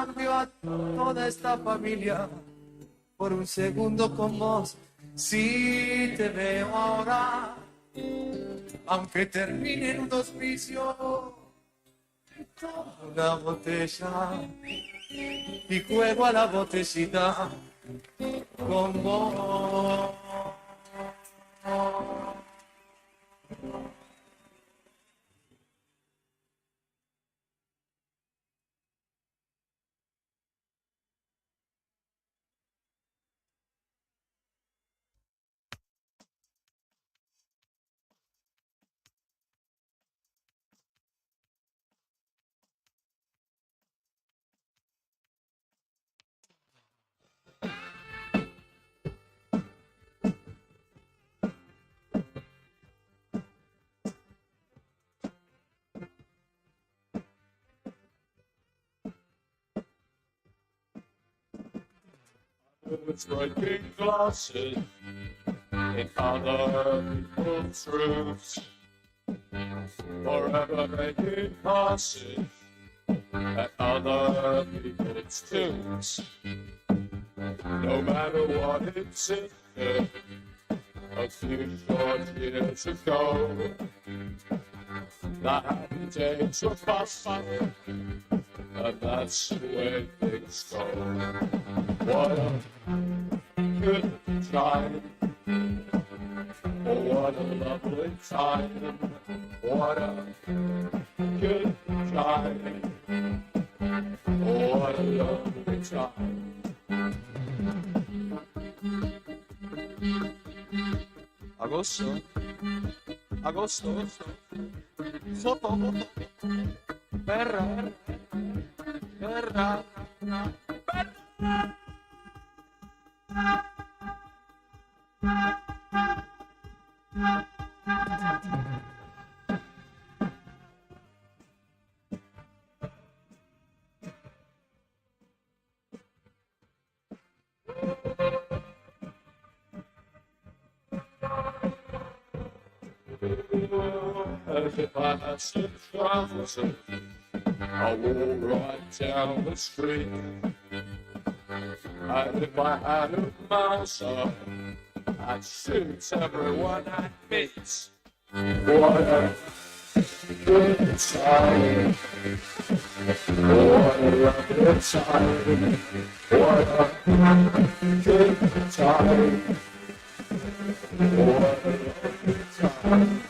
cambio a toda esta familia por un segundo con vos. Si te veo ahora, aunque termine en un hospicio, tomo una botella y juego a la botellita con vos. It's breaking glasses in other people's roofs, forever making passes at other people's tombs. No matter what it's in, a few short years ago, the happy days were past, and that's the way things go. What a good time, oh, what a lovely time, what a good time, oh, what a lovely time. Agosto, agosto, sotto, perra, perra, perra. As if I had some trousers, I walk right down the street. And if I had a mouse, I'd shoot everyone I meet. What a good time, what a lovely time, what a good time, what a lovely time.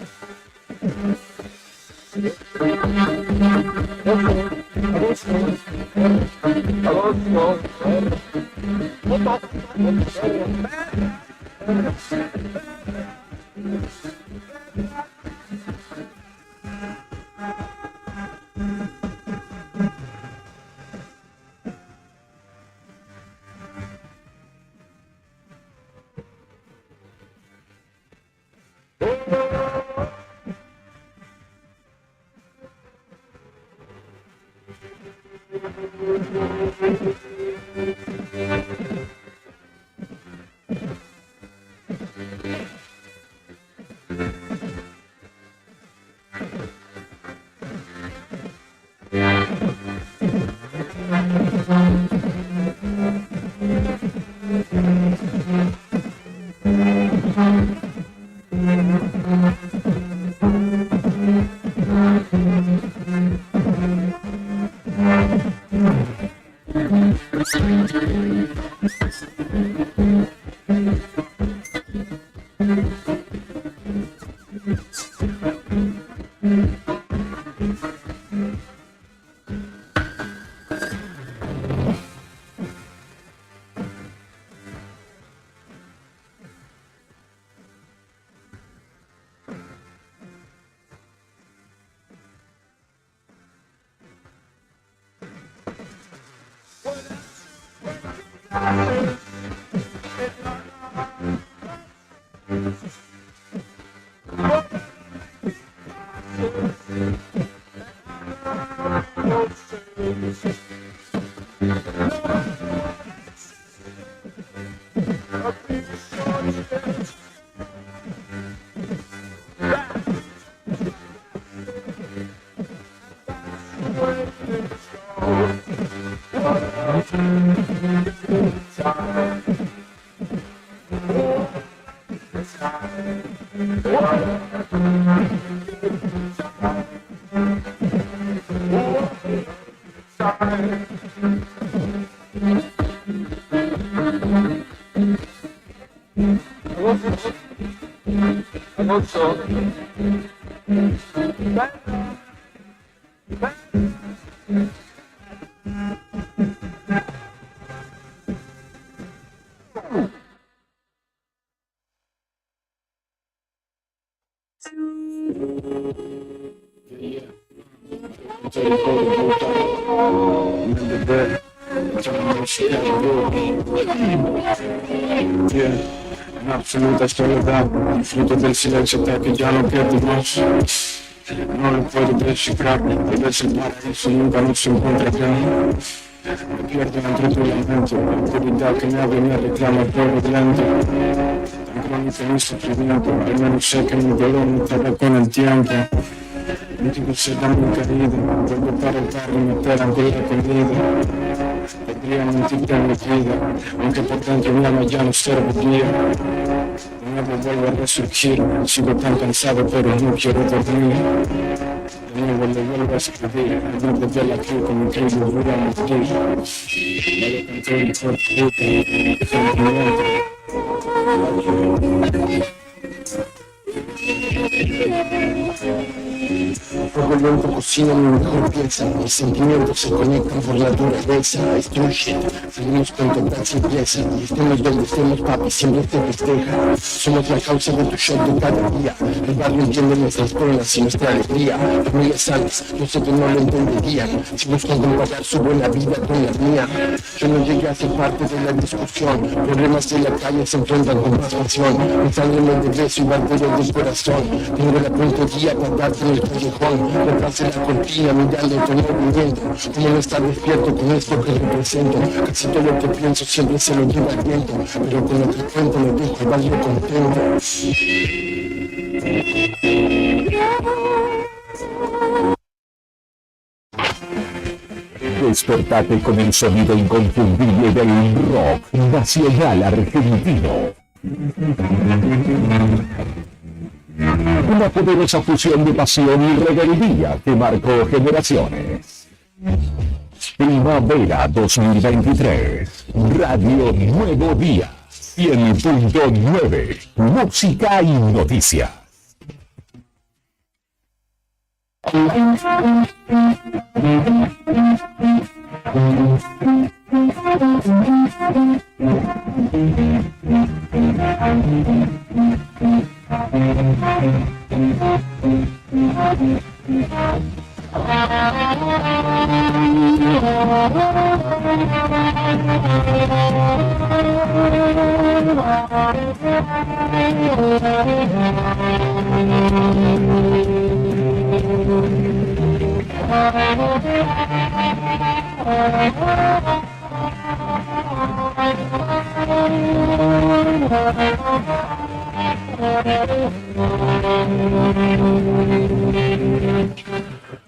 What Agosto. En absoluta soledad, fruto del silencio hasta que ya no quede más. No lo puedo descifrar, tal vez el paraíso nunca nos encuentra acá. Me pierdo entre tu lamento, la autoridad que me me reclama todo lento. Tan crónica mi sufrimiento, al menos sé que mi dolor no tarda con el tiempo. Digo se da muy querido, vuelvo para el carro y meter ancora la comida. Podría mentirte en mi vida, aunque por dentro mi alma ya no serviría. De nuevo vuelvo a resurgir, sigo tan cansado pero no quiero dormir. De nuevo le vuelvo a escribir, al borde de la cruz con mi crimen voy a morir. Me lo cantó el fuerte sentimiento. Fuego lento cocina mi mejor pieza, mis sentimientos se conectan por la dureza. Destruye, seguimos con total simpleza, y estemos donde estemos papi, siempre te festeja. Somos la causa de tu show de cada día, el barrio entiende nuestras penas y nuestra alegría. Familias sanas, yo sé que no lo entenderían, si buscan comparar su buena vida con la mía. Yo no llegué a ser parte de la discusión, problemas de la calle se enfrentan con más pasión. Mi sangre me endereza y bandero del corazón, tengo la puntería para darte en el callejón. Detrás de la cortina mirando tu movimiento, como no estar despierto con esto que represento. Casi todo lo que pienso siempre se lo lleva el viento, pero con lo que cuento me dejo el barrio contento. Despertate con el sonido inconfundible del rock nacional argentino. Una poderosa fusión de pasión y rebeldía que marcó generaciones. Primavera 2023. Radio Nuevo Día. 100.9. Música y noticias.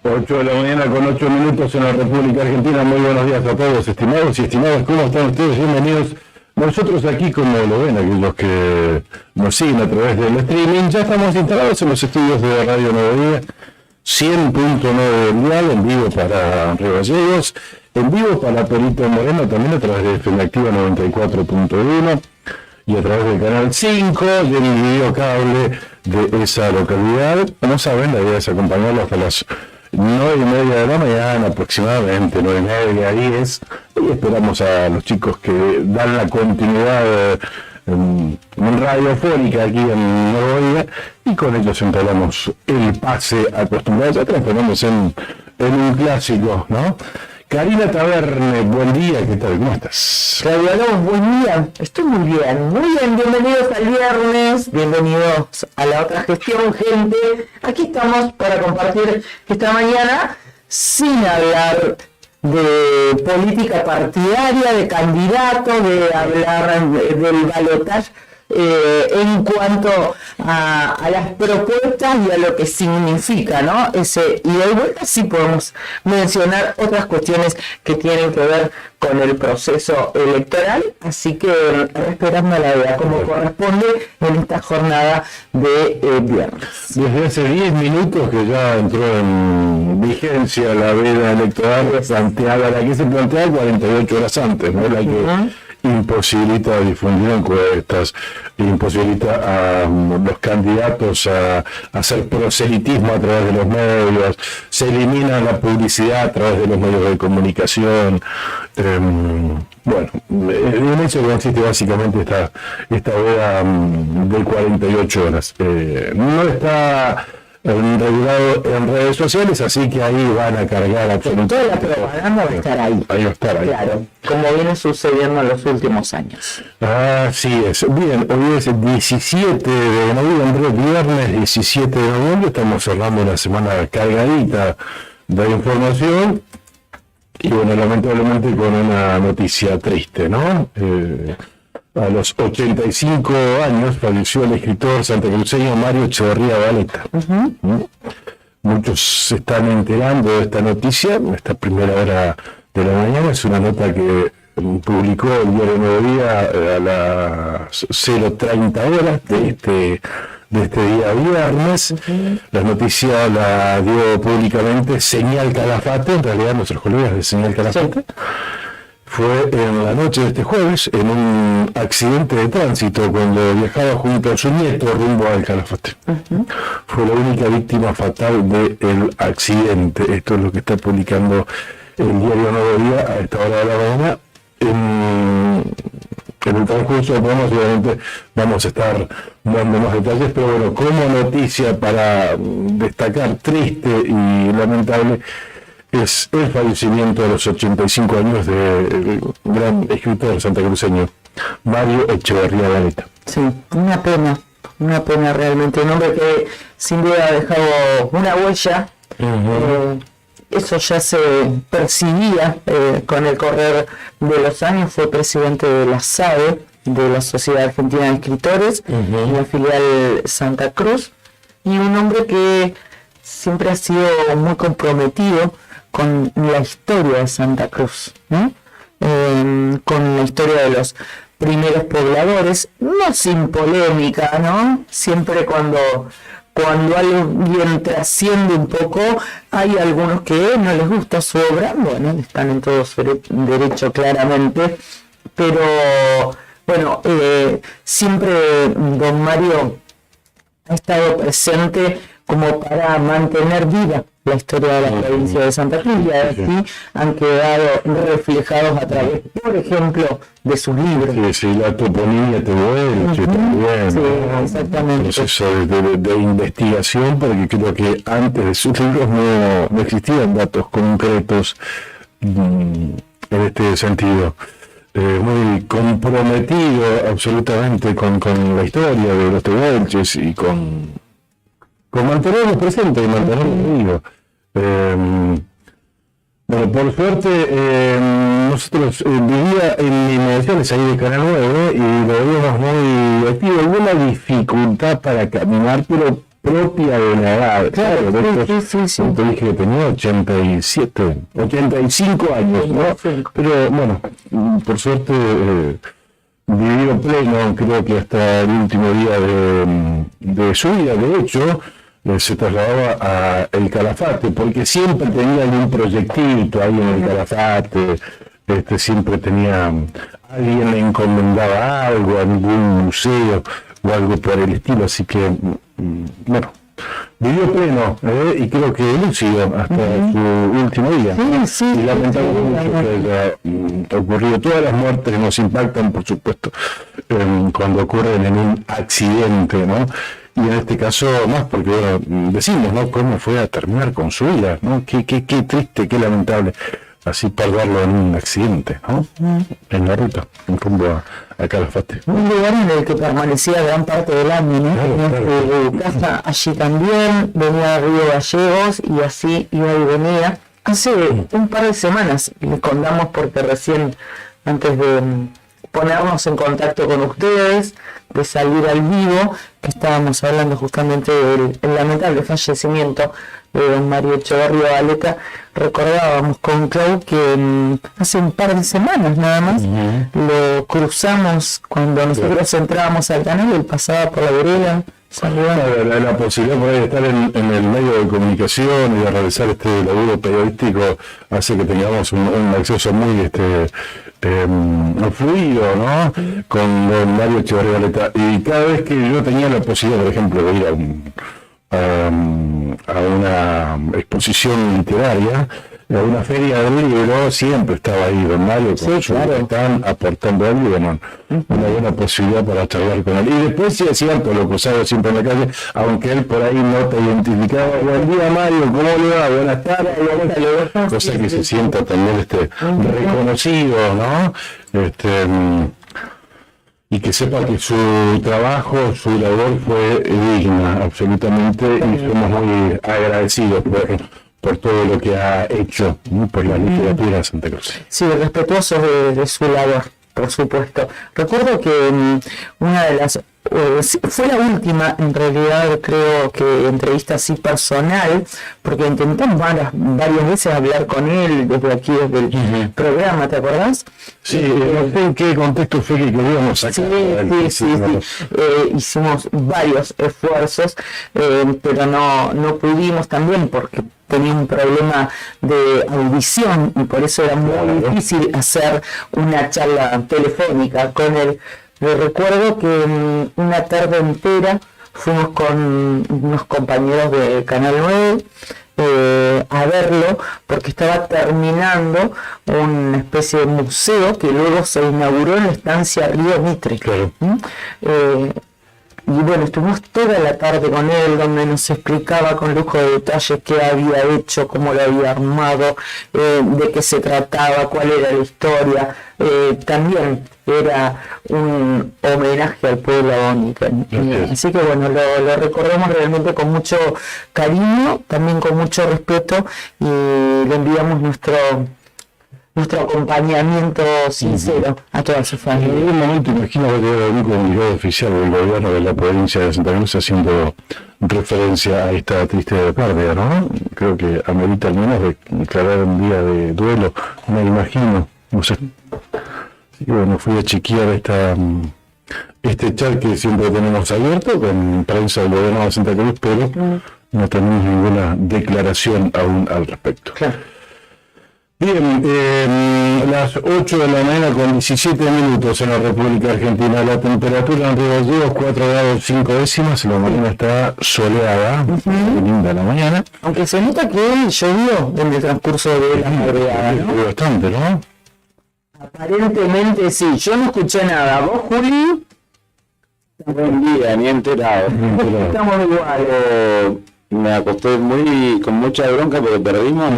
Ocho de la mañana con 8 minutos en la República Argentina. Muy buenos días a todos, estimados y estimadas. ¿Cómo están ustedes? Bienvenidos. Nosotros aquí, como lo ven, aquellos que nos siguen a través del streaming, ya estamos instalados en los estudios de Radio Nuevo Día, 100.9 del dial, en vivo para Río Gallegos, en vivo para Perito Moreno, también a través de FM Activa 94.1 y a través del canal 5 del video cable de esa localidad. Como saben, la idea es acompañarlos hasta las 9:30 de la mañana, aproximadamente 9:30, 10, y esperamos a los chicos que dan la continuidad en radiofónica aquí en Nuevo Día, y con ellos entablamos el pase acostumbrado, ya transformándose en un clásico, ¿no? Karina Taverne, buen día, ¿qué tal? ¿Cómo estás? Claudia López, buen día, estoy muy bien, bienvenidos al viernes, bienvenidos a la otra gestión, gente. Aquí estamos para compartir esta mañana, sin hablar de política partidaria, de candidato, de hablar del balotaje, en cuanto a las propuestas y a lo que significa, ¿no? Ese ida y vuelta. Sí podemos mencionar otras cuestiones que tienen que ver con el proceso electoral, así que esperando la vea como corresponde en esta jornada de viernes. Desde hace 10 minutos que ya entró en vigencia la veda electoral planteada, la que se planteaba 48 horas antes, ¿no? La que imposibilita difundir encuestas, imposibilita a los candidatos a hacer proselitismo a través de los medios, se elimina la publicidad a través de los medios de comunicación. Bueno, en eso consiste básicamente esta veda de 48 horas. No está regulado en redes sociales, así que ahí van a cargar absolutamente. Toda la propaganda va a estar ahí. Ahí va a estar ahí. Claro, como viene sucediendo en los últimos años. Así es. Bien, hoy es el 17 de noviembre, viernes 17 de noviembre, estamos cerrando una semana cargadita de información y bueno, lamentablemente con una noticia triste, ¿no? A los 85 años falleció el escritor santacruceño Mario Echeverría Valeta. Muchos se están enterando de esta noticia. Esta primera hora de la mañana es una nota que publicó el diario Nuevo Día a las 0:30 horas de este día viernes. La noticia la dio públicamente Señal Calafate, en realidad nuestros colegas de Señal Calafate. Sí. Fue en la noche de este jueves en un accidente de tránsito cuando viajaba junto a su nieto rumbo al Calafate. Fue la única víctima fatal del accidente. Esto es lo que está publicando el diario Nuevo Día a esta hora de la mañana. En el transcurso del programa obviamente vamos a estar dando más detalles, pero bueno, como noticia para destacar triste y lamentable es el fallecimiento a los 85 años del gran escritor santacruceño Mario Echeverría Valeta. Sí, una pena realmente, un hombre que sin duda ha dejado una huella. Eso ya se percibía con el correr de los años. Fue presidente de la SAE, de la Sociedad Argentina de Escritores, en la filial Santa Cruz, y un hombre que siempre ha sido muy comprometido con la historia de Santa Cruz, ¿no? Con la historia de los primeros pobladores, no sin polémica, ¿no? Siempre cuando alguien trasciende un poco, hay algunos que no les gusta su obra, bueno, están en todo su derecho claramente, pero bueno, siempre don Mario ha estado presente como para mantener viva la historia de la provincia de Santa Cruz, y así han quedado reflejados a través, por ejemplo, de sus libros. Sí, la toponimia Tehuelche también. Sí, exactamente. Proceso de investigación, porque creo que antes de sus libros no existían datos concretos en este sentido. Muy comprometido absolutamente con la historia de los Tehuelches y con mantenerlos presentes y mantenerlos vivos. Bueno, por suerte, nosotros vivía en inmediaciones ahí de Canal 9 y lo veíamos muy activo. Alguna dificultad para caminar, pero propia de la edad. Claro, sí. Te dije que tenía 85 años, ¿no? Pero bueno, por suerte vivió pleno, creo que hasta el último día de su vida. De hecho, se trasladaba a el Calafate, porque siempre tenía algún proyectito ahí en el Calafate, siempre tenía, alguien le encomendaba algo, algún museo o algo por el estilo, así que, bueno, vivió pleno, y creo que lúcido hasta su último día. Y lamentamos mucho que haya ocurrido. Todas las muertes nos impactan, por supuesto, cuando ocurren en un accidente, ¿no? Y en este caso más porque, bueno, decimos, ¿no?, cómo fue a terminar con su vida, ¿no? Qué triste, qué lamentable, así perderlo en un accidente, ¿no? En la ruta, en rumbo a Calafate. Un lugar en el que permanecía gran parte del año, ¿no? Claro. Casa allí también, venía a Río Gallegos y así iba y venía. Hace un par de semanas les contamos, porque recién, antes de ponernos en contacto con ustedes, de salir al vivo, que estábamos hablando justamente del el lamentable fallecimiento de don Mario Echeverría Valeta. Recordábamos con Clau que hace un par de semanas nada más lo cruzamos cuando nosotros entrábamos al canal, él pasaba por la vereda saludando. La posibilidad por ahí de estar en el medio de comunicación y de realizar este laburo periodístico hace que tengamos un acceso muy fluido, ¿no? Con don Mario Echeverría Valeta. Y cada vez que yo tenía la posibilidad, por ejemplo, de ir a una exposición literaria, a una feria del libro, siempre estaba ahí don Mario, con su están aportando algo, y bueno, una buena posibilidad para charlar con él. Y después sí es cierto, lo cruzaba siempre en la calle, aunque él por ahí no te identificaba. Buen día Mario, ¿cómo le va? Buenas tardes, cosa que se sienta también reconocido, ¿no? Y que sepa que su trabajo, su labor fue digna, absolutamente, y somos muy agradecidos por todo lo que ha hecho, ¿no? Por la literatura de Santa Cruz. Sí, respetuosos de su labor, por supuesto. Recuerdo que una de las... fue la última, en realidad, creo que entrevista así personal, porque intentamos varias veces hablar con él desde aquí, desde el programa, ¿te acordás? Sí, no sé en qué contexto fue que queríamos sacar. Sí. Hicimos varios esfuerzos, pero no pudimos también porque tenía un problema de audición y por eso era muy difícil hacer una charla telefónica con él. Le recuerdo que una tarde entera fuimos con unos compañeros de Canal 9 a verlo porque estaba terminando una especie de museo que luego se inauguró en la estancia Río Mitre. Claro. Y bueno, estuvimos toda la tarde con él, donde nos explicaba con lujo de detalles qué había hecho, cómo lo había armado, de qué se trataba, cuál era la historia. También era un homenaje al pueblo abónican. Así que bueno, lo recordamos realmente con mucho cariño, también con mucho respeto, y le enviamos nuestro acompañamiento sincero a toda su En familia. algún momento imagino que debe haber un comunicado oficial del gobierno de la provincia de Santa Cruz haciendo referencia a esta triste pérdida, ¿no? Creo que amerita al menos declarar un día de duelo, me imagino, no sé. Así que bueno, fui a chequear este chat que siempre tenemos abierto con prensa del gobierno de Santa Cruz, pero no tenemos ninguna declaración aún al respecto. Claro. Bien, las 8 de la mañana con 17 minutos en la República Argentina. La temperatura en Río Gallegos 4 grados 5 décimas. La mañana está soleada, linda la mañana. Aunque se nota que llovió en el transcurso de la madrugada, ¿no? Llovió bastante, ¿no? Aparentemente sí, yo no escuché nada. ¿Vos, Juli? Buen día, ni enterado. Estamos igual. Me acosté con mucha bronca porque perdimos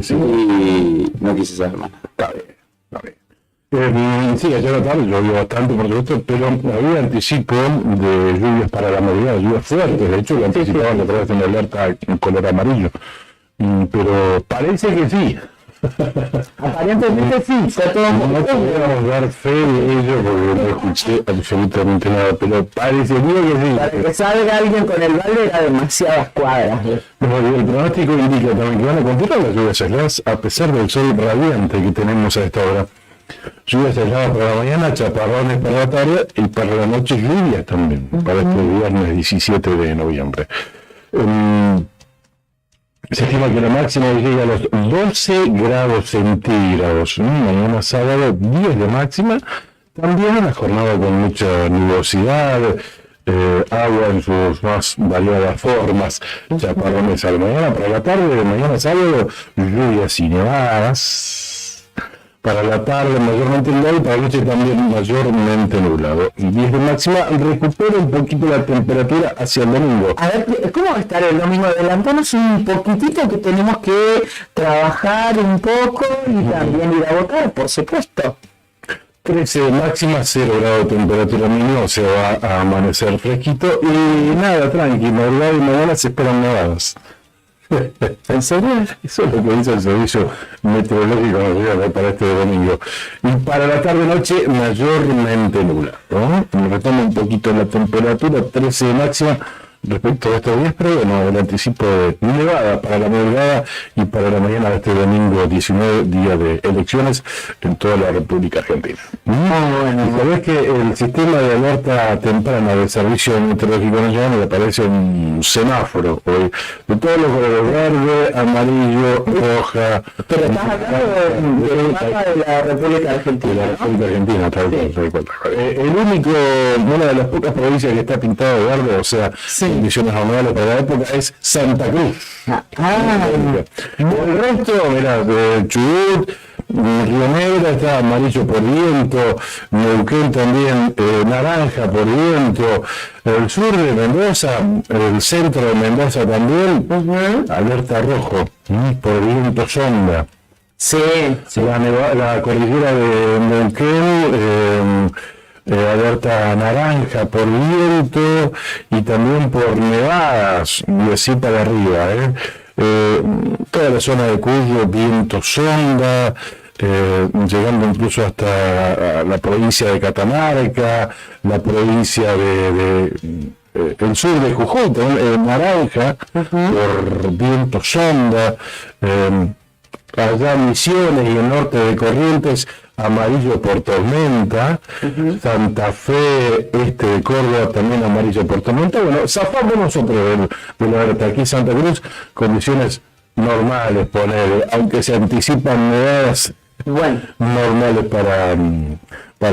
y no quise saber más. Está bien. Sí, ayer a la tarde llovió bastante, por supuesto, pero había anticipo de lluvias para la madrugada, lluvias fuertes. De hecho, lo anticipaban a través de una alerta en color amarillo. Pero parece que sí. Aparentemente sí, está todo No podemos dar fe de ello porque no escuché absolutamente nada, pero parecería que sí. Para que salga alguien con el balde era demasiadas cuadras. Bueno, y el pronóstico indica también que van a continuar las lluvias aisladas a pesar del sol radiante que tenemos a esta hora. Lluvias aisladas para la mañana, chaparrones para la tarde y para la noche lluvias también, para este viernes 17 de noviembre. Se estima que la máxima llega a los 12 grados centígrados. Mañana sábado 10 de máxima. También una jornada con mucha nubosidad, agua en sus más variadas formas, chaparrones a la mañana. Para la tarde de mañana sábado, lluvias y nevadas. Para la tarde mayormente nublado y para la noche también mayormente nublado. Y 10 de máxima, recupera un poquito la temperatura hacia el domingo. A ver, ¿cómo va a estar el domingo? Adelantanos un poquitito que tenemos que trabajar un poco y también ir a votar, por supuesto. 13 de máxima, 0 grados de temperatura mínima, se va a amanecer fresquito y nada, tranqui, madrugada y mañana se esperan nevadas. ¿En serio? Eso es lo que dice el Servicio Meteorológico Nacional para este domingo. Y para la tarde-noche, mayormente nubla, ¿no? Me retoma un poquito la temperatura, 13 de máxima respecto a estos días, pero bueno, el anticipo de nevada para la madrugada y para la mañana de este domingo 19, día de elecciones en toda la República Argentina. Bueno. Y sabés que el sistema de alerta temprana del Servicio Meteorológico Nacional le aparece un semáforo hoy, de todos los colores: verde, amarillo, roja. Pero estás hablando del mapa de la República De Argentina, la ¿no? República Argentina, tal cual, tal cual, tal cual. El único, una de las pocas provincias que está pintado de verde, o sea, Sí. condiciones normales para la época, es Santa Cruz. El resto, mirá, de Chubut, Río Negro está amarillo por viento, Neuquén también naranja por viento, el sur de Mendoza, el centro de Mendoza también, alerta rojo, por viento sonda. Sí, sí. La cordillera de Neuquén, alerta naranja por viento y también por nevadas, y así para arriba. Toda la zona de Cuyo, viento sonda, llegando incluso hasta la provincia de Catamarca, la provincia el sur de Jujuy, naranja por viento sonda. Allá en Misiones y el norte de Corrientes, amarillo por tormenta. Santa Fe, este de Córdoba, también amarillo por tormenta. Bueno, zafamos nosotros de la alerta. Aquí Santa Cruz, condiciones normales, poner, aunque se anticipan nevadas Bueno, normales para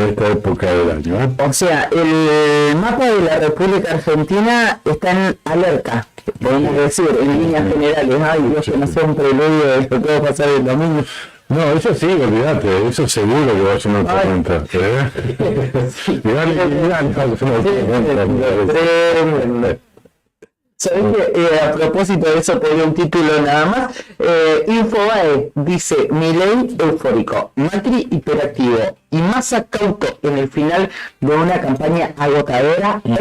esta época del año. o sea, el mapa de la República Argentina está en alerta, podemos decir, en líneas generales. Ay, Dios, que no sea un preludio de lo que va a pasar el domingo. No, eso sí, olvídate, eso seguro que va a ser una tormenta. ¿Sabés que a propósito de eso te doy un título nada más? Infobae dice: Milei eufórico, Macri hiperactivo y Massa cauto en el final de una campaña agotadora e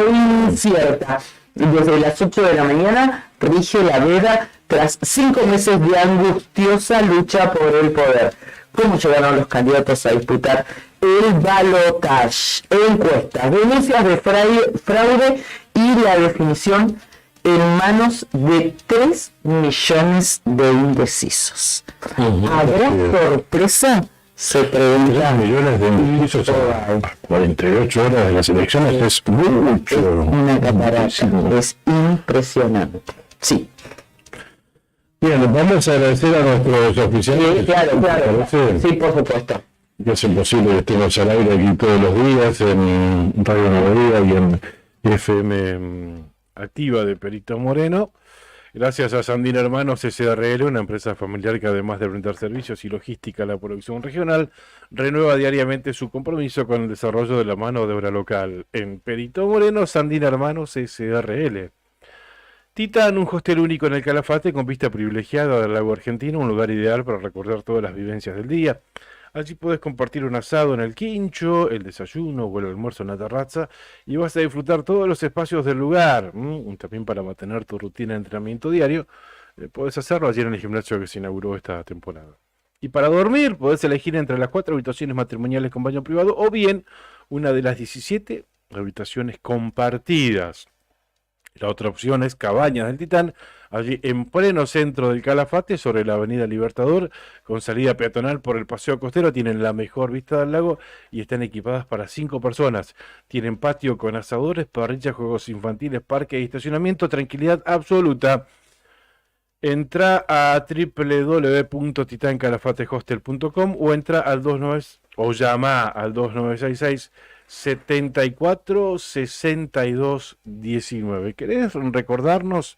incierta. Desde las 8 de la mañana rige la veda tras 5 meses de angustiosa lucha por el poder. ¿Cómo llegaron los candidatos a disputar el balotaje? Encuestas, denuncias de fraude y la definición en manos de 3 millones de indecisos. ¿Habrá sorpresa? Se 3 pregunta. millones de indecisos a 48 horas de las elecciones es mucho. Una catarata. Es impresionante. Sí. Bien, vamos a agradecer a nuestros oficiales. Sí, claro. ¿Parece? Sí, por supuesto. Que hacen posible que estemos al aire aquí todos los días en Radio Nueva Vida y en FM Activa de Perito Moreno. Gracias a Sandina Hermanos SRL, una empresa familiar que además de brindar servicios y logística a la producción regional, renueva diariamente su compromiso con el desarrollo de la mano de obra local. En Perito Moreno, Sandina Hermanos SRL. Titán, un hostel único en el Calafate con vista privilegiada del lago argentino, un lugar ideal para recordar todas las vivencias del día. Allí puedes compartir un asado en el quincho, el desayuno o el almuerzo en la terraza y vas a disfrutar todos los espacios del lugar. También para mantener tu rutina de entrenamiento diario, puedes hacerlo allí en el gimnasio que se inauguró esta temporada. Y para dormir, podés elegir entre las 4 habitaciones matrimoniales con baño privado o bien una de las 17 habitaciones compartidas. La otra opción es Cabañas del Titán, allí en pleno centro del Calafate, sobre la avenida Libertador, con salida peatonal por el paseo costero. Tienen la mejor vista del lago y están equipadas para 5 personas. Tienen patio con asadores, parrillas, juegos infantiles, parque y estacionamiento, tranquilidad absoluta. Entra a www.titancalafatehostel.com o entra al 29 o llama al 2966 74 62 19. ¿Querés recordarnos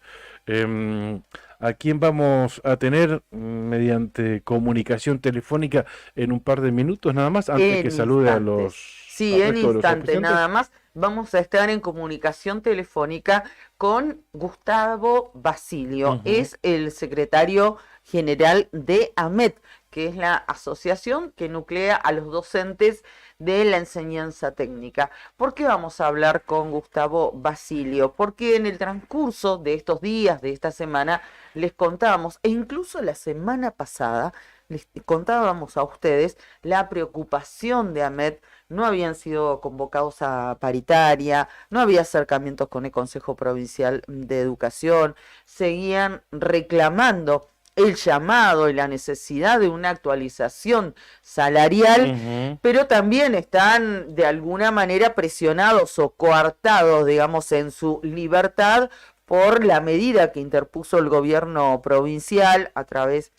a quién vamos a tener mediante comunicación telefónica en un par de minutos nada más, antes que salude a los... Sí, en instantes nada más. Vamos a estar en comunicación telefónica con Gustavo Basilio. Es el secretario general de AMET, que es la asociación que nuclea a los docentes de la enseñanza técnica. ¿Por qué vamos a hablar con Gustavo Basilio? Porque en el transcurso de estos días, de esta semana, les contábamos, e incluso la semana pasada, les contábamos a ustedes la preocupación de AMET. No habían sido convocados a paritaria, no había acercamientos con el Consejo Provincial de Educación, seguían reclamando el llamado y la necesidad de una actualización salarial, pero también están de alguna manera presionados o coartados, digamos, en su libertad por la medida que interpuso el gobierno provincial a través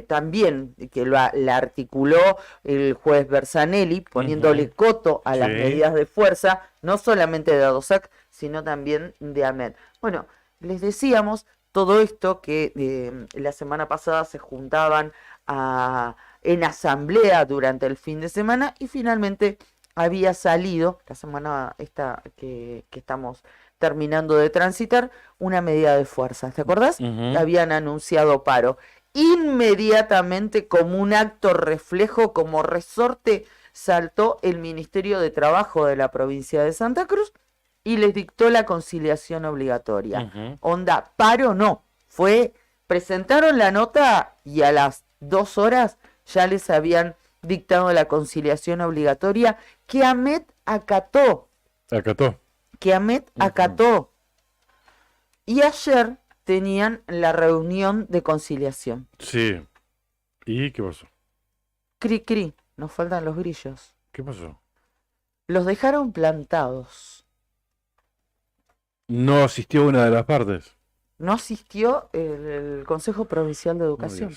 también que la articuló el juez Bersanelli, poniéndole coto a las medidas de fuerza, no solamente de ADOSAC, sino también de AMET. Bueno, les decíamos todo esto que la semana pasada se juntaban en asamblea durante el fin de semana y finalmente había salido, la semana esta que estamos terminando de transitar, una medida de fuerza. ¿Te acordás? Habían anunciado paro. Inmediatamente, como un acto reflejo, como resorte, saltó el Ministerio de Trabajo de la provincia de Santa Cruz y les dictó la conciliación obligatoria. Onda, paro no. Presentaron la nota y a las 2 horas ya les habían dictado la conciliación obligatoria que AMET acató. Y ayer tenían la reunión de conciliación. Sí. ¿Y qué pasó? Cri, nos faltan los grillos. ¿Qué pasó? Los dejaron plantados. No asistió una de las partes. No asistió el Consejo Provincial de Educación.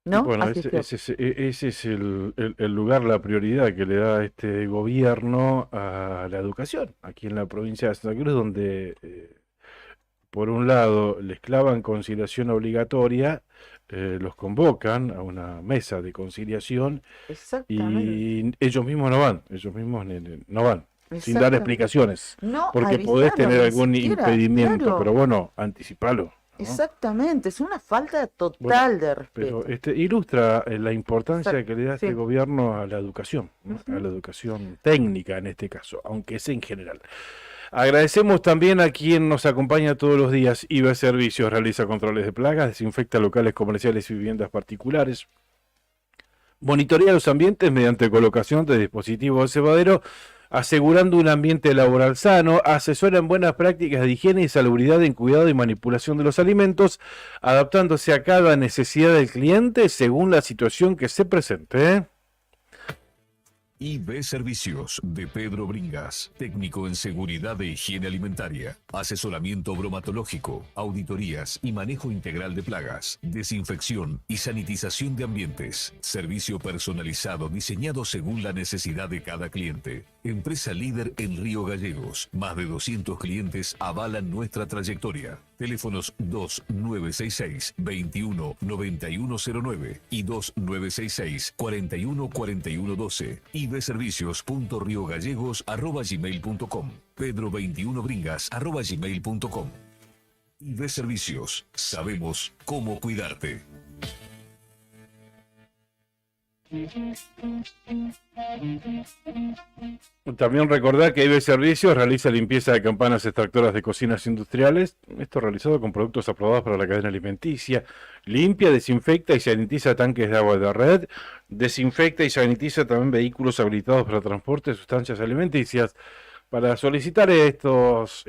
¿No? Bueno, asistió. ese es el lugar, la prioridad que le da este gobierno a la educación, aquí en la provincia de Santa Cruz, donde por un lado les clavan conciliación obligatoria, los convocan a una mesa de conciliación y ellos mismos no van, sin dar explicaciones, no porque podés tener algún siquiera, impedimento, claro. Pero bueno, anticipalo, ¿no? Exactamente, es una falta total de respeto. Pero ilustra la importancia que le da este gobierno a la educación, ¿no? A la educación técnica en este caso, aunque es en general. Agradecemos también a quien nos acompaña todos los días. IBE Servicios realiza controles de plagas, desinfecta locales comerciales y viviendas particulares, monitorea los ambientes mediante colocación de dispositivos de cebadero, asegurando un ambiente laboral sano, asesora en buenas prácticas de higiene y salubridad en cuidado y manipulación de los alimentos, adaptándose a cada necesidad del cliente según la situación que se presente. IB Servicios de Pedro Bringas, técnico en seguridad de higiene alimentaria, asesoramiento bromatológico, auditorías y manejo integral de plagas, desinfección y sanitización de ambientes, servicio personalizado diseñado según la necesidad de cada cliente. Empresa líder en Río Gallegos, más de 200 clientes avalan nuestra trayectoria. Teléfonos 2966-219109 y 2966-414112. ibservicios.riogallegos@gmail.com. pedro21bringas@gmail.com. IB Servicios, sabemos cómo cuidarte. También recordar que IBE Servicios realiza limpieza de campanas extractoras de cocinas industriales. Esto realizado con productos aprobados para la cadena alimenticia. Limpia, desinfecta y sanitiza tanques de agua de red. Desinfecta y sanitiza también vehículos habilitados para transporte de sustancias alimenticias. Para solicitar estos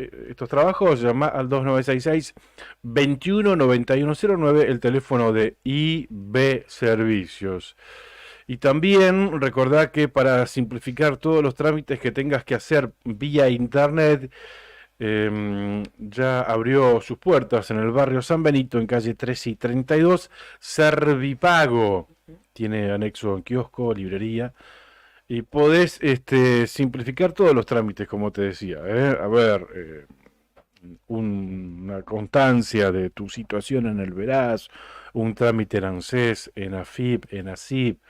trabajos, llama al 2966-219109, el teléfono de IB Servicios. Y también recordar que para simplificar todos los trámites que tengas que hacer vía internet, ya abrió sus puertas en el barrio San Benito, en calle 13 y 32, Servipago. Tiene anexo en kiosco, librería. Y podés simplificar todos los trámites, como te decía. A ver, una constancia de tu situación en el Veraz, un trámite en ANSES, en AFIP, en ASIP,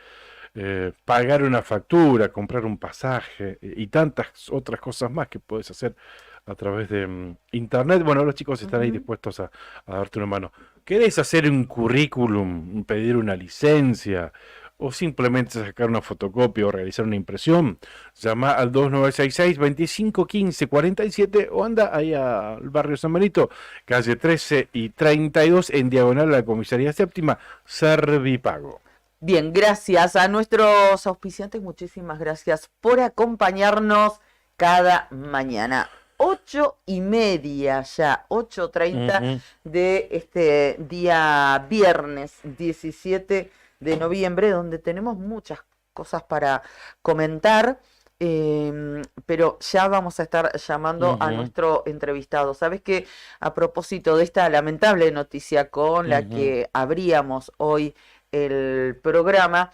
pagar una factura, comprar un pasaje y tantas otras cosas más que podés hacer a través de internet. Bueno, los chicos están ahí dispuestos a darte una mano. ¿Querés hacer un currículum, pedir una licencia o simplemente sacar una fotocopia o realizar una impresión? Llama al 2966-2515-47 o anda ahí al barrio San Benito, calle 13 y 32, en diagonal a la comisaría séptima, Servipago. Bien, gracias a nuestros auspiciantes, muchísimas gracias por acompañarnos cada mañana. 8:30 ya, 8:30 de este día viernes 17 de noviembre, donde tenemos muchas cosas para comentar, pero ya vamos a estar llamando a nuestro entrevistado. Sabes que a propósito de esta lamentable noticia con la que abríamos hoy el programa,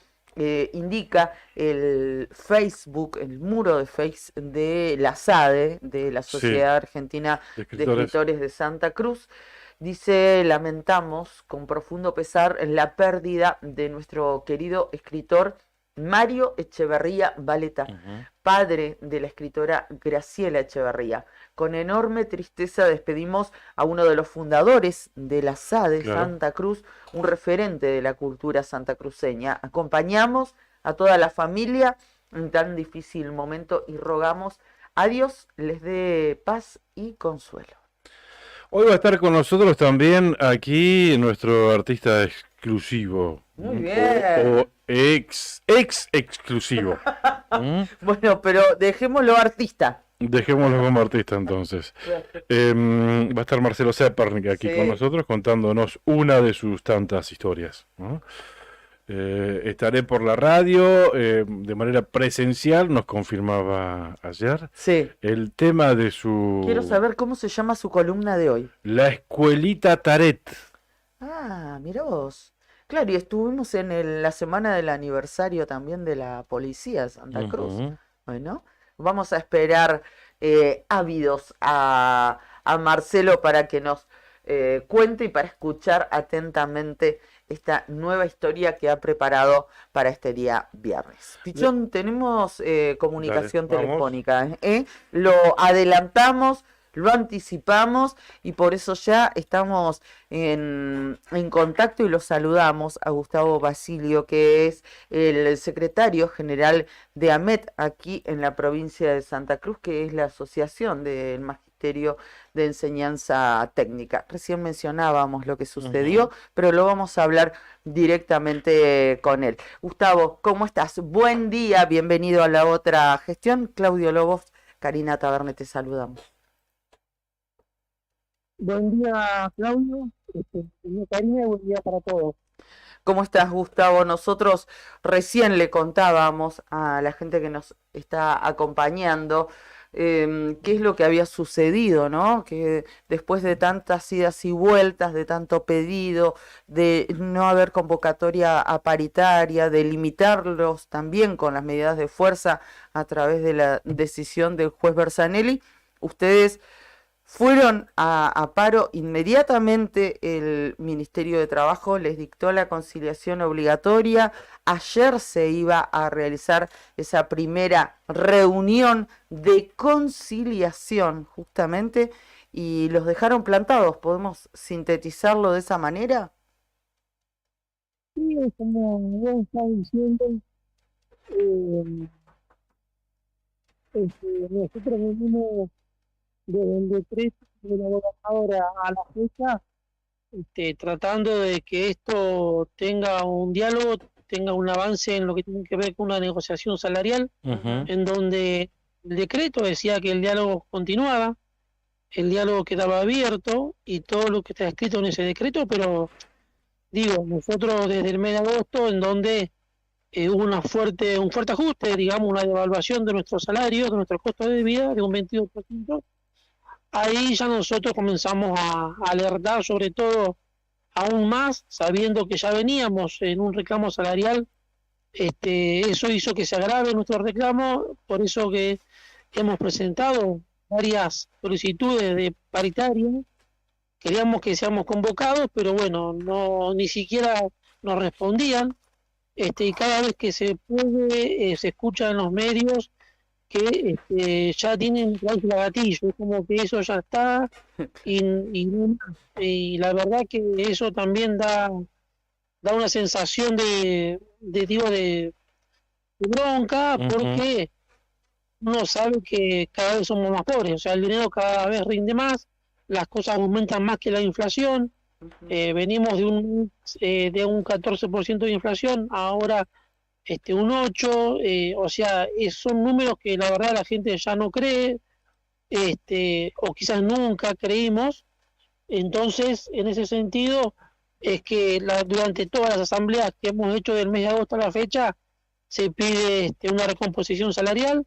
indica el Facebook, el muro de Face de la SADE, de la Sociedad Argentina de Escritores de Santa Cruz. Dice: lamentamos con profundo pesar la pérdida de nuestro querido escritor Mario Echeverría Valeta, padre de la escritora Graciela Echeverría. Con enorme tristeza despedimos a uno de los fundadores de la SADE Santa Cruz, un referente de la cultura santacruceña. Acompañamos a toda la familia en tan difícil momento y rogamos a Dios les dé paz y consuelo. Hoy va a estar con nosotros también aquí nuestro artista exclusivo. Muy bien. O ex exclusivo. Bueno, pero dejémoslo artista. Dejémoslo como artista entonces. Va a estar Marcelo Zepernik aquí con nosotros contándonos una de sus tantas historias. Estaré por la radio de manera presencial, nos confirmaba ayer. Sí. El tema de su... Quiero saber cómo se llama su columna de hoy. La Escuelita Taret. Ah, mirá vos. Claro, y estuvimos en la semana del aniversario también de la policía de Santa Cruz. Bueno, vamos a esperar ávidos a Marcelo para que nos cuente y para escuchar atentamente esta nueva historia que ha preparado para este día viernes. Pichón, tenemos comunicación telefónica. Lo adelantamos, lo anticipamos y por eso ya estamos en contacto y lo saludamos a Gustavo Basilio, que es el secretario general de AMET aquí en la provincia de Santa Cruz, que es la Asociación del Magisterio de Enseñanza Técnica. Recién mencionábamos lo que sucedió, pero lo vamos a hablar directamente con él. Gustavo, ¿cómo estás? Buen día, bienvenido a la otra gestión. Claudio Lobos, Karina Taberne, te saludamos. Buen día, Claudio. Karina, buen día para todos. ¿Cómo estás, Gustavo? Nosotros recién le contábamos a la gente que nos está acompañando qué es lo que había sucedido, ¿no? Que después de tantas idas y vueltas, de tanto pedido, de no haber convocatoria a paritaria, de limitarlos también con las medidas de fuerza a través de la decisión del juez Bersanelli, ustedes fueron a paro inmediatamente. El Ministerio de Trabajo les dictó la conciliación obligatoria. Ayer se iba a realizar esa primera reunión de conciliación justamente y los dejaron plantados. ¿Podemos sintetizarlo de esa manera? Sí, como vos estás diciendo, nosotros venimos desde el decreto de la gobernadora a la fecha, tratando de que esto tenga un diálogo, tenga un avance en lo que tiene que ver con una negociación salarial, en donde el decreto decía que el diálogo continuaba, el diálogo quedaba abierto y todo lo que está escrito en ese decreto, pero digo, nosotros desde el mes de agosto, en donde hubo un fuerte ajuste, digamos, una devaluación de nuestros salarios, de nuestro costo de vida de un 22%, ahí ya nosotros comenzamos a alertar, sobre todo aún más, sabiendo que ya veníamos en un reclamo salarial. Eso hizo que se agrave nuestro reclamo, por eso que hemos presentado varias solicitudes de paritaria. Queríamos que seamos convocados, pero bueno, no ni siquiera nos respondían. Y cada vez que se puede, se escucha en los medios que ya tienen cláusula gatillo, es como que eso ya está no más. Y la verdad que eso también da una sensación de bronca, Ujú. porque uno sabe que cada vez somos más pobres, o sea, el dinero cada vez rinde más, las cosas aumentan más que la inflación, venimos de un 14% de inflación, ahora un 8%, o sea, son números que la verdad la gente ya no cree, o quizás nunca creímos. Entonces, en ese sentido, es que durante todas las asambleas que hemos hecho del mes de agosto a la fecha, se pide una recomposición salarial,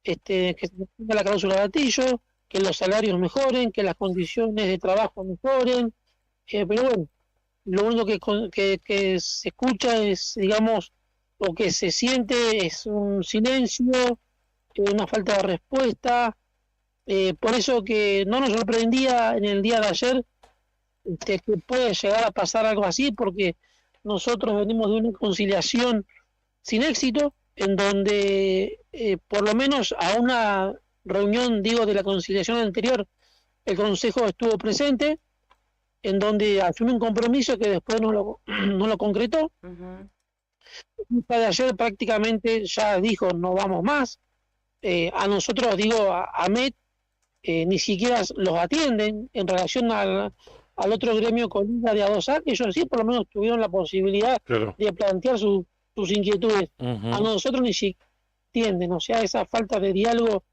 que se tenga la cláusula gatillo, que los salarios mejoren, que las condiciones de trabajo mejoren, pero bueno, lo único que se escucha es, digamos, o que se siente es un silencio, una falta de respuesta. Por eso que no nos sorprendía en el día de ayer, que puede llegar a pasar algo así, porque nosotros venimos de una conciliación sin éxito, en donde por lo menos a una reunión, digo, de la conciliación anterior, el Consejo estuvo presente, en donde asumió un compromiso que después no lo concretó. El día de ayer prácticamente ya dijo no vamos más. A nosotros, digo, a MET, ni siquiera los atienden en relación al otro gremio colega de A2A, que ellos sí por lo menos tuvieron la posibilidad Claro. de plantear sus inquietudes. Ujú. A nosotros ni siquiera atienden, o sea, esa falta de diálogo,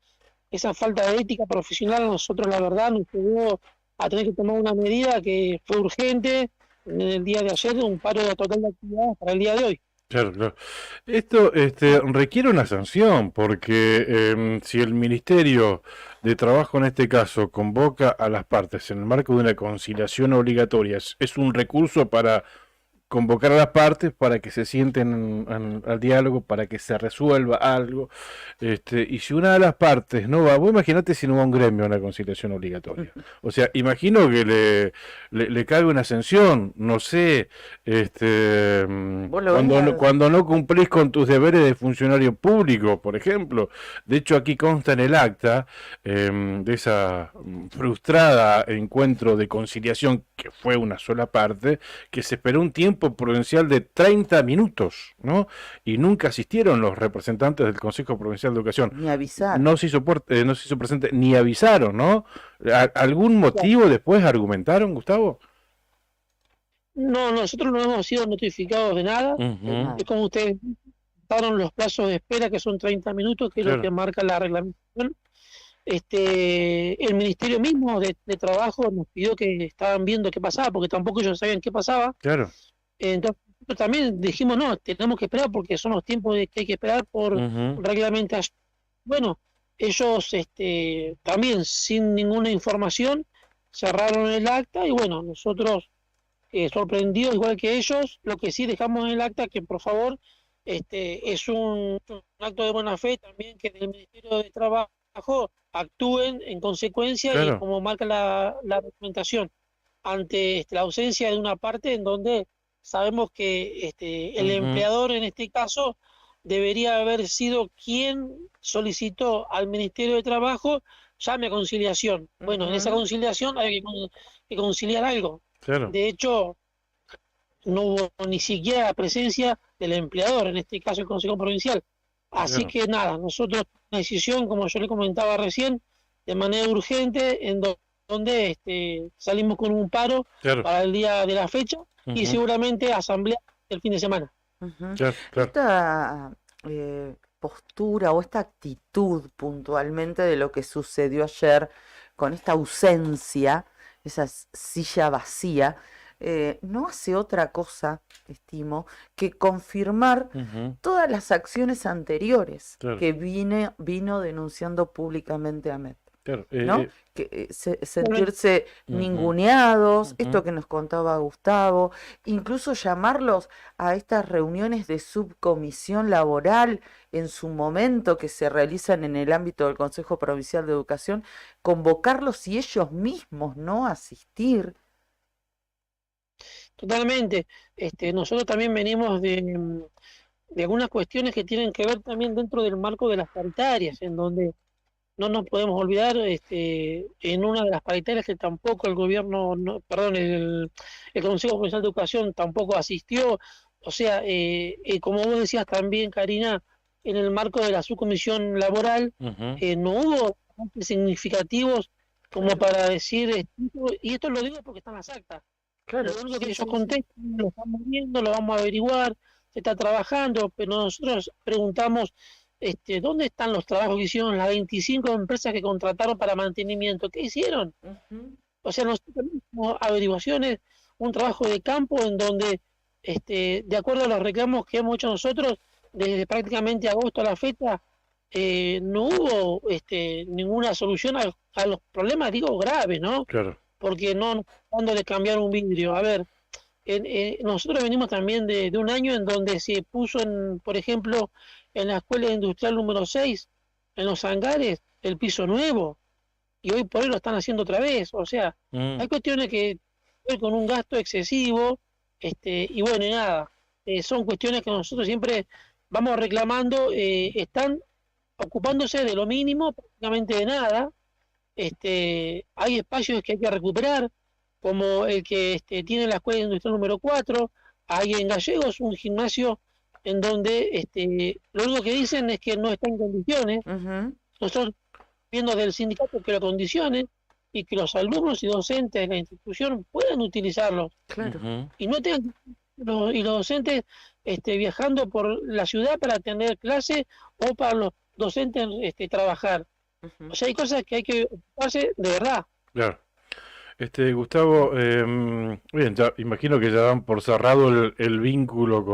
esa falta de ética profesional, a nosotros la verdad nos llevó a tener que tomar una medida que fue urgente en el día de ayer, un paro total de actividades para el día de hoy. Claro, claro. Esto requiere una sanción porque si el Ministerio de Trabajo en este caso convoca a las partes en el marco de una conciliación obligatoria, es un recurso para convocar a las partes para que se sienten al diálogo, para que se resuelva algo. Y si una de las partes no va, vos imaginate si no va un gremio a una conciliación obligatoria. O sea, imagino que le cabe una sanción, no sé, Vos lo ves cuando no cumplís con tus deberes de funcionario público, por ejemplo. De hecho, aquí consta en el acta de esa frustrada encuentro de conciliación, que fue una sola parte, que se esperó un tiempo prudencial de 30 minutos, ¿no? Y nunca asistieron los representantes del Consejo Provincial de Educación. ni avisar. No se hizo presente, ni avisaron, ¿no? ¿Algún motivo después argumentaron, Gustavo? No, nosotros no hemos sido notificados de nada. Ujú. Es como ustedes daron los plazos de espera, que son 30 minutos, que es lo Claro. que marca la reglamentación. El Ministerio mismo de Trabajo nos pidió que estaban viendo qué pasaba, porque tampoco ellos sabían qué pasaba. Claro. Entonces nosotros también dijimos, no, tenemos que esperar porque son los tiempos que hay que esperar por Ujú. reglamentación. Bueno, ellos también sin ninguna información cerraron el acta, y bueno, nosotros sorprendidos igual que ellos. Lo que sí dejamos en el acta, que por favor, es un acto de buena fe también, que del Ministerio de Trabajo actúen en consecuencia y Claro. como marca la reglamentación, ante la ausencia de una parte en donde sabemos que el Ujú. empleador en este caso debería haber sido quien solicitó al Ministerio de Trabajo llame a conciliación. Bueno, en esa conciliación hay que conciliar algo. Claro. De hecho, no hubo ni siquiera presencia del empleador, en este caso el Consejo Provincial. Así Claro. que nada, nosotros una decisión, como yo le comentaba recién, de manera urgente, donde salimos con un paro Claro. para el día de la fecha, y Ujú. seguramente asamblea el fin de semana. Ujú. Claro, claro. Esta postura o esta actitud puntualmente de lo que sucedió ayer con esta ausencia, esa silla vacía, no hace otra cosa, estimo, que confirmar Ujú. todas las acciones anteriores Claro. que vino denunciando públicamente Ahmed, Claro. ¿no? Que sentirse Ujú. ninguneados, Ujú. esto que nos contaba Gustavo, incluso llamarlos a estas reuniones de subcomisión laboral en su momento que se realizan en el ámbito del Consejo Provincial de Educación, convocarlos y ellos mismos no asistir. Totalmente. Nosotros también venimos de algunas cuestiones que tienen que ver también dentro del marco de las paritarias, en donde no nos podemos olvidar, en una de las paritarias que tampoco el gobierno, perdón, el Consejo Provincial de Educación tampoco asistió. O sea, como vos decías también, Karina, en el marco de la subcomisión laboral, Ujú. no hubo avances significativos como para decir, y esto lo digo porque están las actas. Claro, Lo único que sí, ellos sí, sí. contestan, lo estamos viendo, lo vamos a averiguar, se está trabajando, pero nosotros preguntamos, ¿dónde están los trabajos que hicieron las 25 empresas que contrataron para mantenimiento? ¿Qué hicieron? Ujú. O sea, nosotros hicimos averiguaciones, un trabajo de campo en donde, de acuerdo a los reclamos que hemos hecho nosotros, desde prácticamente agosto a la fecha, no hubo ninguna solución a los problemas, digo, graves, ¿no? Claro. Porque no nos estamos hablando de cambiar un vidrio. A ver, nosotros venimos también de un año en donde se puso, por ejemplo, en la escuela industrial número 6 en los hangares, el piso nuevo, y hoy por hoy lo están haciendo otra vez. O sea, hay cuestiones que ver con un gasto excesivo, y bueno, y nada, son cuestiones que nosotros siempre vamos reclamando, están ocupándose de lo mínimo, prácticamente de nada. Hay espacios que hay que recuperar, como el que tiene la escuela industrial número 4. Hay en Gallegos un gimnasio en donde, lo único que dicen es que no está en condiciones. Ujú. Nosotros viendo del sindicato que lo condicionen y que los alumnos y docentes de la institución puedan utilizarlo Claro. Ujú. y no tengan y los docentes, viajando por la ciudad para tener clase, o para los docentes, trabajar. Ujú. O sea, hay cosas que hay que ocuparse de verdad. Claro. Gustavo, bien, ya imagino que ya dan por cerrado el vínculo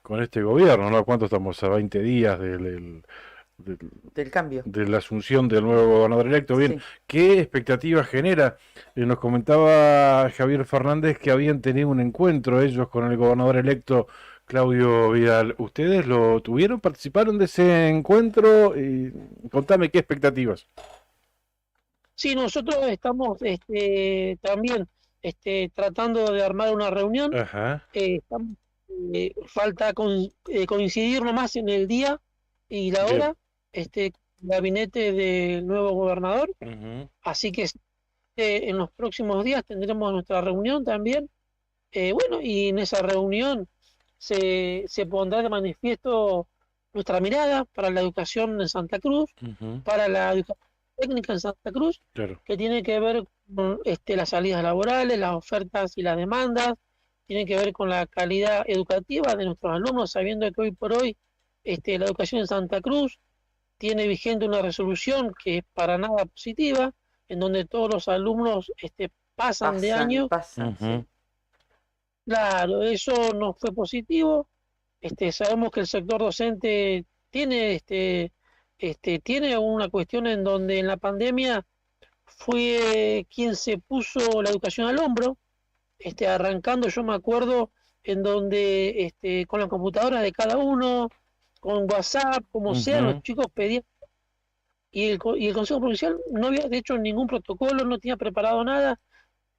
con este gobierno, ¿no? ¿Cuánto estamos? A 20 días del- Del cambio. de la asunción del nuevo gobernador electo. Bien, Sí. ¿qué expectativas genera? Nos comentaba Javier Fernández que habían tenido un encuentro ellos con el gobernador electo Claudio Vidal. ¿Ustedes lo tuvieron? ¿Participaron de ese encuentro? Y contame qué expectativas. Sí, nosotros estamos, también, tratando de armar una reunión. Ajá. Estamos, falta coincidir nomás en el día y la Bien. hora, gabinete del nuevo gobernador. Ujú. Así que en los próximos días tendremos nuestra reunión también. Bueno, y en esa reunión se pondrá de manifiesto nuestra mirada para la educación en Santa Cruz, Ujú. para la educación técnica en Santa Cruz, Claro. que tiene que ver con, las salidas laborales, las ofertas y las demandas, tiene que ver con la calidad educativa de nuestros alumnos, sabiendo que hoy por hoy, la educación en Santa Cruz tiene vigente una resolución que es para nada positiva, en donde todos los alumnos, pasan de año. Pasan, Ujú. sí. Claro, eso no fue positivo. Sabemos que el sector docente tiene, tiene una cuestión en donde en la pandemia fue quien se puso la educación al hombro, arrancando, yo me acuerdo, en donde, con las computadoras de cada uno, con WhatsApp, como sea, Ujú. los chicos pedían, y el Consejo Provincial no había hecho ningún protocolo, no tenía preparado nada.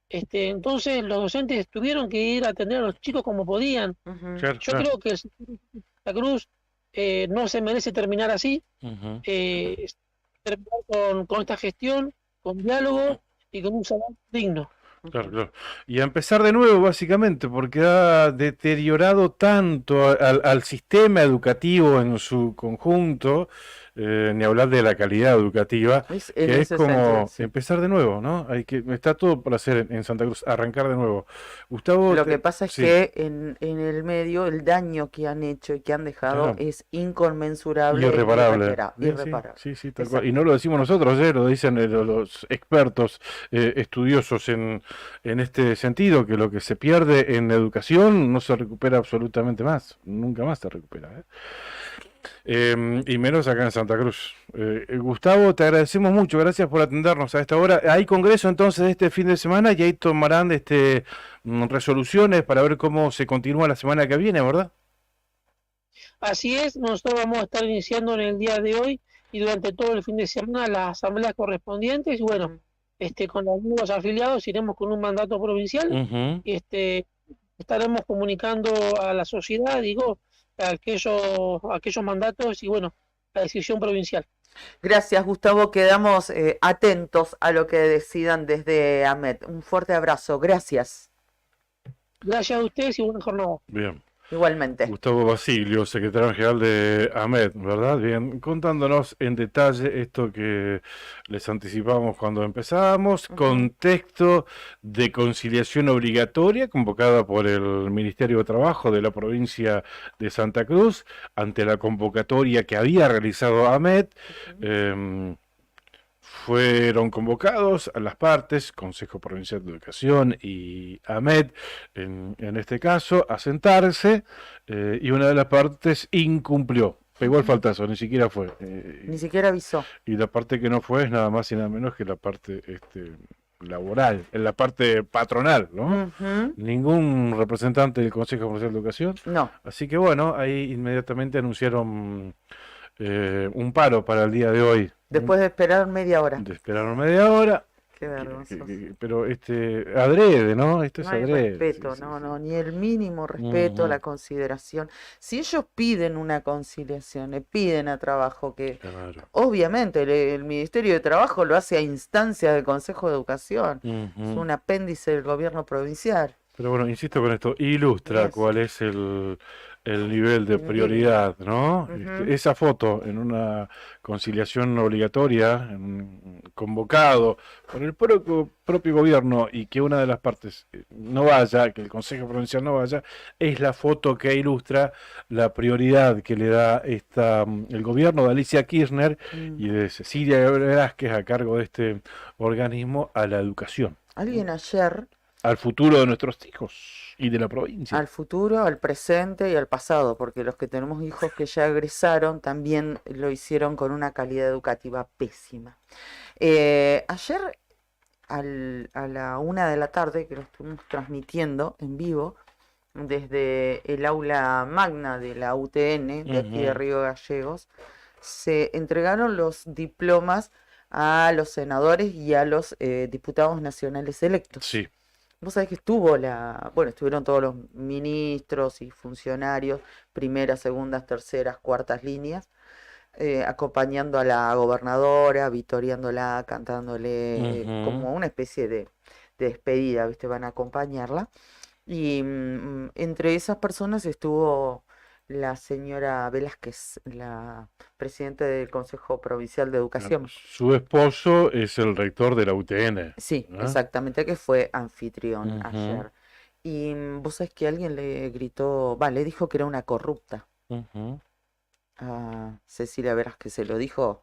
Entonces los docentes tuvieron que ir a atender a los chicos como podían. Ujú. Claro, Yo claro. creo que el Santa Cruz, no se merece terminar así, Ujú. terminar con esta gestión, con diálogo y con un salario digno. Claro, claro. Y a empezar de nuevo, básicamente, porque ha deteriorado tanto al sistema educativo en su conjunto, ni hablar de la calidad educativa, En que es ese como sentido, sí. empezar de nuevo, ¿no? Está todo por hacer en Santa Cruz, arrancar de nuevo. Gustavo, Lo que pasa es sí, que en el medio el daño que han hecho y que han dejado claro, es inconmensurable e irreparable. irreparable. Sí, sí, tal cual. Exacto. Y no lo decimos nosotros, lo dicen los expertos estudiosos en este sentido, que lo que se pierde en educación no se recupera absolutamente más, nunca más se recupera, ¿eh? Y menos acá en Santa Cruz. Gustavo, te agradecemos mucho, gracias por atendernos a esta hora. Hay congreso entonces este fin de semana y ahí tomarán resoluciones para ver cómo se continúa la semana que viene, ¿verdad? Así es, nosotros vamos a estar iniciando en el día de hoy y durante todo el fin de semana las asambleas correspondientes. Y bueno, con los nuevos afiliados iremos con un mandato provincial Ujú. y estaremos comunicando a la sociedad, digo, aquellos mandatos y bueno, la decisión provincial. Gracias, Gustavo. Quedamos atentos a lo que decidan desde AMET. Un fuerte abrazo. Gracias. Gracias a ustedes y buena jornada. Bien. Igualmente. Gustavo Basilio, secretario general de AMET, ¿verdad? Bien, contándonos en detalle esto que les anticipamos cuando empezábamos, contexto de conciliación obligatoria convocada por el Ministerio de Trabajo de la provincia de Santa Cruz ante la convocatoria que había realizado AMET. Fueron convocados a las partes, Consejo Provincial de Educación y AMET, en este caso, a sentarse, y una de las partes incumplió, pegó el faltazo, ni siquiera fue. Ni siquiera avisó. Y la parte que no fue es nada más y nada menos que la parte laboral, en la parte patronal, ¿no? Ningún representante del Consejo Provincial de Educación. No. Así que bueno, ahí inmediatamente anunciaron un paro para el día de hoy. Después de esperar media hora. De esperaron media hora. Qué vergonzoso. Pero adrede, ¿no? Esto es No hay adrede. respeto, Sí, no, sí, no, ni el mínimo respeto, la consideración. Si ellos piden una conciliación, le piden a trabajo que, claro. obviamente, el Ministerio de Trabajo lo hace a instancia del Consejo de Educación, es un apéndice del gobierno provincial. Pero bueno, insisto con esto, ilustra cuál es el nivel de prioridad, ¿no? Esa foto en una conciliación obligatoria, convocado por el propio gobierno y que una de las partes no vaya, que el Consejo Provincial no vaya, es la foto que ilustra la prioridad que le da el gobierno de Alicia Kirchner y de Cecilia Velázquez a cargo de este organismo a la educación. Alguien ayer... Al futuro de nuestros hijos y de la provincia. Al futuro, al presente y al pasado, porque los que tenemos hijos que ya egresaron también lo hicieron con una calidad educativa pésima. Ayer a la 1 de la tarde, que lo estuvimos transmitiendo en vivo, desde el aula magna de la UTN, de aquí de Río Gallegos, se entregaron los diplomas a los senadores y a los diputados nacionales electos. Sí. Vos sabés que estuvieron todos los ministros y funcionarios, primeras, segundas, terceras, cuartas líneas, acompañando a la gobernadora, vitoriándola, cantándole como una especie de despedida, ¿viste? Van a acompañarla. Y entre esas personas estuvo la señora Velázquez, la presidenta del Consejo Provincial de Educación. Su esposo es el rector de la UTN. Sí, exactamente, que fue anfitrión ayer. Y vos sabés que alguien le gritó, le dijo que era una corrupta. A Cecilia Velázquez se lo dijo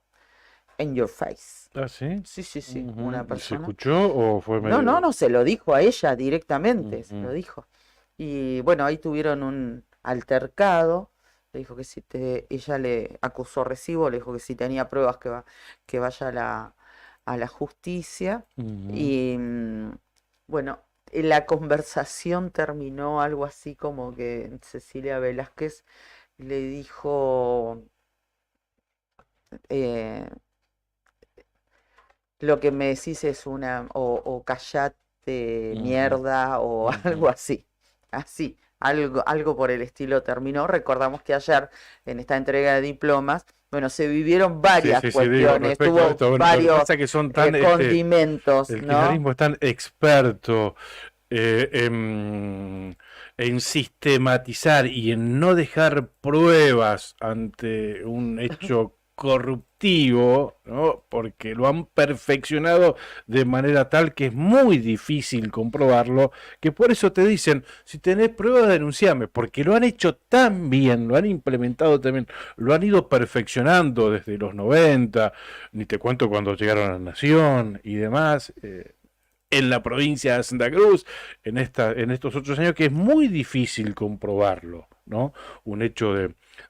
in your face. ¿Ah, sí? Sí, una persona. ¿Se escuchó o fue medio...? No, se lo dijo a ella directamente, se lo dijo. Y bueno, ahí tuvieron un altercado, le dijo que ella le acusó recibo, le dijo que si tenía pruebas que vaya a la justicia. Y bueno, la conversación terminó algo así como que Cecilia Velázquez le dijo lo que me decís es o callate mierda o algo así. Así, algo por el estilo terminó. Recordamos que ayer, en esta entrega de diplomas, se vivieron varias cuestiones, tuvo varios que son tan, condimentos. El kirchnerismo es tan experto en sistematizar y en no dejar pruebas ante un hecho corruptivo, ¿no? Porque lo han perfeccionado de manera tal que es muy difícil comprobarlo, que por eso te dicen, si tenés pruebas denunciame, porque lo han hecho tan bien, lo han implementado también, lo han ido perfeccionando desde los 90, ni te cuento cuando llegaron a la Nación y demás, en la provincia de Santa Cruz, en estos 8 años, que es muy difícil comprobarlo, ¿no? Un hecho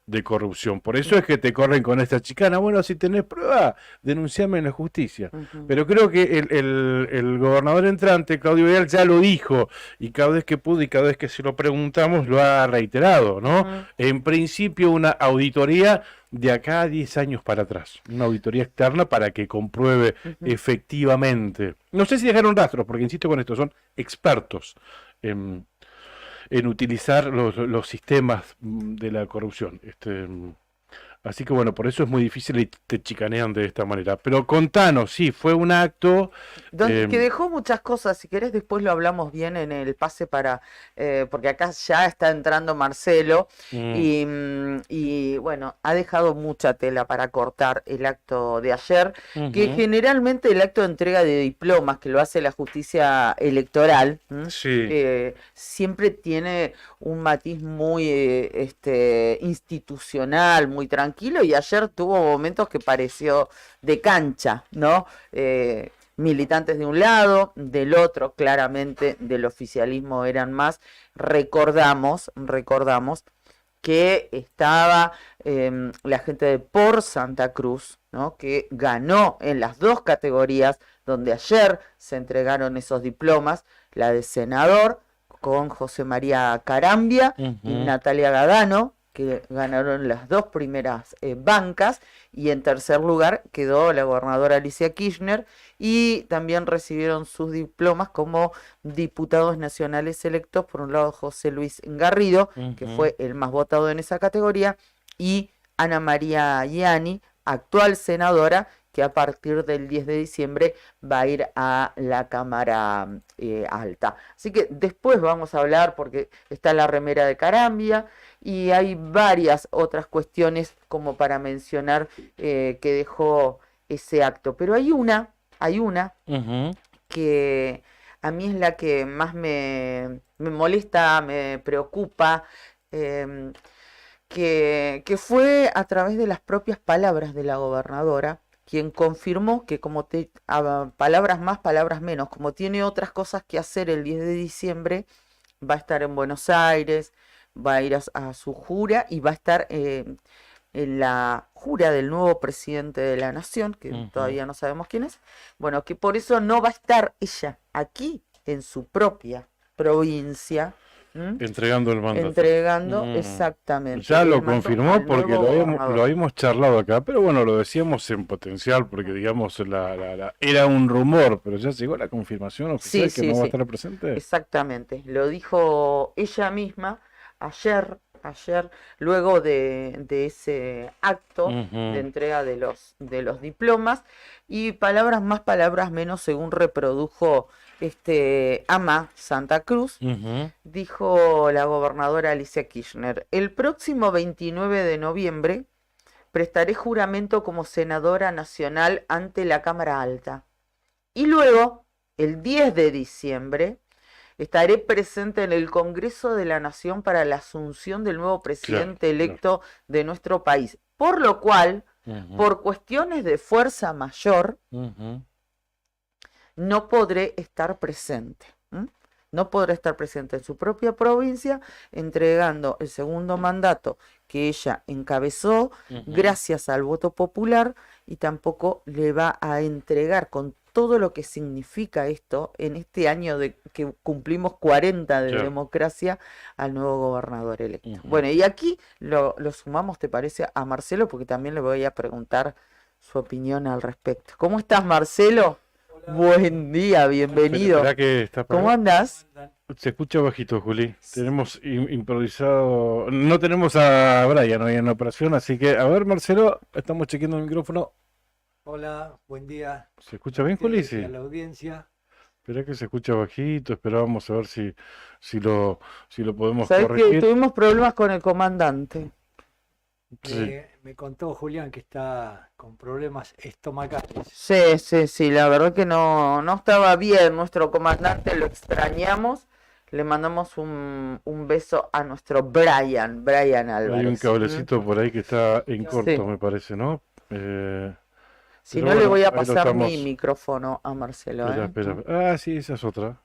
de corrupción. Por eso es que te corren con esta chicana. Bueno, si tenés prueba, denunciame en la justicia. Pero creo que el gobernador entrante, Claudio Vidal, ya lo dijo, y cada vez que pudo y cada vez que se lo preguntamos, lo ha reiterado, ¿no? En principio, una auditoría de acá a 10 años para atrás. Una auditoría externa para que compruebe efectivamente. No sé si dejaron rastros, porque insisto con esto, son expertos en en utilizar los sistemas de la corrupción. Así que bueno, por eso es muy difícil y te chicanean de esta manera. Pero contanos, sí, fue un acto... Que dejó muchas cosas, si querés después lo hablamos bien en el pase porque acá ya está entrando Marcelo y bueno, ha dejado mucha tela para cortar el acto de ayer, que generalmente el acto de entrega de diplomas que lo hace la justicia electoral, Sí. siempre tiene un matiz muy institucional, muy tranquilo, y ayer tuvo momentos que pareció de cancha, ¿no? Militantes de un lado, del otro, claramente del oficialismo eran más. Recordamos que estaba la gente de Por Santa Cruz, ¿no? Que ganó en las dos categorías donde ayer se entregaron esos diplomas, la de senador con José María Carambia y Natalia Gadano, que ganaron las dos primeras bancas, y en tercer lugar quedó la gobernadora Alicia Kirchner, y también recibieron sus diplomas como diputados nacionales electos, por un lado José Luis Garrido, que fue el más votado en esa categoría, y Ana María Gianni, actual senadora, que a partir del 10 de diciembre va a ir a la Cámara Alta. Así que después vamos a hablar, porque está la remera de Carambia, y hay varias otras cuestiones como para mencionar que dejó ese acto. Pero hay una que a mí es la que más me molesta, me preocupa, que fue a través de las propias palabras de la gobernadora, quien confirmó que palabras más, palabras menos, como tiene otras cosas que hacer el 10 de diciembre, va a estar en Buenos Aires, va a ir a su jura y va a estar en la jura del nuevo presidente de la nación, que todavía no sabemos quién es. Bueno, que por eso no va a estar ella aquí en su propia provincia. Entregando el mandato. Exactamente. Ya lo confirmó porque lo habíamos charlado acá, pero bueno, lo decíamos en potencial porque digamos era un rumor, pero ya llegó la confirmación oficial que no va a estar presente. Exactamente, lo dijo ella misma ayer, luego de ese acto de entrega de los diplomas, y palabras más, palabras menos, según reprodujo AMA Santa Cruz, dijo la gobernadora Alicia Kirchner: el próximo 29 de noviembre prestaré juramento como senadora nacional ante la Cámara Alta, y luego, el 10 de diciembre, estaré presente en el Congreso de la Nación para la asunción del nuevo presidente electo de nuestro país. Por lo cual, por cuestiones de fuerza mayor, no podré estar presente. No podrá estar presente en su propia provincia, entregando el segundo mandato que ella encabezó gracias al voto popular, y tampoco le va a entregar, con todo lo que significa esto en este año de que cumplimos 40 de democracia, al nuevo gobernador electo. Bueno, y aquí lo sumamos, ¿te parece?, a Marcelo, porque también le voy a preguntar su opinión al respecto. ¿Cómo estás, Marcelo? Hola. Buen día, bienvenido. Espera que está ¿Cómo andás? Se escucha bajito, Juli. Tenemos improvisado, no tenemos a Brian hoy en la operación, así que, a ver, Marcelo, estamos chequeando el micrófono. Hola, buen día. ¿Se escucha bien, Juli? Sí. A la audiencia. Espera que se escucha bajito, esperábamos a ver si lo podemos ¿Sabés corregir. que tuvimos problemas con el comandante? Me contó Julián que está con problemas estomacales. Sí, la verdad que no estaba bien nuestro comandante, lo extrañamos. Le mandamos un beso a nuestro Brian Álvarez. Hay un cablecito por ahí que está en corto, me parece, ¿no? Si no, le voy a pasar mi micrófono a Marcelo. Espera. Sí, esa es otra.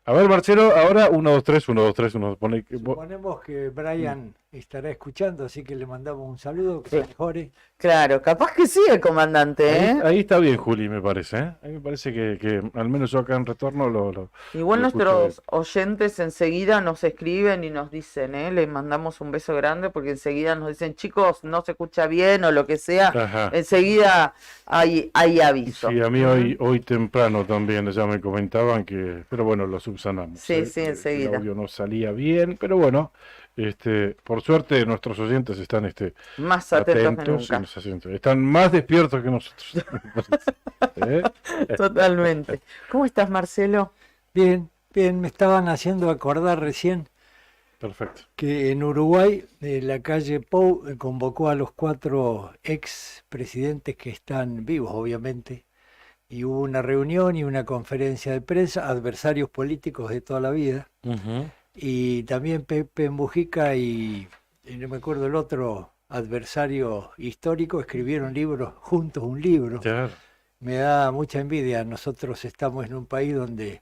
A ver, Marcelo, ahora 1, 2, 3, 1, 2, 3, 1. Suponemos que Brian estará escuchando, así que le mandamos un saludo, que se mejore. Claro, capaz que sí el comandante, Ahí está bien, Juli, me parece, A mí me parece que al menos yo acá en retorno Igual lo nuestros oyentes enseguida nos escriben y nos dicen, les mandamos un beso grande, porque enseguida nos dicen, chicos, no se escucha bien o lo que sea. Ajá. Enseguida hay aviso. Sí, a mí hoy temprano también ya me comentaban que, pero bueno, lo subsanamos. Sí, sí, El enseguida. audio no salía bien, pero bueno, por suerte nuestros oyentes están Más atentos que atentos y nunca. nos están más despiertos que nosotros. ¿Eh? Totalmente. ¿Cómo estás, Marcelo? Bien, bien, me estaban haciendo acordar recién Perfecto. que en Uruguay la calle Pou convocó a los 4 ex presidentes que están vivos, obviamente, y hubo una reunión y una conferencia de prensa, adversarios políticos de toda la vida, y también Pepe Mujica y no me acuerdo el otro adversario histórico, escribieron libros juntos, un libro. Claro. Me da mucha envidia. Nosotros estamos en un país donde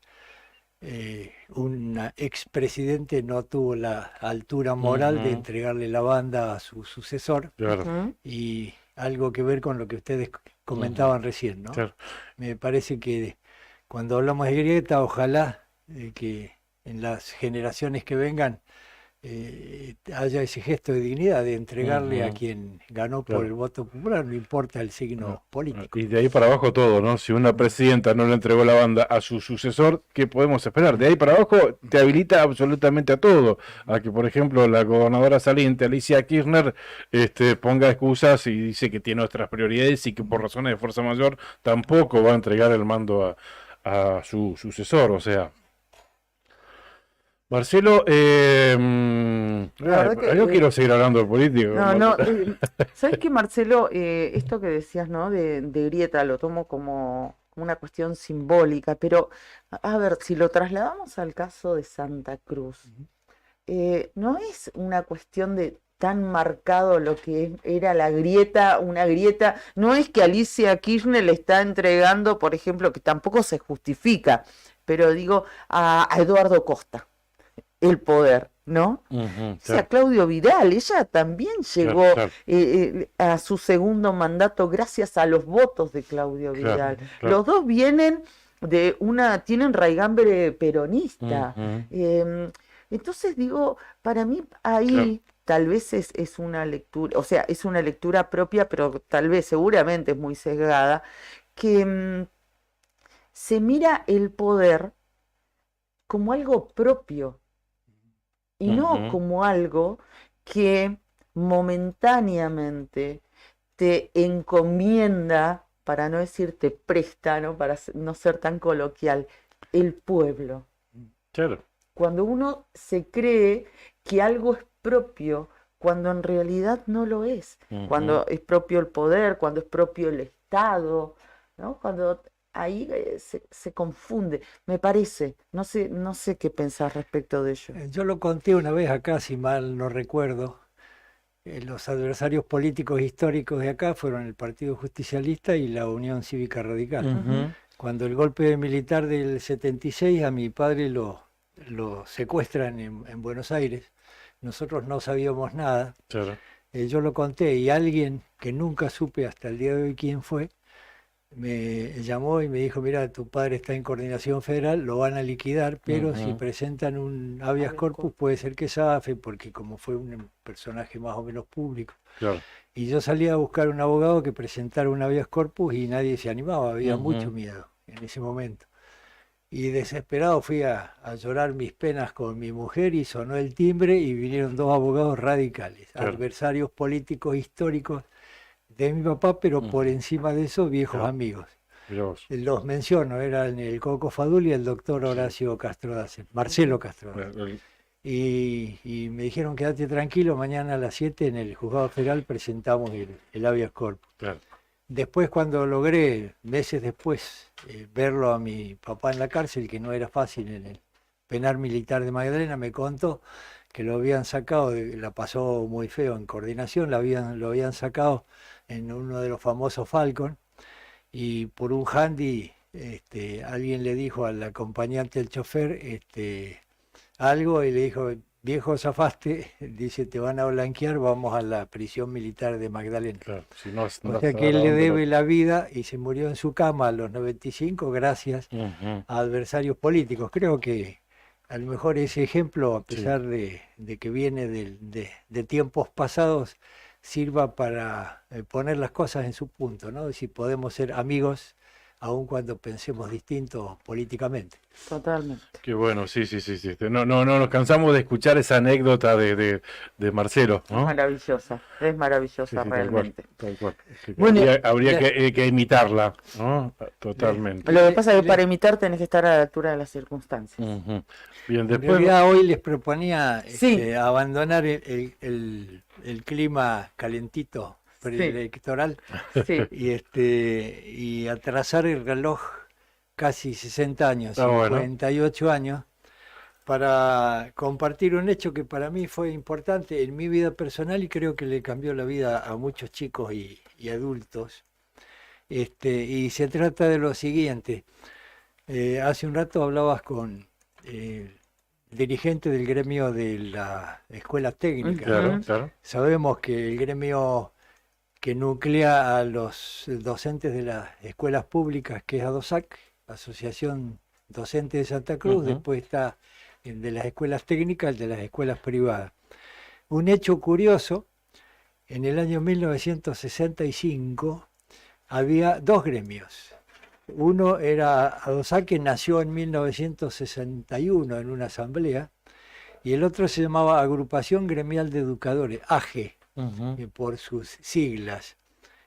un expresidente no tuvo la altura moral de Ujú. entregarle la banda a su sucesor, Claro. ¿Mm? y algo que ver con lo que ustedes comentaban recién, ¿no? Claro. Me parece que cuando hablamos de grieta, ojalá que en las generaciones que vengan haya ese gesto de dignidad de entregarle a Ujú. quien ganó por Claro. el voto popular, no importa el signo político. Y de ahí para abajo todo, ¿no? Si una presidenta no le entregó la banda a su sucesor, ¿qué podemos esperar? De ahí para abajo te habilita absolutamente a todo. A que, por ejemplo, la gobernadora saliente, Alicia Kirchner, ponga excusas y dice que tiene otras prioridades y que por razones de fuerza mayor tampoco va a entregar el mando a su sucesor. O sea, Marcelo, La verdad que, yo quiero seguir hablando de política. no, no, ¿sabes qué, Marcelo? Esto que decías, ¿no? De grieta lo tomo como una cuestión simbólica, pero a ver, si lo trasladamos al caso de Santa Cruz, no es una cuestión de tan marcado lo que era la grieta, una grieta, no es que Alicia Kirchner le está entregando, por ejemplo, que tampoco se justifica, pero digo, a Eduardo Costa el poder, ¿no? Ujú, O sea, claro, Claudio Vidal, ella también llegó claro, a su segundo mandato gracias a los votos de Claudio claro, Vidal. claro. Los dos vienen tienen raigambre peronista. Ujú. Entonces digo, para mí ahí tal vez es una lectura, o sea, es una lectura propia, pero tal vez seguramente es muy sesgada, que se mira el poder como algo propio y no Ujú. como algo que momentáneamente te encomienda, para no decir te presta, ¿no? Para no ser tan coloquial, el pueblo. Claro. Cuando uno se cree que algo es propio, cuando en realidad no lo es, Ujú. cuando es propio el poder, cuando es propio el Estado, ¿no? Cuando ahí se confunde, me parece, no sé qué pensar respecto de ello. Yo lo conté una vez acá, si mal no recuerdo. Los adversarios políticos históricos de acá fueron el Partido Justicialista y la Unión Cívica Radical. Ujú. Cuando el golpe militar del 76, a mi padre lo secuestran en Buenos Aires. Nosotros no sabíamos nada. Claro. Yo lo conté y alguien que nunca supe hasta el día de hoy quién fue, me llamó y me dijo, mira, tu padre está en coordinación federal, lo van a liquidar, pero si Ujú. presentan un habeas corpus puede ser que zafe, porque como fue un personaje más o menos público. Claro. Y yo salí a buscar un abogado que presentara un habeas corpus y nadie se animaba, había Ujú. mucho miedo en ese momento. Y desesperado fui a llorar mis penas con mi mujer y sonó el timbre y vinieron 2 abogados radicales, Claro. adversarios políticos históricos de mi papá, pero por Ujú. encima de eso viejos Claro. amigos. Mirá vos. Los menciono, eran el Coco Fadul y el doctor Horacio Castro Dazen, Marcelo Castro Dazen. Y me dijeron, quédate tranquilo, mañana a las 7 en el juzgado federal presentamos el habeas corpus. Claro. Después, cuando logré, meses después, verlo a mi papá en la cárcel, que no era fácil en el penal militar de Magdalena, me contó que lo habían sacado, la pasó muy feo en coordinación, lo habían sacado en uno de los famosos Falcon, y por un handy alguien le dijo al acompañante del chofer algo y le dijo, viejo zafaste, dice, te van a blanquear, vamos a la prisión militar de Magdalena. Claro. Si no, O sea que él le debe la vida y se murió en su cama a los 95 gracias Ujú. a adversarios políticos. Creo que a lo mejor ese ejemplo, a Sí. pesar de que viene de tiempos pasados, sirva para poner las cosas en su punto, ¿no? Si podemos ser amigos, aun cuando pensemos distinto políticamente. Totalmente. Qué bueno, sí. No nos cansamos de escuchar esa anécdota de Marcelo, Es ¿no? maravillosa, es maravillosa Sí, tal cual, realmente. tal cual. Bueno, Habría que imitarla, ¿no? Totalmente. Lo que pasa es que para imitar tenés que estar a la altura de las circunstancias. Ujú. Bien, En después... realidad hoy les proponía Sí. abandonar el clima calentito preelectoral Sí. y atrasar el reloj casi 60 años, Ah, bueno. 58 años, para compartir un hecho que para mí fue importante en mi vida personal y creo que le cambió la vida a muchos chicos y adultos. Y se trata de lo siguiente. Hace un rato hablabas con el dirigente del gremio de la escuela técnica. Claro, claro. Sabemos que el gremio que nuclea a los docentes de las escuelas públicas, que es ADOSAC, Asociación Docente de Santa Cruz, Ujú. después está el de las escuelas técnicas, el de las escuelas privadas. Un hecho curioso, en el año 1965 había dos gremios. Uno era ADOSAC, que nació en 1961 en una asamblea, y el otro se llamaba Agrupación Gremial de Educadores, AGE, Ujú. por sus siglas.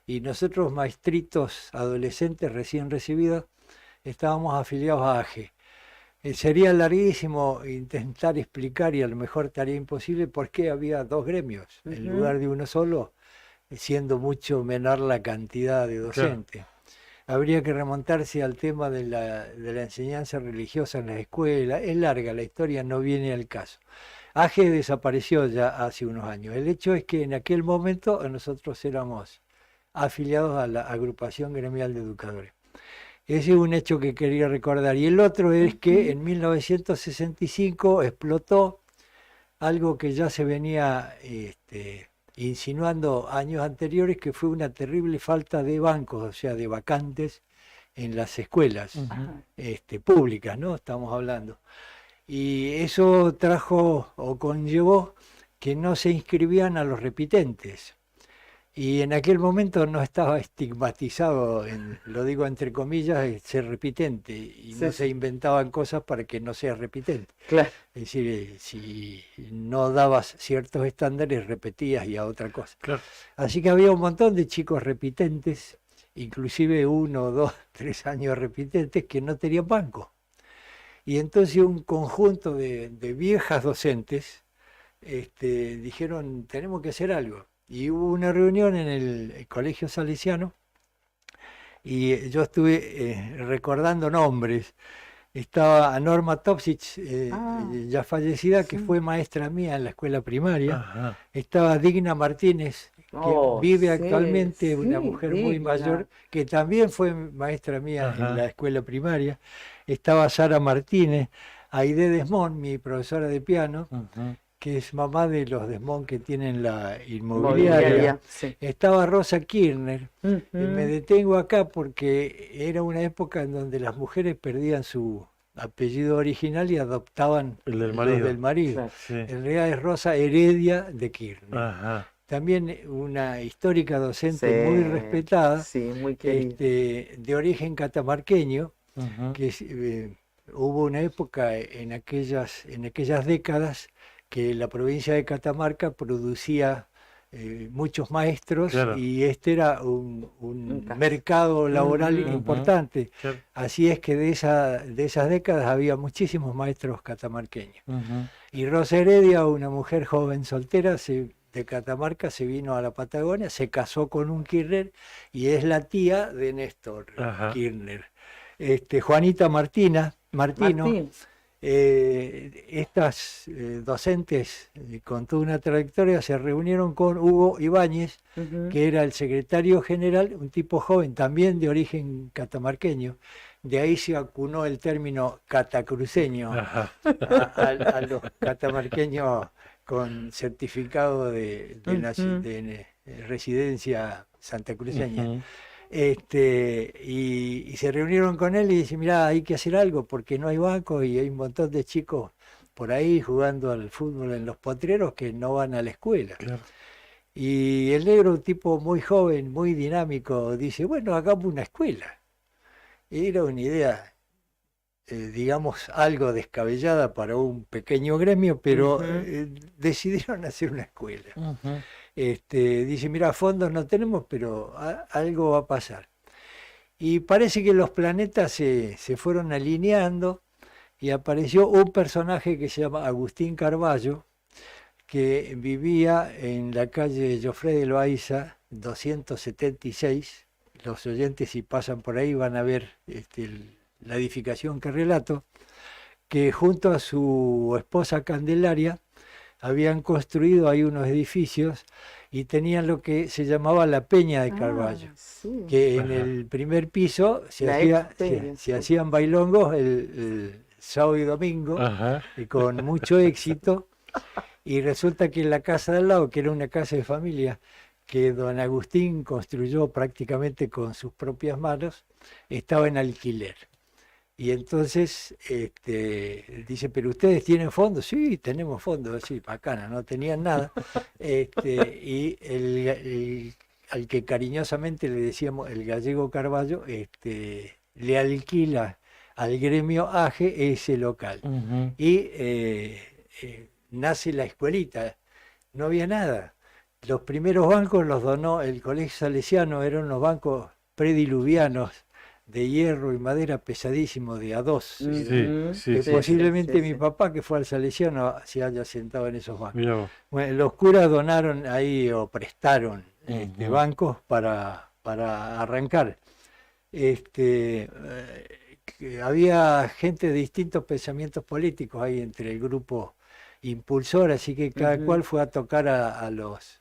Y nosotros, maestritos adolescentes recién recibidos, estábamos afiliados a AGE. Sería larguísimo intentar explicar, y a lo mejor tarea imposible, por qué había dos gremios en Ujú. lugar de uno solo, siendo mucho menor la cantidad de docentes. Habría que remontarse al tema de la enseñanza religiosa en las escuelas. Es larga la historia, no viene al caso. AGE desapareció ya hace unos años. El hecho es que en aquel momento nosotros éramos afiliados a la Agrupación Gremial de Educadores. Ese es un hecho que quería recordar. Y el otro es que en 1965 explotó algo que ya se venía insinuando años anteriores, que fue una terrible falta de bancos, o sea, de vacantes en las escuelas públicas, ¿no? Estamos hablando. Y eso trajo o conllevó que no se inscribían a los repitentes. Y en aquel momento no estaba estigmatizado, lo digo entre comillas, ser repitente, y no se inventaban cosas para que no seas repitente. Claro. Es decir, si no dabas ciertos estándares, repetías y a otra cosa. Claro. Así que había un montón de chicos repitentes, inclusive 1, 2, 3 años repitentes, que no tenían banco. Y entonces un conjunto de viejas docentes dijeron, tenemos que hacer algo. Y hubo una reunión en el Colegio Salesiano y yo estuve recordando nombres. Estaba Norma Topsic, ya fallecida, que fue maestra mía en la escuela primaria. Ajá. Estaba Digna Martínez, que vive actualmente, una mujer muy Digna. mayor, que también fue maestra mía Ajá. en la escuela primaria. Estaba Sara Martínez, Aide Desmond, mi profesora de piano, Ujú. que es mamá de los Desmond que tienen la inmobiliaria. Sí. Estaba Rosa Kirchner. Ujú. Me detengo acá porque era una época en donde las mujeres perdían su apellido original y adoptaban El del los marido. del marido. Claro. Sí. En realidad es Rosa Heredia de Kirchner. Ajá. También una histórica docente Sí, muy respetada, Sí, muy querida. de origen catamarqueño, Ujú. que hubo una época en aquellas décadas que la provincia de Catamarca producía muchos maestros, Claro. y este era un caso. mercado laboral Ujú. importante. Claro. Así es que de esas décadas había muchísimos maestros catamarqueños. Ujú. Y Rosa Heredia, una mujer joven soltera de Catamarca, se vino a la Patagonia, se casó con un Kirchner y es la tía de Néstor Ajá. Kirchner. Juanita Martino, Martín. estas docentes con toda una trayectoria se reunieron con Hugo Ibáñez, Ujú. que era el secretario general, un tipo joven, también de origen catamarqueño. De ahí se acunó el término catacruceño Ajá. a los catamarqueños con certificado de Ujú. residencia santacruceña. Ujú. Y se reunieron con él y dice, mirá, hay que hacer algo porque no hay banco y hay un montón de chicos por ahí jugando al fútbol en los potreros que no van a la escuela. Claro. Y el negro, un tipo muy joven, muy dinámico, dice, bueno, hagamos una escuela. Era una idea, digamos, algo descabellada para un pequeño gremio, pero decidieron hacer una escuela. Dice, mira, fondos no tenemos, pero algo va a pasar. Y parece que los planetas se fueron alineando y apareció un personaje que se llama Agustín Carballo, que vivía en la calle Jofré de Loaiza, 276. Los oyentes, si pasan por ahí, van a ver la edificación que relato, que junto a su esposa Candelaria habían construido ahí unos edificios y tenían lo que se llamaba la Peña de Carballo, Sí. que en el primer piso La se hacían bailongos el sábado y domingo, Ajá. y con mucho éxito, y resulta que en la casa de al lado, que era una casa de familia, que don Agustín construyó prácticamente con sus propias manos, estaba en alquiler. Y entonces dice, pero ustedes tienen fondos. Sí, tenemos fondos, sí, bacana, no tenían nada. Y al que cariñosamente le decíamos el gallego Carballo, le alquila al gremio AGE ese local. Y nace la escuelita, no había nada. Los primeros bancos los donó el Colegio Salesiano, eran unos bancos prediluvianos de hierro y madera pesadísimo, de A2. Sí, sí. Posiblemente mi papá, que fue al Salesiano, se haya sentado en esos bancos. Mirá vos. Bueno, los curas donaron ahí o prestaron bancos para arrancar. Que había gente de distintos pensamientos políticos ahí entre el grupo impulsor, así que cada cual fue a tocar a los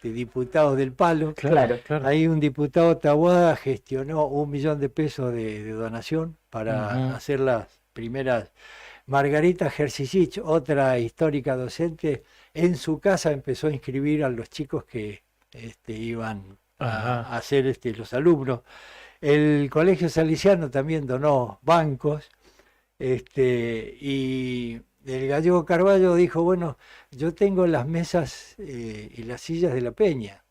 diputados del palo. Claro. Ahí un diputado Taboada gestionó $1.000.000 de donación para hacer las primeras. Margarita Gersicich, otra histórica docente, en su casa empezó a inscribir a los chicos que iban a ser los alumnos. El Colegio Salesiano también donó bancos, y el gallego Carballo dijo, bueno, yo tengo las mesas y las sillas de la Peña,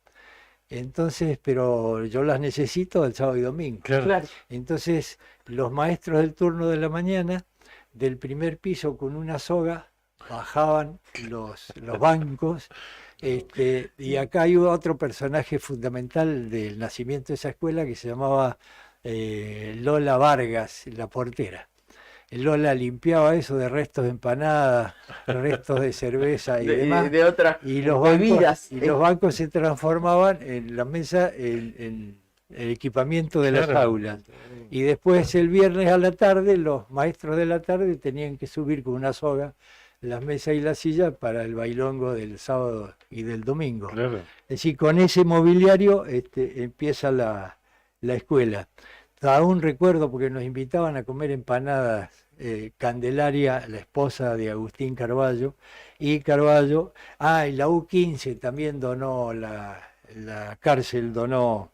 entonces, pero yo las necesito el sábado y domingo. Claro. Entonces, los maestros del turno de la mañana, del primer piso con una soga, bajaban los bancos. Y acá hay otro personaje fundamental del nacimiento de esa escuela que se llamaba Lola Vargas, la portera. Lola limpiaba eso de restos de empanadas, restos de cerveza y demás. De otras Y los bebidas. bancos, los bancos se transformaban en la mesa en el equipamiento de las Claro. aulas. Y después el viernes a la tarde, los maestros de la tarde tenían que subir con una soga las mesas y las sillas para el bailongo del sábado y del domingo. Claro. Es decir, con ese mobiliario empieza la escuela. Aún recuerdo porque nos invitaban a comer empanadas, Candelaria, la esposa de Agustín Carballo, y Carballo, y la U15 también donó, la cárcel donó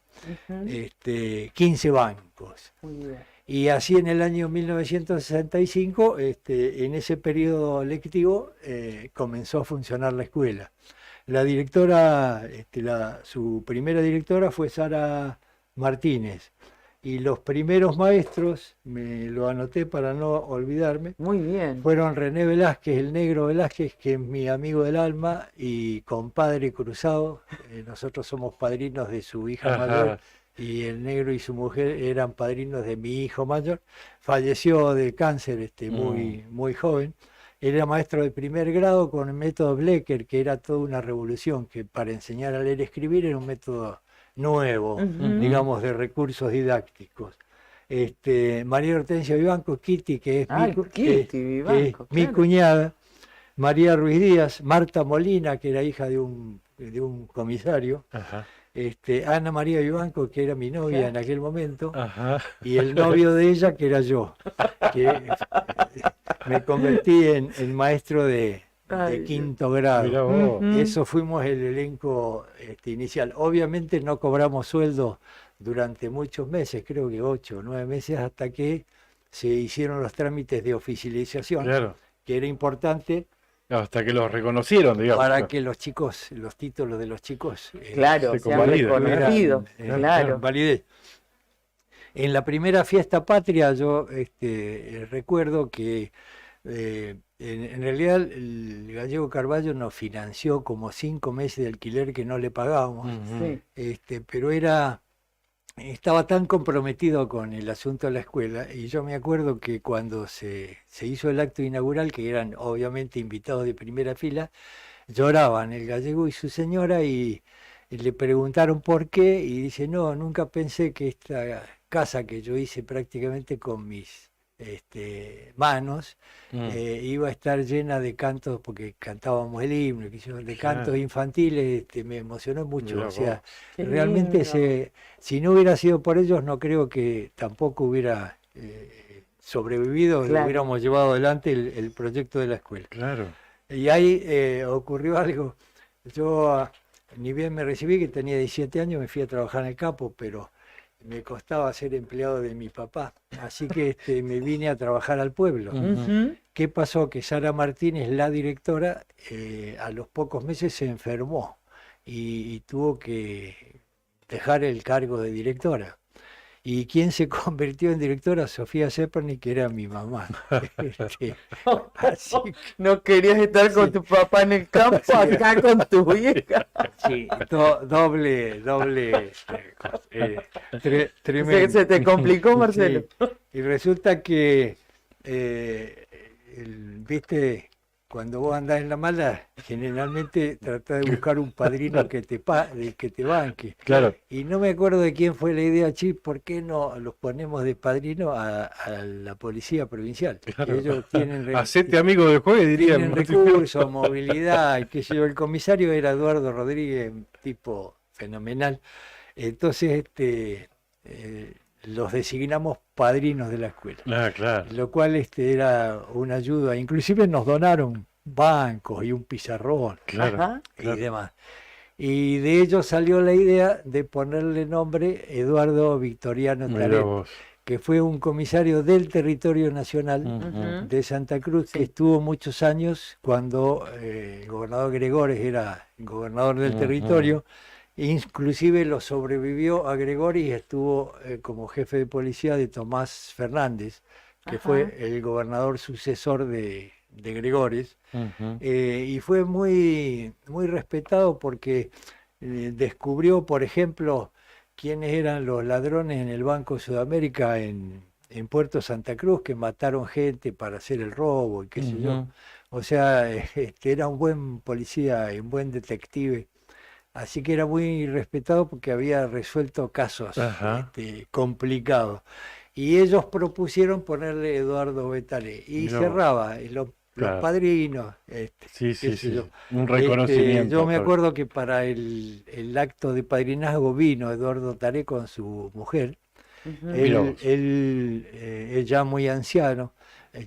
15 bancos. Muy bien. Y así en el año 1965, en ese periodo lectivo, comenzó a funcionar la escuela. La directora, su primera directora fue Sara Martínez. Y los primeros maestros, me lo anoté para no olvidarme, Muy bien. fueron René Velázquez, el negro Velázquez, que es mi amigo del alma y compadre cruzado. Nosotros somos padrinos de su hija mayor. Y el negro y su mujer eran padrinos de mi hijo mayor. Falleció de cáncer muy joven. Era maestro de primer grado con el método Blecker, que era toda una revolución, que para enseñar a leer y escribir era un método nuevo, digamos, de recursos didácticos. María Hortensia Vivanco, Kitty, que es mi cuñada. María Ruiz Díaz, Marta Molina, que era hija de un comisario. Ana María Vivanco, que era mi novia en aquel momento, y el novio de ella, que era yo, que me convertí en maestro de quinto grado. Mirá vos. Eso fuimos el elenco inicial. Obviamente no cobramos sueldo durante muchos meses, creo que 8 o 9 meses, hasta que se hicieron los trámites de oficialización, Claro. que era importante Hasta que los reconocieron, digamos. para que los chicos, los títulos de los chicos Claro, se se han convalida, reconocido. tuvieran Claro. validez. En la primera fiesta patria yo recuerdo que en realidad el gallego Carballo nos financió como 5 meses de alquiler que no le pagábamos, Sí. pero estaba tan comprometido con el asunto de la escuela, y yo me acuerdo que cuando se hizo el acto inaugural, que eran obviamente invitados de primera fila, lloraban el gallego y su señora y le preguntaron por qué y dice, no, nunca pensé que esta casa que yo hice prácticamente con mis manos iba a estar llena de cantos, porque cantábamos el himno, de cantos infantiles, me emocionó mucho. Mirá O sea, Qué realmente lindo. si no hubiera sido por ellos, no creo que tampoco hubiera sobrevivido, Claro. hubiéramos llevado adelante el proyecto de la escuela. Claro. Y ahí ocurrió algo. Yo, ni bien me recibí, que tenía 17 años, me fui a trabajar en el campo, pero me costaba ser empleado de mi papá. Así que me vine a trabajar al pueblo. Ujú. ¿Qué pasó? Que Sara Martínez, la directora, a los pocos meses se enfermó y tuvo que dejar el cargo de directora. ¿Y quién se convirtió en directora? Sofía Zeperny, que era mi mamá. Así No querías estar con tu papá en el campo, acá con tu vieja. sí, doble, tremendo. Se te complicó, Marcelo. Sí. Y resulta que, viste, cuando vos andás en la mala, generalmente tratás de buscar un padrino que te banque. Claro. Y no me acuerdo de quién fue la idea, ¿por qué no los ponemos de padrino a la policía provincial? Claro. Que ellos tienen Hacete amigo del juez, diría. tienen recursos, movilidad, y qué sé yo. El comisario era Eduardo Rodríguez, un tipo fenomenal. Entonces, los designamos padrinos de la escuela, Ah, claro. lo cual era una ayuda. Inclusive nos donaron bancos y un pizarrón Claro. Ajá. y demás. Y de ello salió la idea de ponerle nombre Eduardo Victoriano Mirá Taret, vos. que fue un comisario del territorio nacional Ujú. de Santa Cruz, que estuvo muchos años cuando el gobernador Gregores era gobernador del territorio. Inclusive lo sobrevivió a Gregores y estuvo como jefe de policía de Tomás Fernández, que Ajá. fue el gobernador sucesor de Gregores. Ujú. Y fue muy, muy respetado porque descubrió, por ejemplo, quiénes eran los ladrones en el Banco Sudamérica en Puerto Santa Cruz, que mataron gente para hacer el robo y qué sé yo. Ujú. O sea, era un buen policía y un buen detective. Así que era muy respetado porque había resuelto casos Ajá. complicados. Y ellos propusieron ponerle Eduardo Betale. Y Mirá vos. cerraba, los Claro. padrinos, Sí, qué sí, sé sí. yo. Un reconocimiento. Yo me por- acuerdo que para el acto de padrinazgo vino Eduardo Taré con su mujer. Ujú. Mirá vos. Él es ya muy anciano.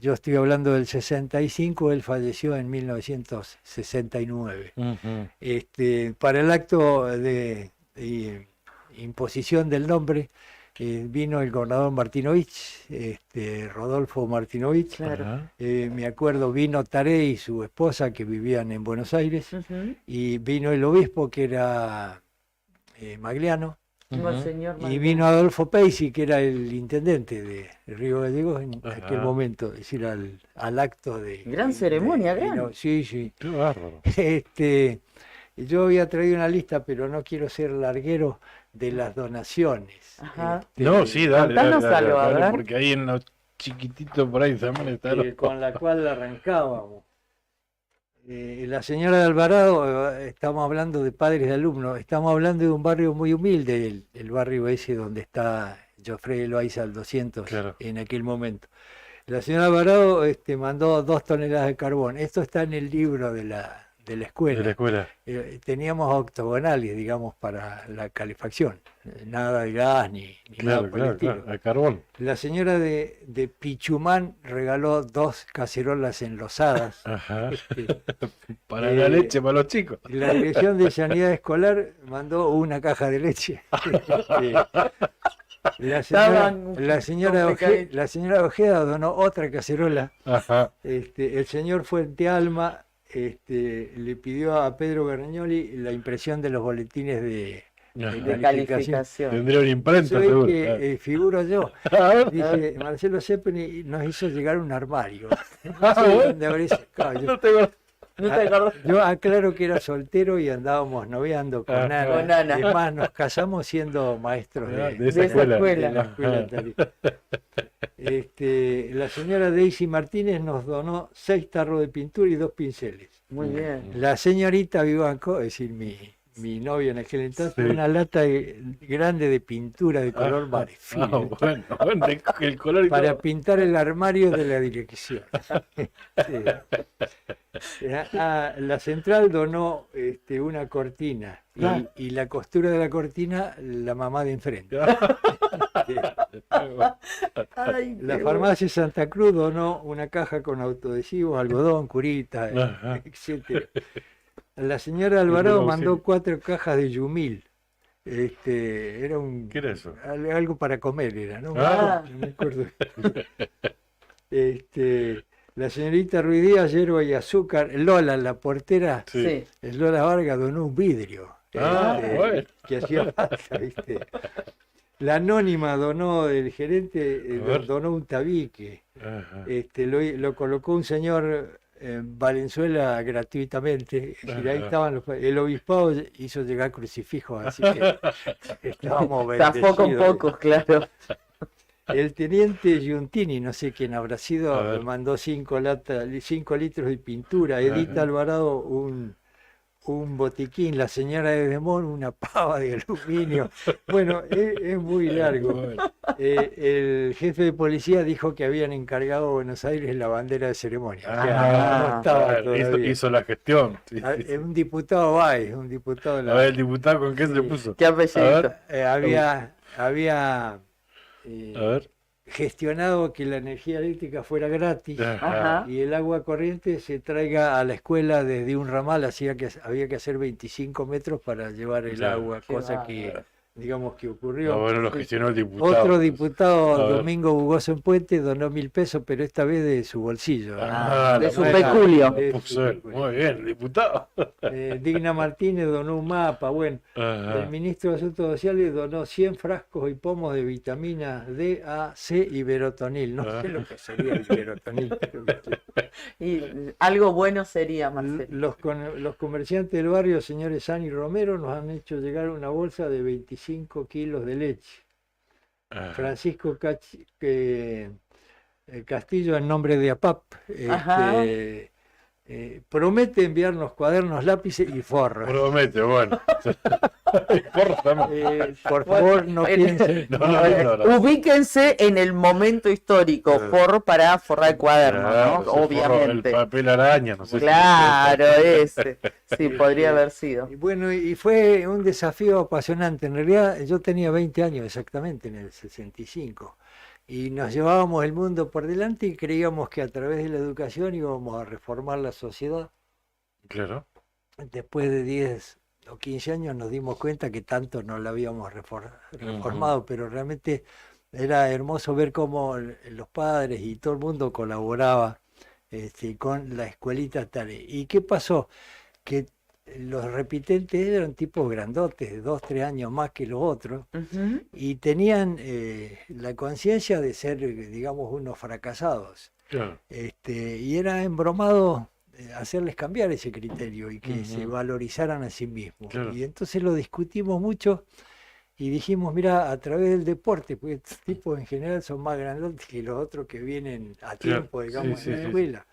Yo estoy hablando del 65, él falleció en 1969. Ujú. Para el acto de imposición del nombre vino el gobernador Martinovich, Rodolfo Martinovich. Claro. Ajá. Me acuerdo, vino Taré y su esposa que vivían en Buenos Aires, Ujú. y vino el obispo que era Magliano, Monseñor y Manuel. vino Adolfo Peisi, que era el intendente de Río Gallegos en Ajá. aquel momento, es decir, al acto de... Gran ceremonia, gran. Sí, sí. Qué bárbaro. Yo había traído una lista, pero no quiero ser larguero, de las donaciones. Ajá. No, sí, dale, dale, Contanos dale, algo, a dale, ver. porque ahí en los chiquititos por ahí también está. Con la cual arrancábamos. La señora de Alvarado, estamos hablando de padres de alumnos, estamos hablando de un barrio muy humilde, el barrio ese donde está Joffre Loaiza al 200 Claro. en aquel momento. La señora Alvarado mandó 2 toneladas de carbón. Esto está en el libro de la escuela. De la escuela. Teníamos octogonales, digamos, para la calefacción. Nada de gas ni nada Claro, por el claro, estilo. claro. El carbón. La señora de Pichumán regaló 2 cacerolas enlosadas. Ajá. Este, Para la Eh, leche, para los chicos. La Dirección de Sanidad Escolar mandó una caja de leche. Estaban La señora Ojeda donó otra cacerola. Ajá. El señor Fuente Alma le pidió a Pedro Garnioli la impresión de los boletines De calificación. Tendría una imprenta, Eso es seguro. que figuro yo. A ver. Dije, Marcelo Zeppelin nos hizo llegar un armario. No Ah, sé bueno. dónde habré sacado. No te acuerdas. ¿No te acordás? Yo aclaro que era soltero y andábamos noviando con Ajá. Ana. Con Ana. Es más, nos casamos siendo maestros De esa esa escuela. escuela. de la escuela Tarija. La señora Daisy Martínez nos donó 6 tarros de pintura y 2 pinceles. Muy bien. La señorita Vivanco, es decir, mi novia en aquel entonces, Sí. una lata grande de pintura de color marfil. Bueno, el color y Para todo. pintar el armario de la dirección. Sí. La central donó una cortina y la costura de la cortina la mamá de enfrente. Sí. Ay, La qué farmacia Santa Cruz donó una caja con autoadhesivos, algodón, curita, Ajá. etc. La señora Alvarado Auxilio. mandó 4 cajas de Yumil. Era un ¿Qué era eso? algo para comer era, ¿no? Ah. No me acuerdo. La señorita Ruiz Díaz, hierba y azúcar. Lola, la portera, Sí. Lola Vargas donó un vidrio. Ah, bueno. Que hacía falta, ¿viste? La anónima donó, el gerente A ver. donó un tabique. Ajá. Lo colocó un señor en Valenzuela gratuitamente. Es decir, ahí Ajá. estaban el obispado hizo llegar crucifijos, así que estábamos Zafó con bendecidos. pocos, claro. El teniente Giuntini, no sé quién habrá sido, A ver. me mandó 5 litros de pintura. Edita Ajá. Alvarado un botiquín, la señora de Demón una pava de aluminio. Bueno, es muy largo. Bueno. El jefe de policía dijo que habían encargado a Buenos Aires la bandera de ceremonia. O sea, Ah, no estaba claro, todavía. hizo la gestión. Sí, Ah, sí, sí. Un diputado Báez, un diputado de A la... ver, el diputado, ¿con qué se puso? Qué A apellido. ver, había a ver. gestionado que la energía eléctrica fuera gratis Ajá. y el agua corriente se traiga a la escuela desde un ramal, había que hacer 25 metros para llevar el Claro. agua, Qué cosa bárbaro. que, digamos, que Ah, ocurrió. bueno, lo gestionó el diputado. Otro diputado, A ver. Domingo Bugoso en Puente, donó 1.000 pesos, pero esta vez de su bolsillo. Ah, de la su buena. peculio. De Puso su él. peculio. Muy bien, diputado. Digna Martínez donó un mapa, bueno. Ajá. El ministro de Asuntos Sociales donó 100 frascos y pomos de vitamina D, A, C y verotonil. No sé lo que sería el verotonil. pero Y algo bueno sería, Marcelo. los comerciantes del barrio, señores San y Romero, nos han hecho llegar una bolsa de 25 kilos de leche. Ajá. Francisco Castillo, en nombre de APAP, Ajá. promete enviarnos cuadernos, lápices y forros. Promete, bueno. Porra también. Por favor, no piensen. No. Ubíquense en el momento histórico, forro para forrar el cuaderno, Claro, ¿no? se forró Obviamente. El papel araña, no sé. Claro, ese. Sí, podría haber sido. Y bueno, y fue un desafío apasionante. En realidad, yo tenía 20 años exactamente, en el 65. Y nos llevábamos el mundo por delante y creíamos que a través de la educación íbamos a reformar la sociedad. Claro. Después de 10 o 15 años nos dimos cuenta que tanto no la habíamos reformado, pero realmente era hermoso ver cómo los padres y todo el mundo colaboraba con la escuelita tal. ¿Y qué pasó? Que los repitentes eran tipos grandotes, de 2, 3 años más que los otros, Ujú. y tenían la conciencia de ser, digamos, unos fracasados. Claro. Y era embromado hacerles cambiar ese criterio y que Ujú. se valorizaran a sí mismos. Claro. Y entonces lo discutimos mucho y dijimos, mira, a través del deporte, porque estos tipos en general son más grandes que los otros que vienen a tiempo, digamos, Sí, en sí, la sí. escuela.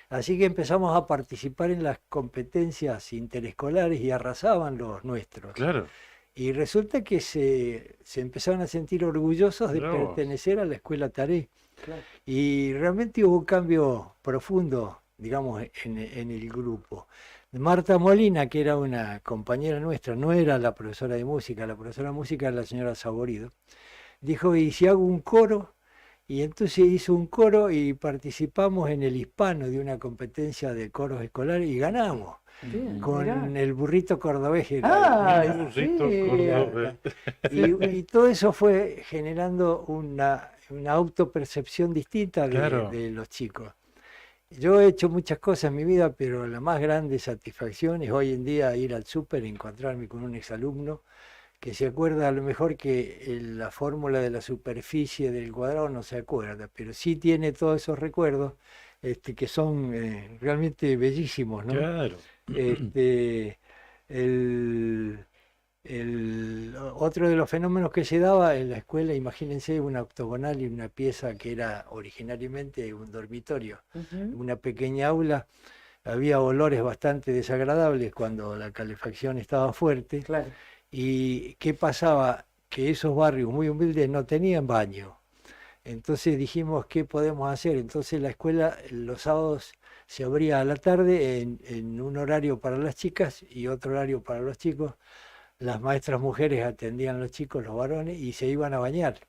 Así que empezamos a participar en las competencias interescolares y arrasaban los nuestros. Claro. Y resulta que se empezaron a sentir orgullosos de Mirá vos. pertenecer a la escuela Taré. Claro. Y realmente hubo un cambio profundo, digamos, en el grupo. Marta Molina, que era una compañera nuestra, no era la profesora de música, la profesora de música era la señora Saborido, dijo, ¿y si hago un coro? Y entonces hizo un coro y participamos en el hispano de una competencia de coros escolares y ganamos Bien, con mirá. el burrito cordobés. Era- Ay, Burrito sí. cordobés. y todo eso fue generando una autopercepción distinta Claro. de los chicos. Yo he hecho muchas cosas en mi vida, pero la más grande satisfacción es hoy en día ir al súper y encontrarme con un exalumno que se acuerda a lo mejor que la fórmula de la superficie del cuadrado no se acuerda, pero sí tiene todos esos recuerdos que son realmente bellísimos, ¿no? Claro. Este, el, otro de los fenómenos que se daba en la escuela, imagínense una octogonal y una pieza que era originariamente un dormitorio, Ujú. una pequeña aula, había olores bastante desagradables cuando la calefacción estaba fuerte. Claro. ¿Y qué pasaba? Que esos barrios muy humildes no tenían baño. Entonces dijimos, ¿qué podemos hacer? Entonces la escuela los sábados se abría a la tarde en un horario para las chicas y otro horario para los chicos. Las maestras mujeres atendían a los chicos, los varones, y se iban a bañar.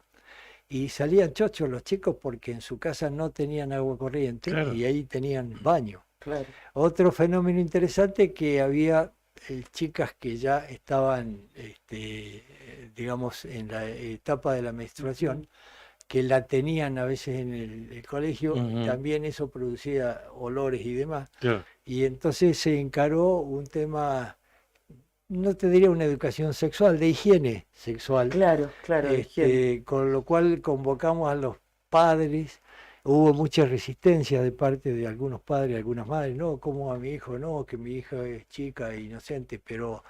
Y salían chochos los chicos porque en su casa no tenían agua corriente Claro. y ahí tenían baño. Claro. Otro fenómeno interesante que había chicas que ya estaban, digamos, en la etapa de la menstruación, que la tenían a veces en el colegio, Ujú. también eso producía olores y demás. Claro. Y entonces se encaró un tema, no te diría una educación sexual, de higiene sexual. Claro, claro, de higiene. Con lo cual convocamos a los padres. Hubo mucha resistencia de parte de algunos padres y algunas madres, no, como a mi hijo, no, que mi hija es chica e inocente, pero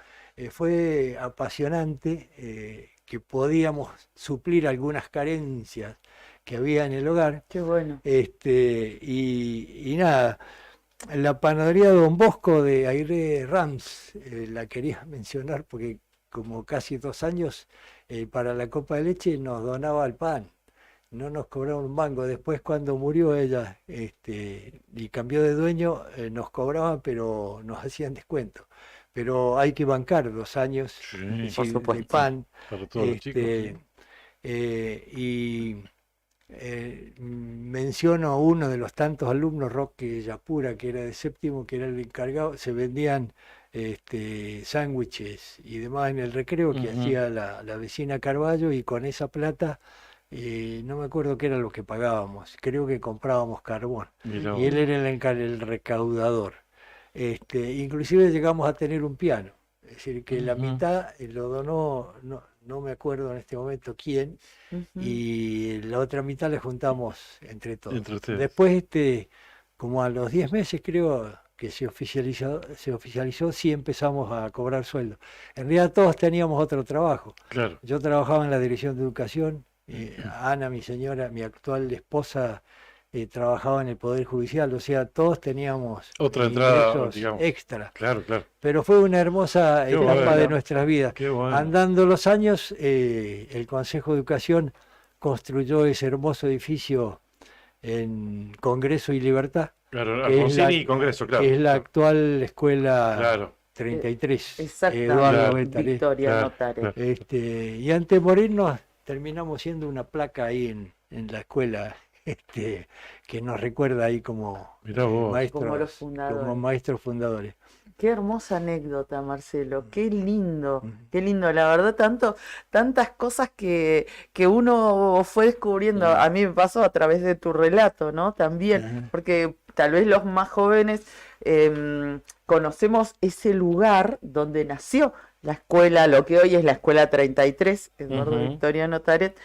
fue apasionante que podíamos suplir algunas carencias que había en el hogar. Qué bueno. Y nada, la panadería Don Bosco de Aire Rams, la quería mencionar porque como casi 2 años para la copa de leche nos donaba el pan. No nos cobraban un mango. Después cuando murió ella y cambió de dueño, nos cobraban, pero nos hacían descuento. Pero hay que bancar 2 años Sí, Por de supuesto. pan. para todos los chicos. Y menciono a uno de los tantos alumnos, Roque Yapura, que era de séptimo, que era el encargado. Se vendían sándwiches y demás en el recreo que Ujú. hacía la vecina Carballo, y con esa plata no me acuerdo qué era lo que pagábamos, creo que comprábamos carbón, Mirá y él vos. era el recaudador. Inclusive llegamos a tener un piano, es decir, que la Ujú. mitad lo donó, no me acuerdo en este momento quién, Ujú. y la otra mitad la juntamos entre todos. Entre ustedes. Después, como a los 10 meses creo que se oficializó, sí empezamos a cobrar sueldo. En realidad todos teníamos otro trabajo. Claro. Yo trabajaba en la Dirección de Educación, Ana, mi señora, mi actual esposa, trabajaba en el Poder Judicial, o sea, todos teníamos Otra entrada, ingresos digamos. extra. Claro, claro. Pero fue una hermosa Qué etapa bueno. de nuestras vidas. Qué bueno. Andando los años, el Consejo de Educación construyó ese hermoso edificio en Congreso y Libertad, Claro, que es Alfonsini la- y Congreso, claro. que es la actual escuela Claro. 33, Exactamente. Eduardo Claro. Betaré. Victoria Claro, Notare. claro. Y antes de morirnos, terminamos siendo una placa ahí en la escuela, que nos recuerda ahí como Mirá vos. maestros, Como los fundadores. como maestros fundadores. Qué hermosa anécdota, Marcelo. Qué lindo, Mm. qué lindo. La verdad, tantas cosas que uno fue descubriendo. A mí me pasó a través de tu relato, ¿no? También, Ajá. porque tal vez los más jóvenes conocemos ese lugar donde nació la escuela, lo que hoy es la escuela 33, Eduardo Ujú. Victoriano Taret,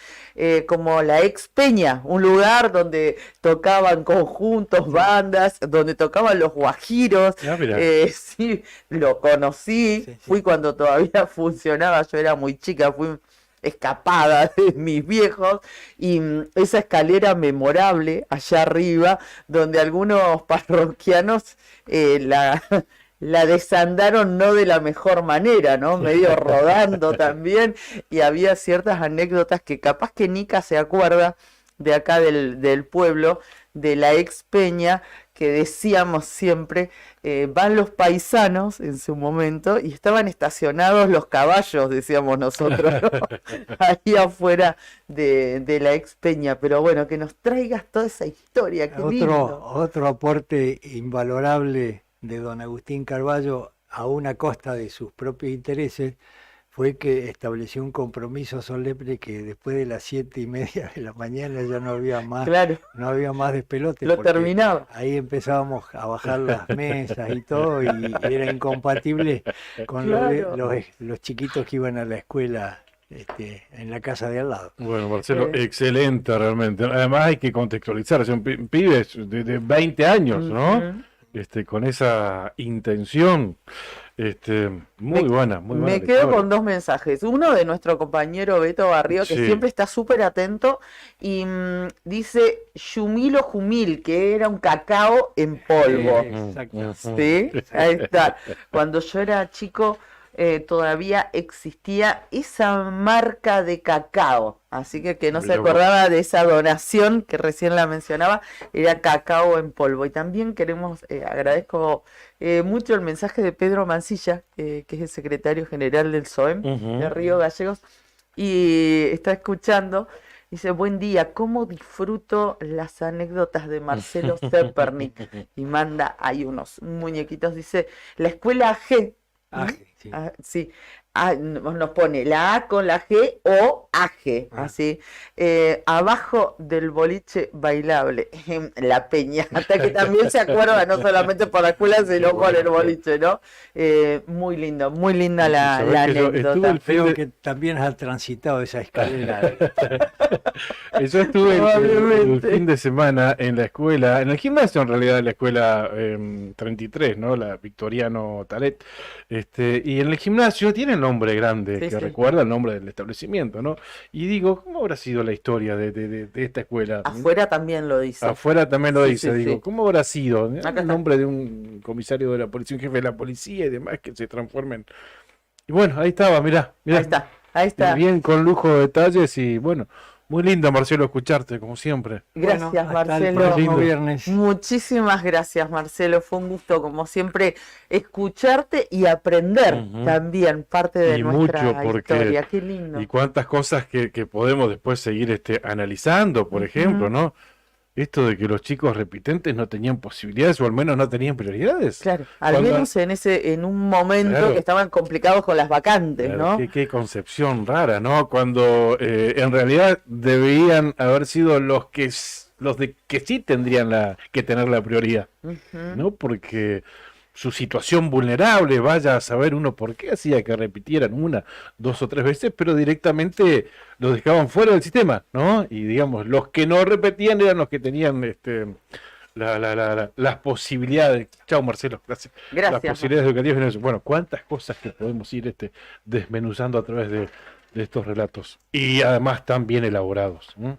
como la ex Peña, un lugar donde tocaban conjuntos, bandas, donde tocaban los guajiros. Ah, mirá. Sí, lo conocí, Sí, sí. fui cuando todavía funcionaba, yo era muy chica, fui escapada de mis viejos, y esa escalera memorable allá arriba, donde algunos parroquianos la desandaron no de la mejor manera, ¿no? Medio rodando también, y había ciertas anécdotas que capaz que Nica se acuerda de acá del pueblo, de la ex Peña, que decíamos siempre, van los paisanos en su momento y estaban estacionados los caballos, decíamos nosotros, ¿no? Ahí afuera de la ex Peña. Pero bueno, que nos traigas toda esa historia, qué lindo. Otro aporte invalorable de don Agustín Carballo, a una costa de sus propios intereses, fue que estableció un compromiso solemne que después de las 7:30 de la mañana ya Claro, no había más despelote, lo porque terminaba. ahí empezábamos a bajar las mesas y todo, y era incompatible con Claro. los chiquitos que iban a la escuela en la casa de al lado. Bueno, Marcelo, Eh. excelente realmente. Además hay que contextualizar, son pibes de 20 años, ¿no? Ujú. Con esa intención, muy Me- buena, muy buena. Me la quedo historia. con dos mensajes. Uno de nuestro compañero Beto Barrio, que Sí. siempre está súper atento, y dice Yumilo Jumil, que era un cacao en polvo. Exacto. ¿Sí? Ahí está. Cuando yo era chico, todavía existía esa marca de cacao. Así que no se Mirá vos. acordaba de esa donación que recién la mencionaba, era cacao en polvo. Y también agradezco mucho el mensaje de Pedro Mancilla, que es el secretario general del SOEM de Río Gallegos, y está escuchando. Dice, buen día, ¿cómo disfruto las anécdotas de Marcelo Zepernik? Y manda, hay unos muñequitos, dice, la escuela G. Sí. Sí, nos pone la A con la G o AG, así. Abajo del boliche bailable, la peñata, que también se acuerda no solamente por la escuela, sino por el boliche, ¿no? Muy linda la ¿Sabés que yo estuve anécdota. el fin Veo de- que también has transitado esa escalera. Yo estuve el Probablemente. fin de semana en la escuela, en el gimnasio en realidad de la escuela 33, ¿no? La Victoriano Talet. Y en el gimnasio tiene el nombre grande Sí, que sí. recuerda el nombre del establecimiento, ¿no? Y digo, ¿cómo habrá sido la historia de esta escuela? Afuera también lo dice. Afuera también lo Sí, dice, sí, digo, sí. ¿cómo habrá sido? Acá El está. nombre de un comisario de la policía, un jefe de la policía y demás que se transformen. Y bueno, ahí estaba, mirá. Ahí está. Bien, con lujo de detalles y bueno, muy lindo, Marcelo, escucharte, como siempre. Gracias, Bueno, hasta el Marcelo. Lindo. próximo viernes. Muchísimas gracias, Marcelo. Fue un gusto, como siempre, escucharte y aprender Ujú. también parte de Y nuestra mucho, porque- historia. Qué lindo. Y cuántas cosas que podemos después seguir analizando, por Ujú. ejemplo, ¿no? Esto de que los chicos repitentes no tenían posibilidades o al menos no tenían prioridades. Claro, al Cuando- menos en un momento Claro. que estaban complicados con las vacantes, Claro, ¿no? qué concepción rara, ¿no? Cuando en realidad debían haber sido los que sí tendrían que tener la prioridad, Ujú. ¿no? Porque su situación vulnerable, vaya a saber uno por qué hacía que repitieran una, dos o tres veces, pero directamente los dejaban fuera del sistema, ¿no? Y digamos, los que no repetían eran los que tenían las posibilidades. Chao, Marcelo, gracias. Las Gracias. posibilidades educativas. Bueno, cuántas cosas que podemos ir desmenuzando a través de estos relatos. Y además tan bien elaborados. ¿M?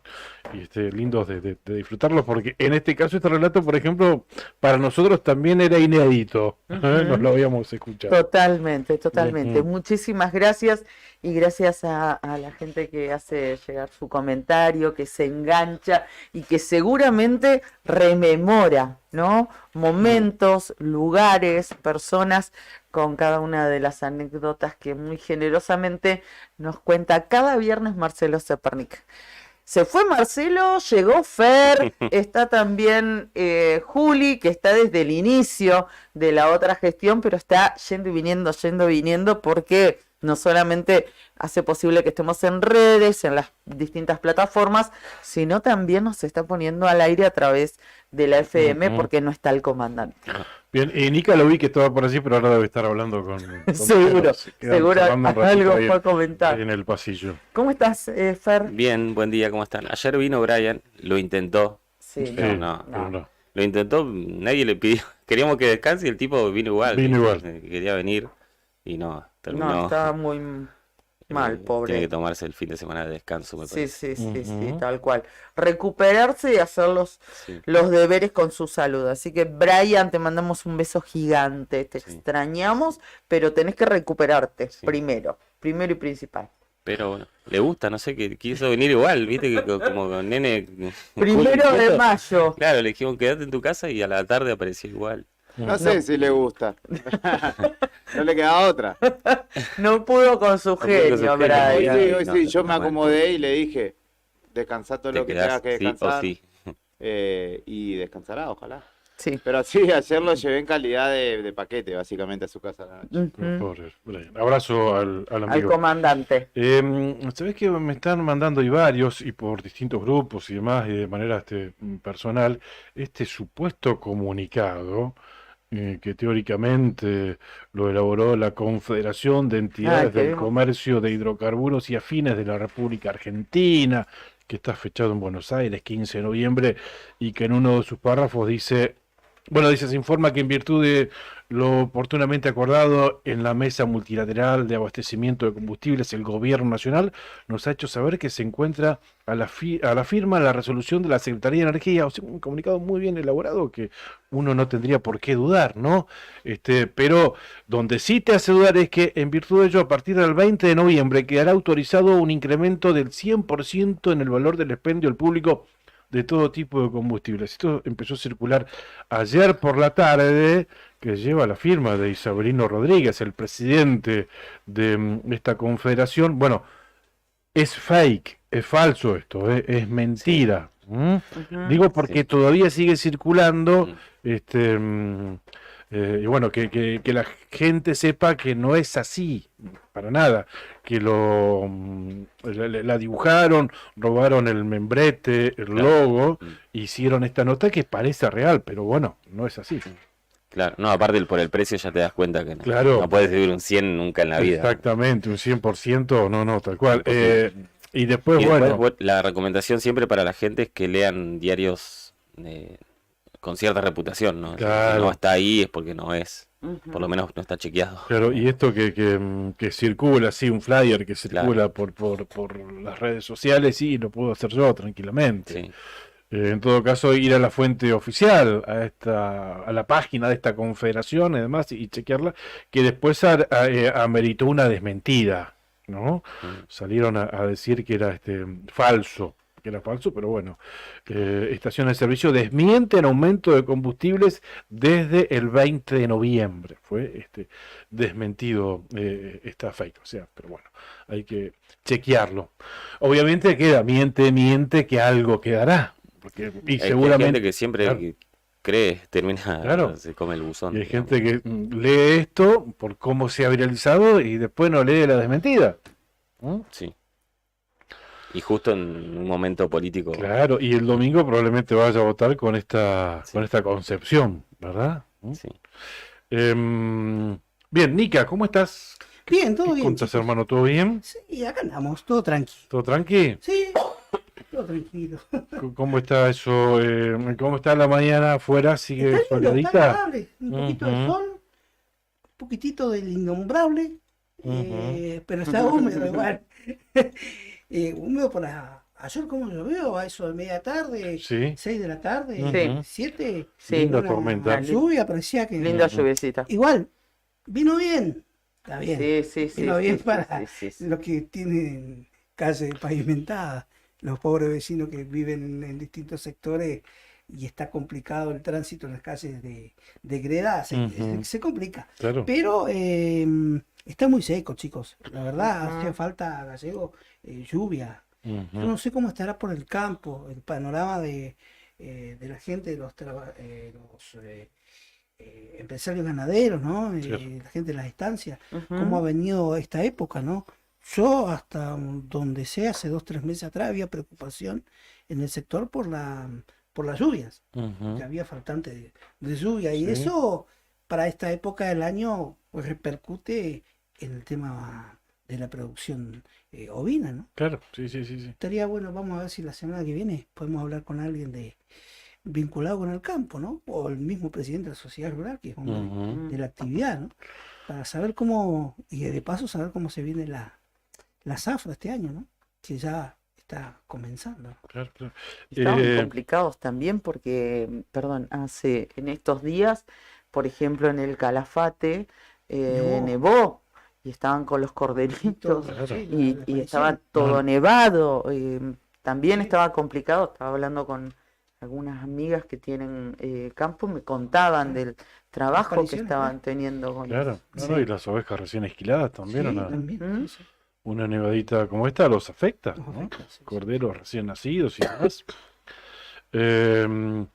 Y lindos de disfrutarlos, porque en este caso, este relato, por ejemplo, para nosotros también era inédito. Ujú. Nos lo habíamos escuchado. Totalmente, totalmente. Ujú. Muchísimas gracias y gracias a la gente que hace llegar su comentario, que se engancha y que seguramente rememora, ¿no? Momentos, lugares, personas con cada una de las anécdotas que muy generosamente nos cuenta cada viernes Marcelo Zepernik. Se fue Marcelo, llegó Fer, está también Juli, que está desde el inicio de la otra gestión, pero está yendo y viniendo, porque no solamente hace posible que estemos en redes, en las distintas plataformas, sino también nos está poniendo al aire a través de la FM, Ujú. porque no está el comandante. Bien, Nica lo vi que estaba por allí, pero ahora debe estar hablando con Seguro, Pedro, se quedan seguro charlando un ratito algo ahí fue a comentar. en el pasillo. ¿Cómo estás, Fer? Bien, buen día, ¿cómo están? Ayer vino Brian, lo intentó, Sí, Sí, no, pero no. lo intentó, nadie le pidió, queríamos que descanse y el tipo vino igual. Vino igual. Quería venir y no, terminó. No, estaba muy mal, pobre. Tiene que tomarse el fin de semana de descanso, me Sí, parece. sí, Ujú. tal cual. Recuperarse y hacer Sí. los deberes con su salud. Así que, Brian, te mandamos un beso gigante. Te Sí. extrañamos, pero tenés que recuperarte Sí. primero y principal. Pero bueno, le gusta, no sé, que quiso venir igual, viste, que como con nene. Primero de mayo. Claro, le dijimos quédate en tu casa y a la tarde apareció igual. No sé si le gusta. No le queda otra. No pudo con su pudo con su genio, genio, Hoy Brian. sí, hoy no, sí, yo me no, acomodé y le dije, descansá todo Te lo que quedás tengas que sí o descansar. sí. Y descansará, ojalá. Sí. Pero sí, ayer lo llevé en calidad de paquete, básicamente, a su casa a la noche. Ujú. Pobre Brian. Abrazo al Al amigo. comandante. ¿Sabés que me están mandando y varios, y por distintos grupos y demás, y de manera personal, este supuesto comunicado que teóricamente lo elaboró la Confederación de Entidades que del vimos. Comercio de Hidrocarburos y Afines de la República Argentina, que está fechado en Buenos Aires, 15 de noviembre, y que en uno de sus párrafos dice, bueno, dice, se informa que en virtud de lo oportunamente acordado en la Mesa Multilateral de Abastecimiento de Combustibles, el Gobierno Nacional nos ha hecho saber que se encuentra a la firma la resolución de la Secretaría de Energía, o sea, un comunicado muy bien elaborado que uno no tendría por qué dudar, ¿no? Pero donde sí te hace dudar es que en virtud de ello, a partir del 20 de noviembre quedará autorizado un incremento del 100% en el valor del expendio al público de todo tipo de combustibles. Esto empezó a circular ayer por la tarde, que lleva la firma de Isabelino Rodríguez, el presidente de esta confederación. Bueno, es fake, es falso esto, es mentira. ¿Mm? Ujú. Digo porque Sí. todavía sigue circulando, Mm. y bueno, que la gente sepa que no es así, para nada, que la dibujaron, robaron el membrete, el Claro. logo, Mm. hicieron esta nota que parece real, pero bueno, no es así. Claro, no, aparte por el precio ya te das cuenta que no, Claro. no puedes vivir un 100 nunca en la vida. Exactamente, un 100%, no, tal cual. Imposible. Y después, Y después, bueno, la recomendación siempre para la gente es que lean diarios con cierta reputación, ¿no? Claro. Si no está ahí es porque no es, Ujú. por lo menos no está chequeado. claro, y esto que circula, sí, un flyer que circula Claro. por las redes sociales, sí, lo puedo hacer yo tranquilamente. Sí, En todo caso, ir a la fuente oficial, a la página de esta confederación y demás, y chequearla, que después ameritó una desmentida, ¿no? Mm. Salieron a decir que era falso, pero bueno, estaciones de servicio desmienten aumento de combustibles desde el 20 de noviembre. Fue desmentido esta fake, o sea, pero bueno, hay que chequearlo. Obviamente queda, miente que algo quedará. Porque, y Es que hay seguramente gente que siempre claro. que cree, termina, Claro. se come el buzón. Y hay digamos. gente que lee esto por cómo se ha viralizado y después no lee la desmentida. ¿Mm? Sí. Y justo en un momento político. Claro, y el domingo probablemente vaya a votar con esta Sí. concepción, ¿verdad? ¿Mm? Sí. Bien, Nica, ¿cómo estás? Bien, todo ¿Qué bien, contás, chicos. hermano? ¿Todo bien? Sí, acá andamos, todo tranqui. ¿Todo tranqui? Sí, todo tranquilo. ¿Cómo está eso? ¿Cómo está la mañana afuera? ¿Sigue Está lindo, está soleadita? agradable. Un poquito de Ujú. sol, un poquitito del innombrable, Ujú. pero está húmedo igual. Húmedo ayer como llovió, a eso de media tarde, Sí. 6 de la tarde, Ujú. 7. Sí. Linda una tormenta. lluvia, parecía que... Linda lluviecita. Igual, vino bien, está bien. Sí. Vino bien para sí. los que tienen calles pavimentadas, los pobres vecinos que viven en distintos sectores y está complicado el tránsito en las calles de greda, Ujú. se complica. Claro. Pero está muy seco, chicos. La verdad, Ujú. hacía falta Gallego lluvia. Yo Ujú. no sé cómo estará por el campo, el panorama de la gente, de los empresarios ganaderos, ¿no? Cierto. La gente de las estancias, Ujú. cómo ha venido esta época, ¿no? Yo hasta donde sé, hace 2, 3 meses atrás había preocupación en el sector por las lluvias, Ujú. que había faltante de lluvia y Sí. eso para esta época del año pues repercute en el tema de la producción ovina, ¿no? Claro, sí. Estaría bueno, vamos a ver si la semana que viene podemos hablar con alguien vinculado con el campo, ¿no? O el mismo presidente de la sociedad rural, que es uno Ujú. de la actividad, ¿no? Para saber cómo, y de paso saber cómo se viene la zafra este año, ¿no? Que ya está comenzando. Claro. Estaban Eh, complicados también porque, perdón, en estos días, por ejemplo, en el Calafate nevó y estaban con los corderitos Claro. Sí, y la estaba aparición. todo nevado. También estaba complicado, estaba hablando con algunas amigas que tienen campo, me contaban del trabajo que apariciones, estaban teniendo con Claro, eso. no, y las ovejas recién esquiladas también, Sí, también, ¿Mm? sí, sí. una nevadita como esta los afecta, Nos ¿no? afecta, sí, sí. Corderos recién nacidos y demás. Eh,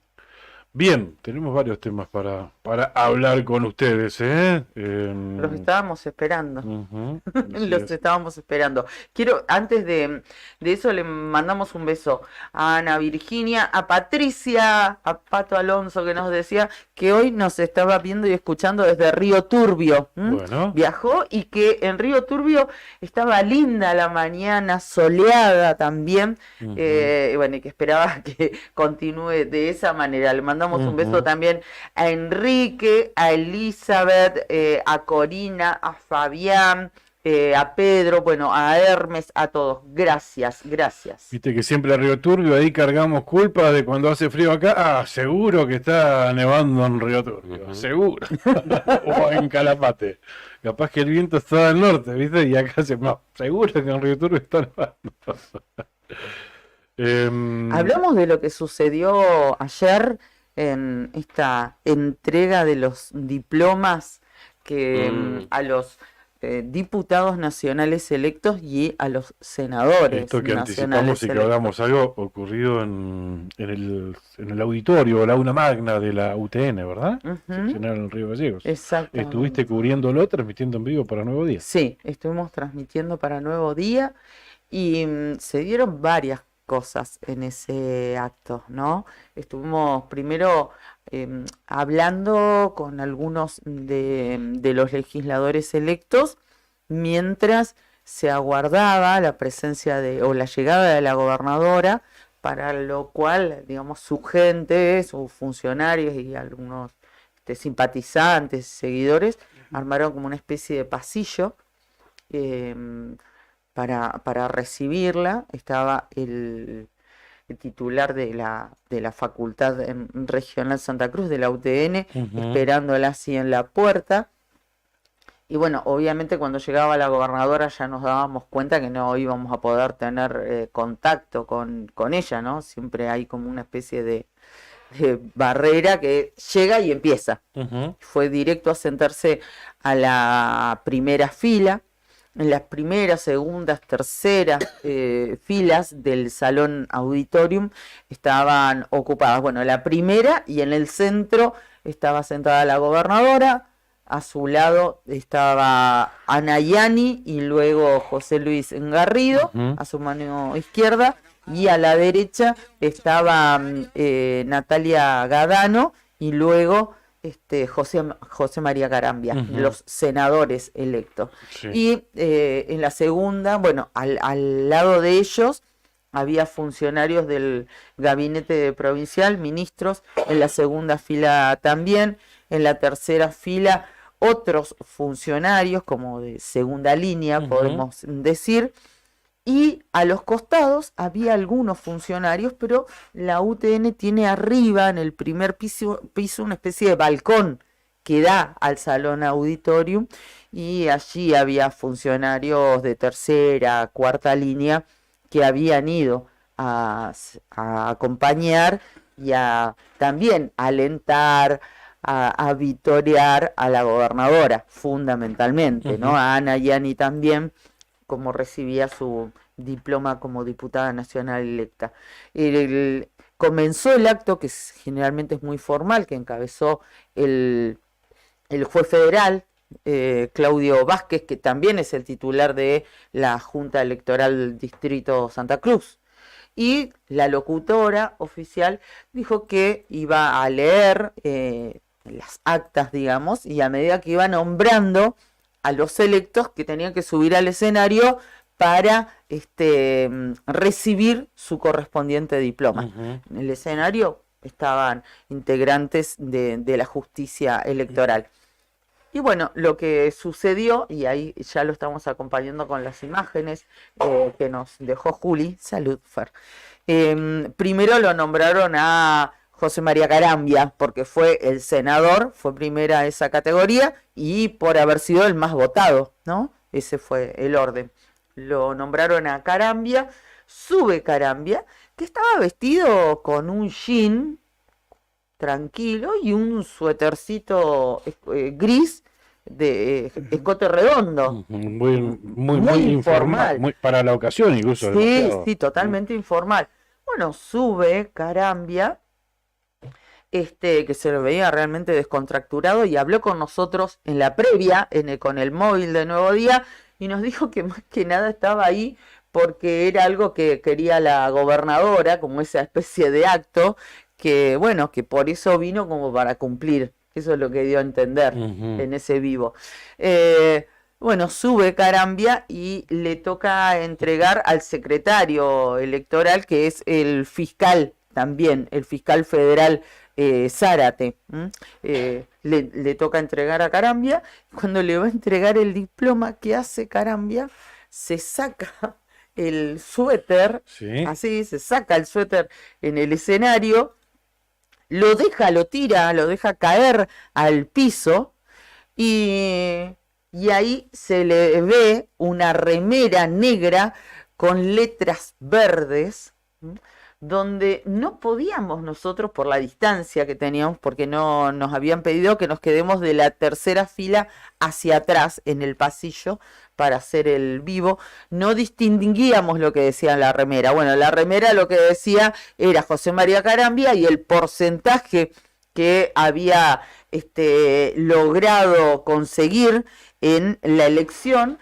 Bien, tenemos varios temas para hablar con ustedes, ¿eh? Los estábamos esperando. Ujú, así Los es. estábamos esperando. Quiero, antes de eso, le mandamos un beso a Ana Virginia, a Patricia, a Pato Alonso, que nos decía que hoy nos estaba viendo y escuchando desde Río Turbio. Bueno, Viajó y que en Río Turbio estaba linda la mañana, soleada también. ujú, Y bueno, y que esperaba que continúe de esa manera. Le mandamos un beso ujú. también a Enrique, a Elizabeth, a Corina, a Fabián, a Pedro, bueno, a Hermes, a todos. Gracias, gracias. Viste que siempre a Río Turbio ahí cargamos culpa de cuando hace frío acá. Ah, seguro que está nevando en Río Turbio, Ujú. seguro. O en Calafate. Capaz que el viento está del norte, ¿viste? Y acá no, seguro que en Río Turbio está nevando. Hablamos de lo que sucedió ayer en esta entrega de los diplomas que a los diputados nacionales electos y a los senadores Esto que anticipamos nacionales y que electos. hablamos, algo ocurrido en el auditorio, la aula magna de la UTN, ¿verdad? Ujú, Seccional en Río Gallegos. Estuviste exactamente. cubriéndolo, transmitiendo en vivo para Nuevo Día. Sí, estuvimos transmitiendo para Nuevo Día y se dieron varias cosas en ese acto, ¿no? Estuvimos primero hablando con algunos de los legisladores electos mientras se aguardaba la presencia o la llegada de la gobernadora, para lo cual, digamos, su gente, sus funcionarios y algunos simpatizantes, seguidores, armaron como una especie de pasillo para recibirla. Estaba el titular de la Facultad Regional Santa Cruz, de la UTN, Ujú. esperándola así en la puerta. Y bueno, obviamente cuando llegaba la gobernadora ya nos dábamos cuenta que no íbamos a poder tener contacto con ella, ¿no? Siempre hay como una especie de barrera que llega y empieza. Ujú. Fue directo a sentarse a la primera fila. En las primeras, segundas, terceras filas del salón auditorium estaban ocupadas. Bueno, la primera, y en el centro estaba sentada la gobernadora, a su lado estaba Ana Yani y luego José Luis Garrido, Ujú. a su mano izquierda, y a la derecha estaba Natalia Gadano y luego José María Carambia, Ujú. los senadores electos. Sí. Y en la segunda, bueno, al lado de ellos había funcionarios del gabinete provincial, ministros, en la segunda fila también, en la tercera fila otros funcionarios como de segunda línea, Ujú. podemos decir, y a los costados había algunos funcionarios, pero la UTN tiene arriba, en el primer piso una especie de balcón que da al salón auditorium, y allí había funcionarios de tercera, cuarta línea que habían ido a acompañar y a también alentar, a vitorear a la gobernadora, fundamentalmente, ¿no? Ujú. A Ana Yani también, como recibía su diploma como diputada nacional electa. Comenzó el acto, que generalmente es muy formal, que encabezó el juez federal, Claudio Vázquez, que también es el titular de la Junta Electoral del Distrito Santa Cruz. Y la locutora oficial dijo que iba a leer las actas, digamos, y a medida que iba nombrando a los electos que tenían que subir al escenario para recibir su correspondiente diploma. Ujú. En el escenario estaban integrantes de la justicia electoral. Y bueno, lo que sucedió, y ahí ya lo estamos acompañando con las imágenes que nos dejó Juli. Salud, Fer. Primero lo nombraron a José María Carambia, porque fue el senador, fue primera esa categoría, y por haber sido el más votado, ¿no? Ese fue el orden. Lo nombraron a Carambia, sube Carambia, que estaba vestido con un jean tranquilo y un suétercito gris de escote redondo. Muy informal, muy para la ocasión incluso. Sí, demasiado. sí, totalmente informal. Bueno, sube Carambia que se lo veía realmente descontracturado, y habló con nosotros en la previa, con el móvil de Nuevo Día, y nos dijo que más que nada estaba ahí porque era algo que quería la gobernadora, como esa especie de acto, que bueno, que por eso vino como para cumplir. Eso es lo que dio a entender en ese vivo. Bueno, sube Carambia y le toca entregar al secretario electoral, que es el fiscal también, el fiscal federal Zárate. Le toca entregar a Carambia. Cuando le va a entregar el diploma, ¿qué hace Carambia? Se saca el suéter, así, se saca el suéter en el escenario, lo deja caer al piso, y ahí se le ve una remera negra con letras verdes, donde no podíamos nosotros, por la distancia que teníamos, porque no nos habían pedido que nos quedemos de la tercera fila hacia atrás en el pasillo para hacer el vivo, no distinguíamos lo que decía la remera. Bueno, la remera lo que decía era José María Carambia y el porcentaje que había logrado conseguir en la elección,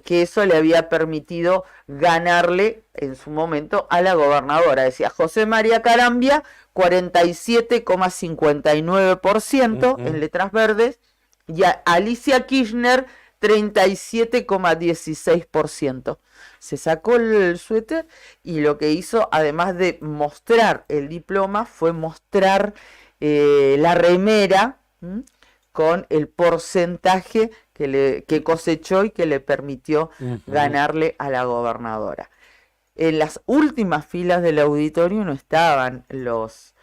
que eso le había permitido ganarle en su momento a la gobernadora. Decía José María Carambia, 47,59% en letras verdes, y a Alicia Kirchner, 37,16%. Se sacó el suéter y lo que hizo, además de mostrar el diploma, fue mostrar la remera con el porcentaje que cosechó y que le permitió ganarle a la gobernadora. En las últimas filas del auditorio no estaban los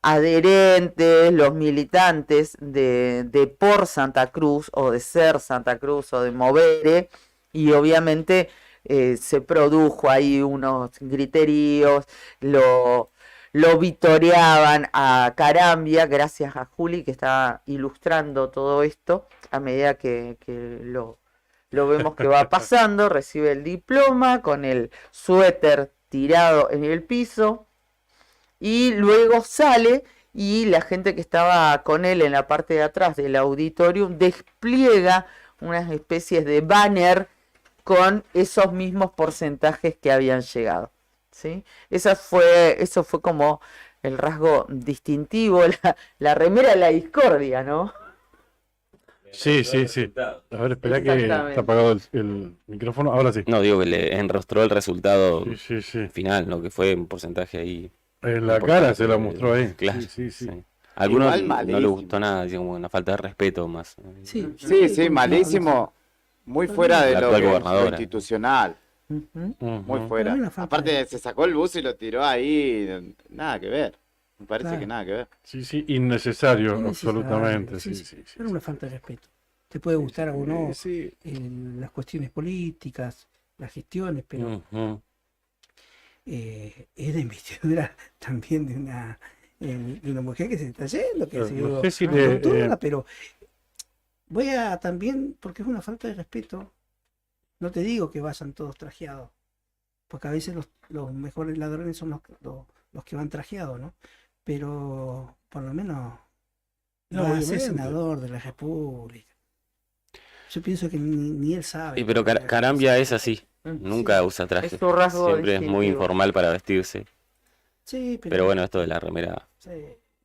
adherentes, los militantes de Por Santa Cruz, o de Ser Santa Cruz, o de Movere, y obviamente se produjo ahí unos griteríos, lo vitoreaban a Carambia, gracias a Juli que está ilustrando todo esto a medida que lo vemos que va pasando. Recibe el diploma con el suéter tirado en el piso, y luego sale, y la gente que estaba con él en la parte de atrás del auditorium despliega unas especies de banner con esos mismos porcentajes que habían llegado, ¿sí? Eso fue como el rasgo distintivo, la remera de la discordia, ¿no? Sí. A ver, espera que está apagado el micrófono. Ahora sí. No, digo que le enrostró el resultado Sí. final, ¿no? Que fue un porcentaje ahí. En la cara se la mostró ahí. Claro. Sí. A algunos Igual no le malísimo. gustó nada, digamos, una falta de respeto más. Sí, Sí, malísimo. Muy fuera de La lo actual gobernadora. institucional. Ujú. Muy fuera. Para mí una falta Aparte, se sacó el bus y lo tiró ahí. Nada que ver. Me parece Claro. que nada que ver. Sí, innecesario, innecesario, absolutamente. sí, Sí. Era una falta de respeto. Te puede gustar o no Sí. las cuestiones políticas, las gestiones, pero es la investidura también de una mujer que se está yendo, que ha sido No sé si fortuna, pero voy a también, porque es una falta de respeto, no te digo que vayan todos trajeados, porque a veces los mejores ladrones son los que van trajeados, ¿no? Pero por lo menos No, va a ser obviamente. senador de la República. Yo pienso que ni él sabe. Sí, pero Carambia es así. Sí. Nunca usa traje. Es su rasgo Siempre es muy distintivo. informal para vestirse. Sí, Pero bueno, esto de la remera. sí,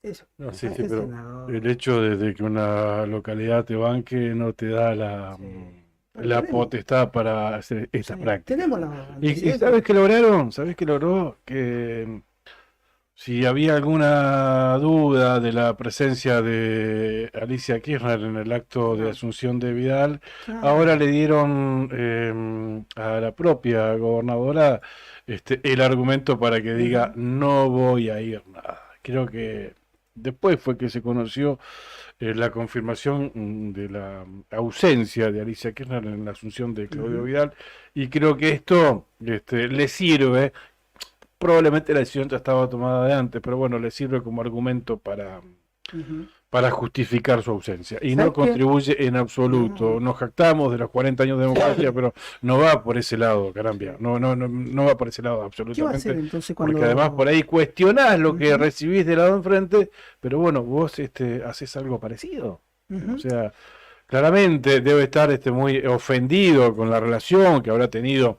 eso. No, sí, Es pero senador. el hecho de que una localidad te banque no te da la Tenemos. potestad para hacer esta Sí, práctica. tenemos la ¿Y sabes qué lograron? ¿Sabes qué logró? Que si había alguna duda de la presencia de Alicia Kirchner en el acto de asunción de Vidal, ahora le dieron a la propia gobernadora el argumento para que diga no voy a ir nada. Creo que después fue que se conoció la confirmación de la ausencia de Alicia Kirchner en la asunción de Claudio Vidal, y creo que esto le sirve. Probablemente la decisión ya estaba tomada de antes, pero bueno, le sirve como argumento para justificar su ausencia. Y no ¿Sabes qué? contribuye en absoluto. Nos jactamos de los 40 años de democracia, pero no va por ese lado, Carambia. No va por ese lado ¿Qué va a absolutamente. hacer entonces cuando... Porque además por ahí cuestionás lo que Ujú. recibís del lado enfrente, pero bueno, vos haces algo parecido. Ujú. O sea, claramente debe estar muy ofendido con la relación que habrá tenido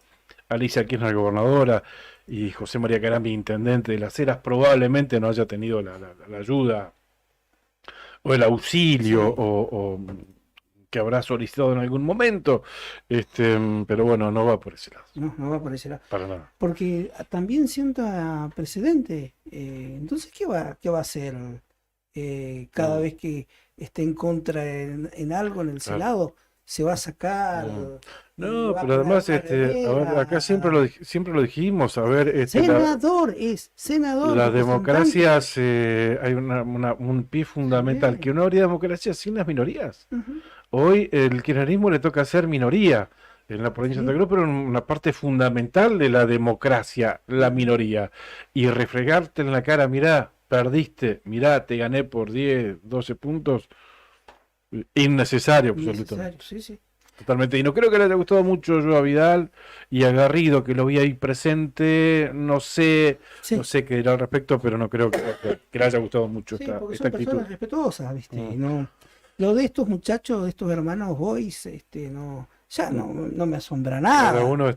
Alicia Kirchner, gobernadora, y José María Carambia, intendente de Las Heras. Probablemente no haya tenido la ayuda o el auxilio Sí. o que habrá solicitado en algún momento. Pero bueno, no va por ese lado, No va por ese lado. para nada. Porque también sienta precedente. Entonces, ¿qué va a hacer cada vez que esté en contra en algo en el Claro. Senado? ¿Se va a sacar? y No, va a pero además, poner a ver, barrera? acá siempre lo dijimos, a ver, Senador, senador. las representante. democracias, hay un pie fundamental, Sí. que no habría democracia sin las minorías. Ujú. Hoy el kirchnerismo le toca ser minoría en la provincia de Santa Cruz, pero una parte fundamental de la democracia, la minoría. Y refregarte en la cara, mirá, perdiste, mirá, te gané por 10, 12 puntos, innecesario absolutamente. Innecesario, sí, sí. Totalmente. Y no creo que le haya gustado mucho yo a Vidal y a Garrido, que lo vi ahí presente. No sé qué dirá al respecto, pero no creo que le haya gustado mucho Sí, esta porque esta son actitud. personas respetuosas, ¿viste? Mm. No, lo de estos muchachos, de estos hermanos Boys, no me asombra Cada nada. uno,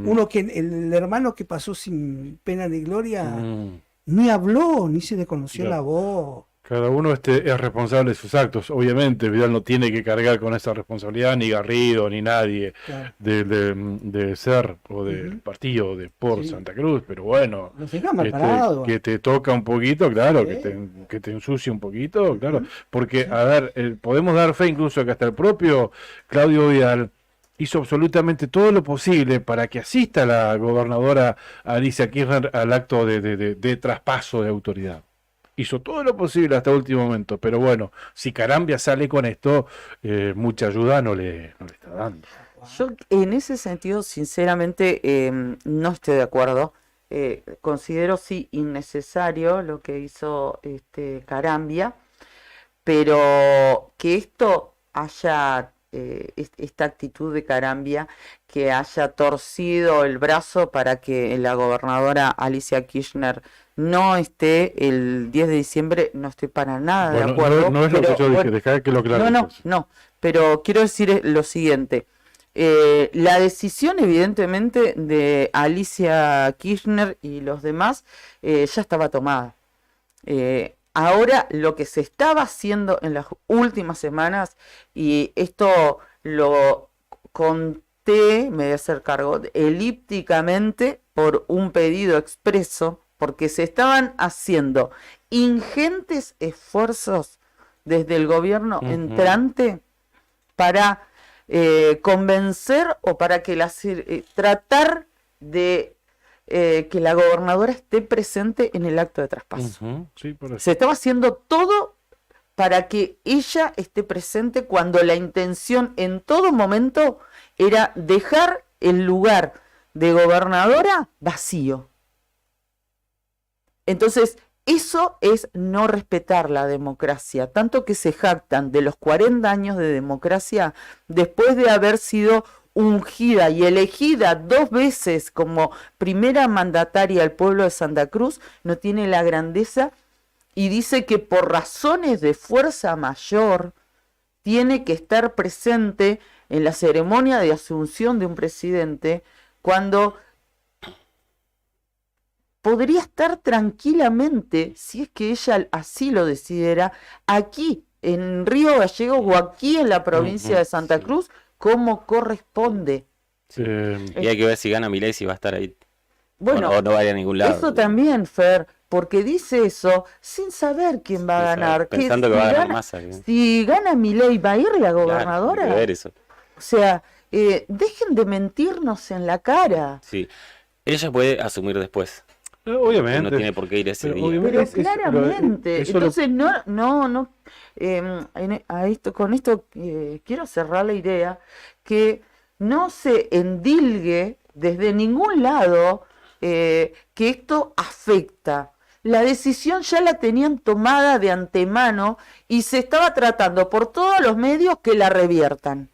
Uno que el hermano que pasó sin pena ni gloria, mm, ni habló, ni se le conoció Ya. la voz. cada uno es responsable de sus actos. Obviamente, Vidal no tiene que cargar con esa responsabilidad, ni Garrido, ni nadie Claro. de ser o del Ujú. partido de por Sí. Santa Cruz, pero bueno, Los deja mal parados. que te toca un poquito, claro, Sí. que te ensucie un poquito, claro, Ujú. porque, a ver, podemos dar fe incluso que hasta el propio Claudio Vidal hizo absolutamente todo lo posible para que asista la gobernadora Alicia Kirchner al acto de traspaso de autoridad. Hizo todo lo posible hasta el último momento, pero bueno, si Carambia sale con esto, mucha ayuda no le está dando. Yo en ese sentido, sinceramente, no estoy de acuerdo. Considero sí innecesario lo que hizo Carambia, pero que esto haya, esta actitud de Carambia, que haya torcido el brazo para que la gobernadora Alicia Kirchner no esté el 10 de diciembre, no estoy para nada de Bueno, acuerdo. no es lo que pero, yo dije, bueno, dejá que lo aclare. no, pero quiero decir lo siguiente. La decisión, evidentemente, de Alicia Kirchner y los demás ya estaba tomada. Ahora lo que se estaba haciendo en las últimas semanas, y esto lo conté, me voy a hacer cargo, elípticamente por un pedido expreso, porque se estaban haciendo ingentes esfuerzos desde el gobierno Ujú. entrante para convencer o para que tratar de que la gobernadora esté presente en el acto de traspaso. Ujú, sí, por eso. Se estaba haciendo todo para que ella esté presente cuando la intención en todo momento era dejar el lugar de gobernadora vacío. Entonces, eso es no respetar la democracia, tanto que se jactan de los 40 años de democracia después de haber sido ungida y elegida 2 veces como primera mandataria del pueblo de Santa Cruz, no tiene la grandeza y dice que por razones de fuerza mayor tiene que estar presente en la ceremonia de asunción de un presidente cuando podría estar tranquilamente, si es que ella así lo decidiera, aquí en Río Gallegos o aquí en la provincia de Santa Cruz, como corresponde. Y hay que ver si gana Milei, si va a estar ahí. Bueno, o no va a ir a ningún lado. eso también, Fer, porque dice eso sin saber quién va a ganar. Pensando que va a ganar Massa. Si gana Milei, ¿va a ir la gobernadora? Claro, hay que ver eso. O sea, dejen de mentirnos en la cara. Sí. Ella puede asumir después. Obviamente. No tiene por qué ir ese día. Pero claramente, entonces con esto quiero cerrar la idea que no se endilgue desde ningún lado que esto afecta la decisión ya la tenían tomada de antemano y se estaba tratando por todos los medios que la reviertan.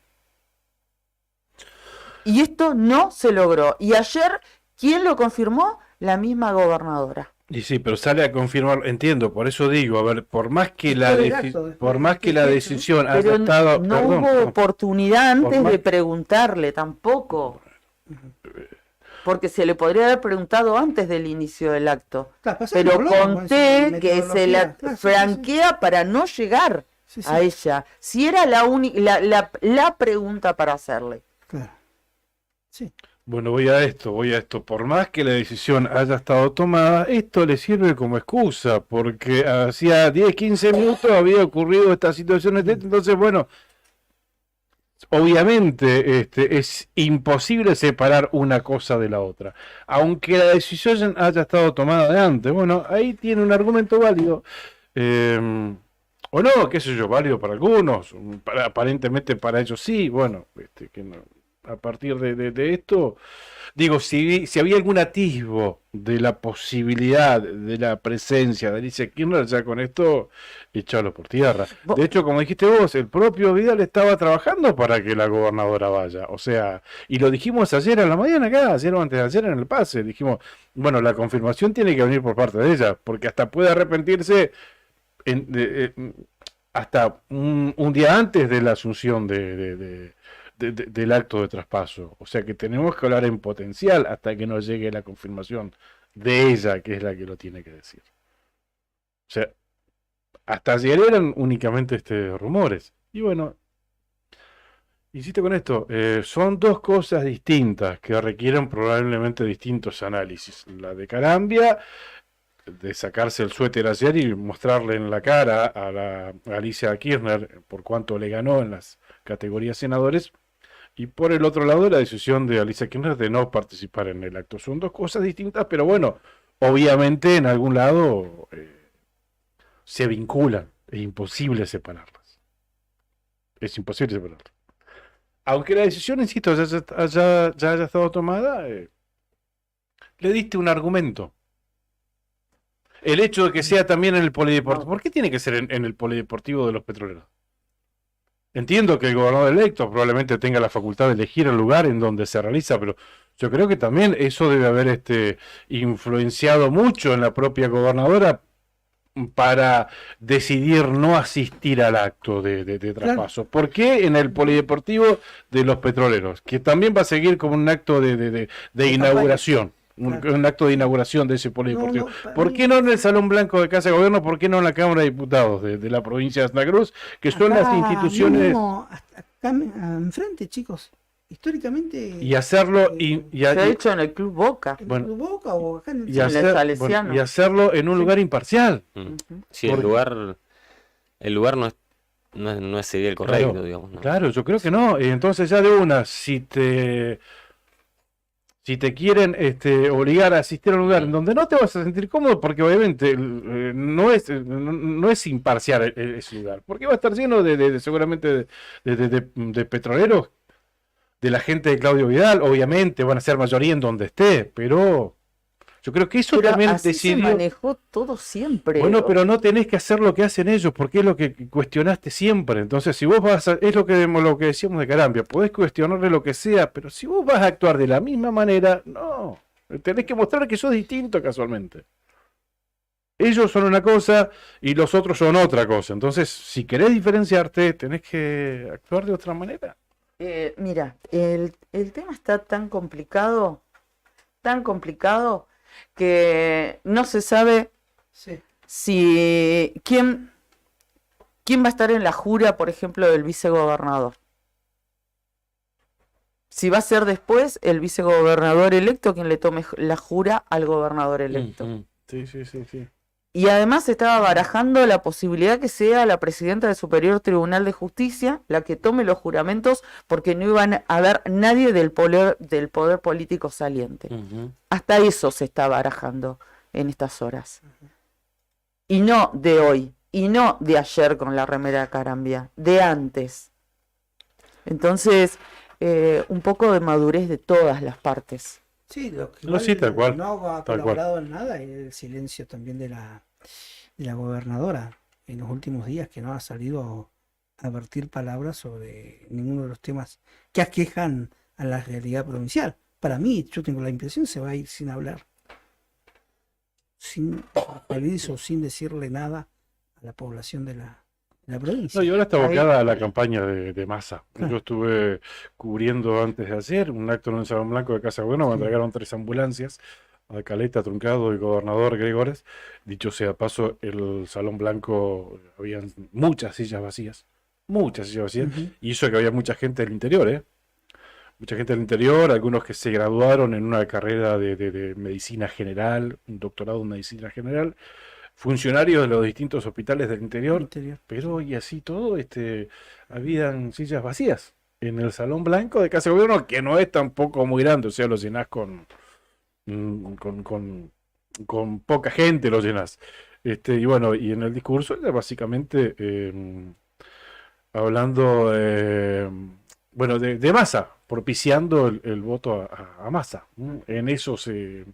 Y esto no se logró. Y ayer, ¿quién lo confirmó? La misma gobernadora. Y sí, pero sale a confirmar, entiendo, por eso digo, a ver, por más que la decisión haya Pero estado, no perdón, hubo oportunidad antes más- de preguntarle tampoco. Porque se le podría haber preguntado antes del inicio del acto. Claro, pasa Pero que habló, conté con que se metodología. la Claro, sí, franquea para no llegar sí, sí. a ella. Si era la pregunta para hacerle. Claro. Sí. bueno, voy a esto, por más que la decisión haya estado tomada, esto le sirve como excusa, porque hacía 10, 15 minutos había ocurrido esta situación, entonces, bueno, obviamente es imposible separar una cosa de la otra, aunque la decisión haya estado tomada de antes, bueno, ahí tiene un argumento válido, o no, qué sé yo, válido para algunos, aparentemente para ellos sí, bueno, que no, a partir de esto, digo, si había algún atisbo de la posibilidad de la presencia de Alicia Kirchner, ya con esto, echarlo por tierra. De hecho, como dijiste vos, el propio Vidal estaba trabajando para que la gobernadora vaya. O sea, y lo dijimos ayer a la mañana acá, ayer o antes de ayer en el pase. Dijimos, bueno, la confirmación tiene que venir por parte de ella, porque hasta puede arrepentirse hasta un día antes de la asunción del acto de traspaso. O sea que tenemos que hablar en potencial hasta que nos llegue la confirmación de ella, que es la que lo tiene que decir. O sea, hasta ayer eran únicamente rumores. Y bueno, insisto con esto, son dos cosas distintas que requieren probablemente distintos análisis. La de Carambia, de sacarse el suéter ayer y mostrarle en la cara a Alicia Kirchner por cuánto le ganó en las categorías senadores. Y por el otro lado, la decisión de Alicia Kirchner de no participar en el acto. Son dos cosas distintas, pero bueno, obviamente en algún lado se vinculan. Es imposible separarlas. Es imposible separarlas. Aunque la decisión, insisto, ya haya estado tomada, le diste un argumento. El hecho de que sea también en el polideportivo. ¿Por qué tiene que ser en el polideportivo de los petroleros? Entiendo que el gobernador electo probablemente tenga la facultad de elegir el lugar en donde se realiza, pero yo creo que también eso debe haber influenciado mucho en la propia gobernadora para decidir no asistir al acto de traspaso. Claro. ¿Por qué en el polideportivo de los petroleros? Que también va a seguir como un acto de inauguración. Claro. Un acto de inauguración de ese polideportivo. ¿Por qué no en el Salón Blanco de Casa de Gobierno? ¿Por qué no en la Cámara de Diputados de la provincia de Santa Cruz? Que son las instituciones... Mismo, acá enfrente, chicos. Históricamente... Y hacerlo... se ha hecho en el Club Boca. ¿En el Club Boca o acá en el y hacerlo en un lugar imparcial. Sí, el lugar no sería el correcto, claro, digamos. ¿No? Claro, yo creo que no. Entonces ya de una, si te quieren obligar a asistir a un lugar en donde no te vas a sentir cómodo, porque obviamente no es imparcial ese lugar, porque va a estar lleno seguramente de petroleros, de la gente de Claudio Vidal, obviamente van a ser mayoría en donde esté, pero yo creo que eso también así decidió. se manejó todo siempre. Bueno, pero no tenés que hacer lo que hacen ellos, porque es lo que cuestionaste siempre. Entonces, si vos es lo que decíamos de Carambia, podés cuestionarle lo que sea, pero si vos vas a actuar de la misma manera, no. Tenés que mostrar que sos distinto casualmente. Ellos son una cosa y los otros son otra cosa. Entonces, si querés diferenciarte, tenés que actuar de otra manera. Mira, el tema está tan complicado, que no se sabe si quién va a estar en la jura, por ejemplo, del vicegobernador. Si va a ser después el vicegobernador electo quien le tome la jura al gobernador electo. Sí. Y además se estaba barajando la posibilidad que sea la presidenta del Superior Tribunal de Justicia la que tome los juramentos, porque no iban a haber nadie del poder político saliente. Hasta eso se está barajando en estas horas. Y no de hoy, y no de ayer con la remera de Carambia, de antes. Entonces, un poco de madurez de todas las partes. Sí, lo que No, sí, tal cual, no ha tal cual. colaborado en nada es el silencio también de la gobernadora en los últimos días, que no ha salido a vertir palabras sobre ninguno de los temas que aquejan a la realidad provincial. Para mí, yo tengo la impresión, se va a ir sin hablar, sin referirse o sin decirle nada a la población de la provincia. No, y ahora está Ahí- abocada a la campaña de Massa. Claro. Yo estuve cubriendo antes de ayer un acto en un Salón Blanco de Casa de Gobierno, me Sí. entregaron 3 ambulancias, a Caleta, Truncado y Gobernador Gregores. Dicho sea paso, el Salón Blanco, habían muchas sillas vacías, Ujú. y eso que había mucha gente del interior, ¿eh? Mucha gente del interior, algunos que se graduaron en una carrera de medicina general, un doctorado en medicina general, funcionarios de los distintos hospitales del interior, Interior. pero y así todo, habían sillas vacías en el Salón Blanco de Casa de Gobierno, que no es tampoco muy grande, o sea, lo llenás con poca gente, lo llenás. Y bueno, y en el discurso ella básicamente hablando, bueno, de Massa, propiciando el voto a Massa. En eso se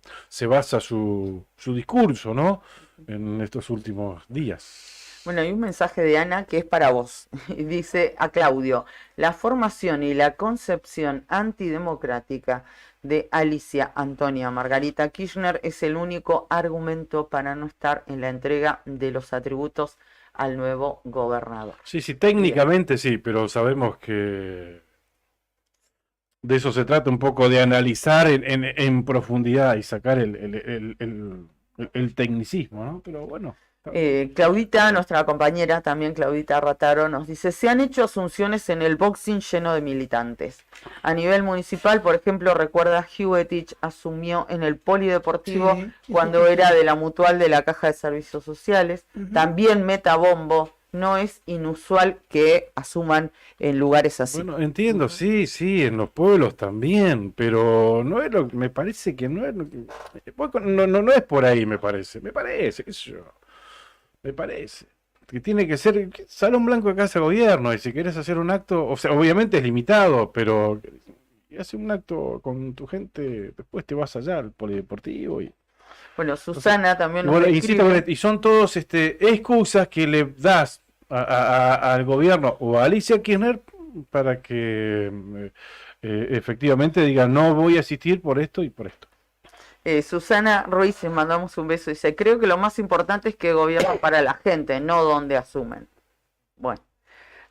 basa su discurso, ¿no? En estos últimos días. Bueno, hay un mensaje de Ana que es para vos. Y dice a Claudio: la formación y la concepción antidemocrática de Alicia Antonia Margarita Kirchner es el único argumento para no estar en la entrega de los atributos al nuevo gobernador. Sí, sí, técnicamente sí, pero sabemos que de eso se trata un poco, de analizar en profundidad y sacar el tecnicismo, ¿no? Pero bueno. Claudita, nuestra compañera, también Claudita Rataro, nos dice: se han hecho asunciones en el boxing lleno de militantes. A nivel municipal, por ejemplo, recuerda Huetich asumió en el polideportivo Sí, cuando era de la Mutual de la Caja de Servicios Sociales. Ujú. También Metabombo. No es inusual que asuman en lugares así. Bueno, entiendo, sí, sí, en los pueblos también, pero no es lo que me parece que no es lo que, no es por ahí, me parece, qué sé yo, me parece que tiene que ser Salón Blanco de Casa de Gobierno, y si quieres hacer un acto, o sea, obviamente es limitado, pero hace un acto con tu gente, después te vas allá al polideportivo y Bueno, Susana también y nos bueno, insisto, escribe. y son todos excusas que le das al gobierno o a Alicia Kirchner para que efectivamente digan no voy a asistir por esto y por esto. Susana Ruiz, les mandamos un beso, dice: creo que lo más importante es que gobiernan para la gente, no donde asumen. Bueno,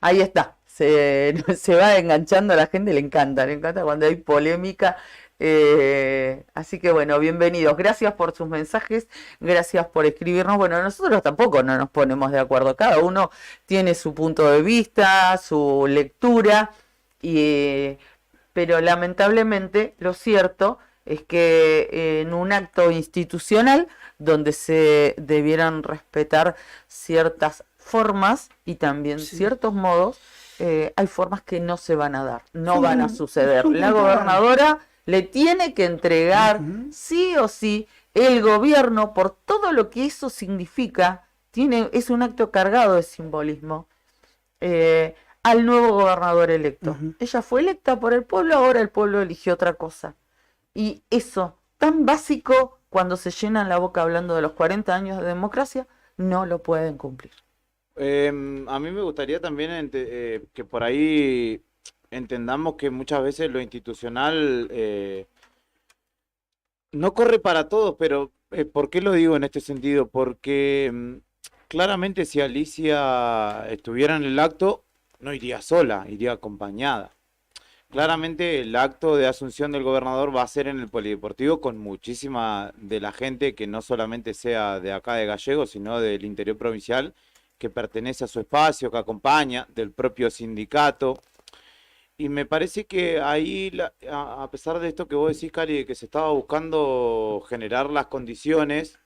ahí está, se va enganchando a la gente, le encanta cuando hay polémica. Así que bueno, bienvenidos, gracias por sus mensajes, gracias por escribirnos. Bueno, nosotros tampoco no nos ponemos de acuerdo, cada uno tiene su punto de vista, su lectura, pero lamentablemente lo cierto es que en un acto institucional donde se debieran respetar ciertas formas y también Sí. ciertos modos, hay formas que no se van a dar, no Son- van a suceder. son La puntuales. gobernadora le tiene que entregar Ujú. sí o sí el gobierno por todo lo que eso significa. Es un acto cargado de simbolismo. Al nuevo gobernador electo. Ujú. Ella fue electa por el pueblo, ahora el pueblo eligió otra cosa. Y eso, tan básico, cuando se llenan la boca hablando de los 40 años de democracia, no lo pueden cumplir. A mí me gustaría también que por ahí entendamos que muchas veces lo institucional no corre para todos, pero ¿por qué lo digo en este sentido? Porque claramente si Alicia estuviera en el acto, no iría sola, iría acompañada. Claramente el acto de asunción del gobernador va a ser en el polideportivo con muchísima de la gente que no solamente sea de acá de Gallegos, sino del interior provincial, que pertenece a su espacio, que acompaña, del propio sindicato. Y me parece que ahí, a pesar de esto que vos decís, Cari, de que se estaba buscando generar las condiciones,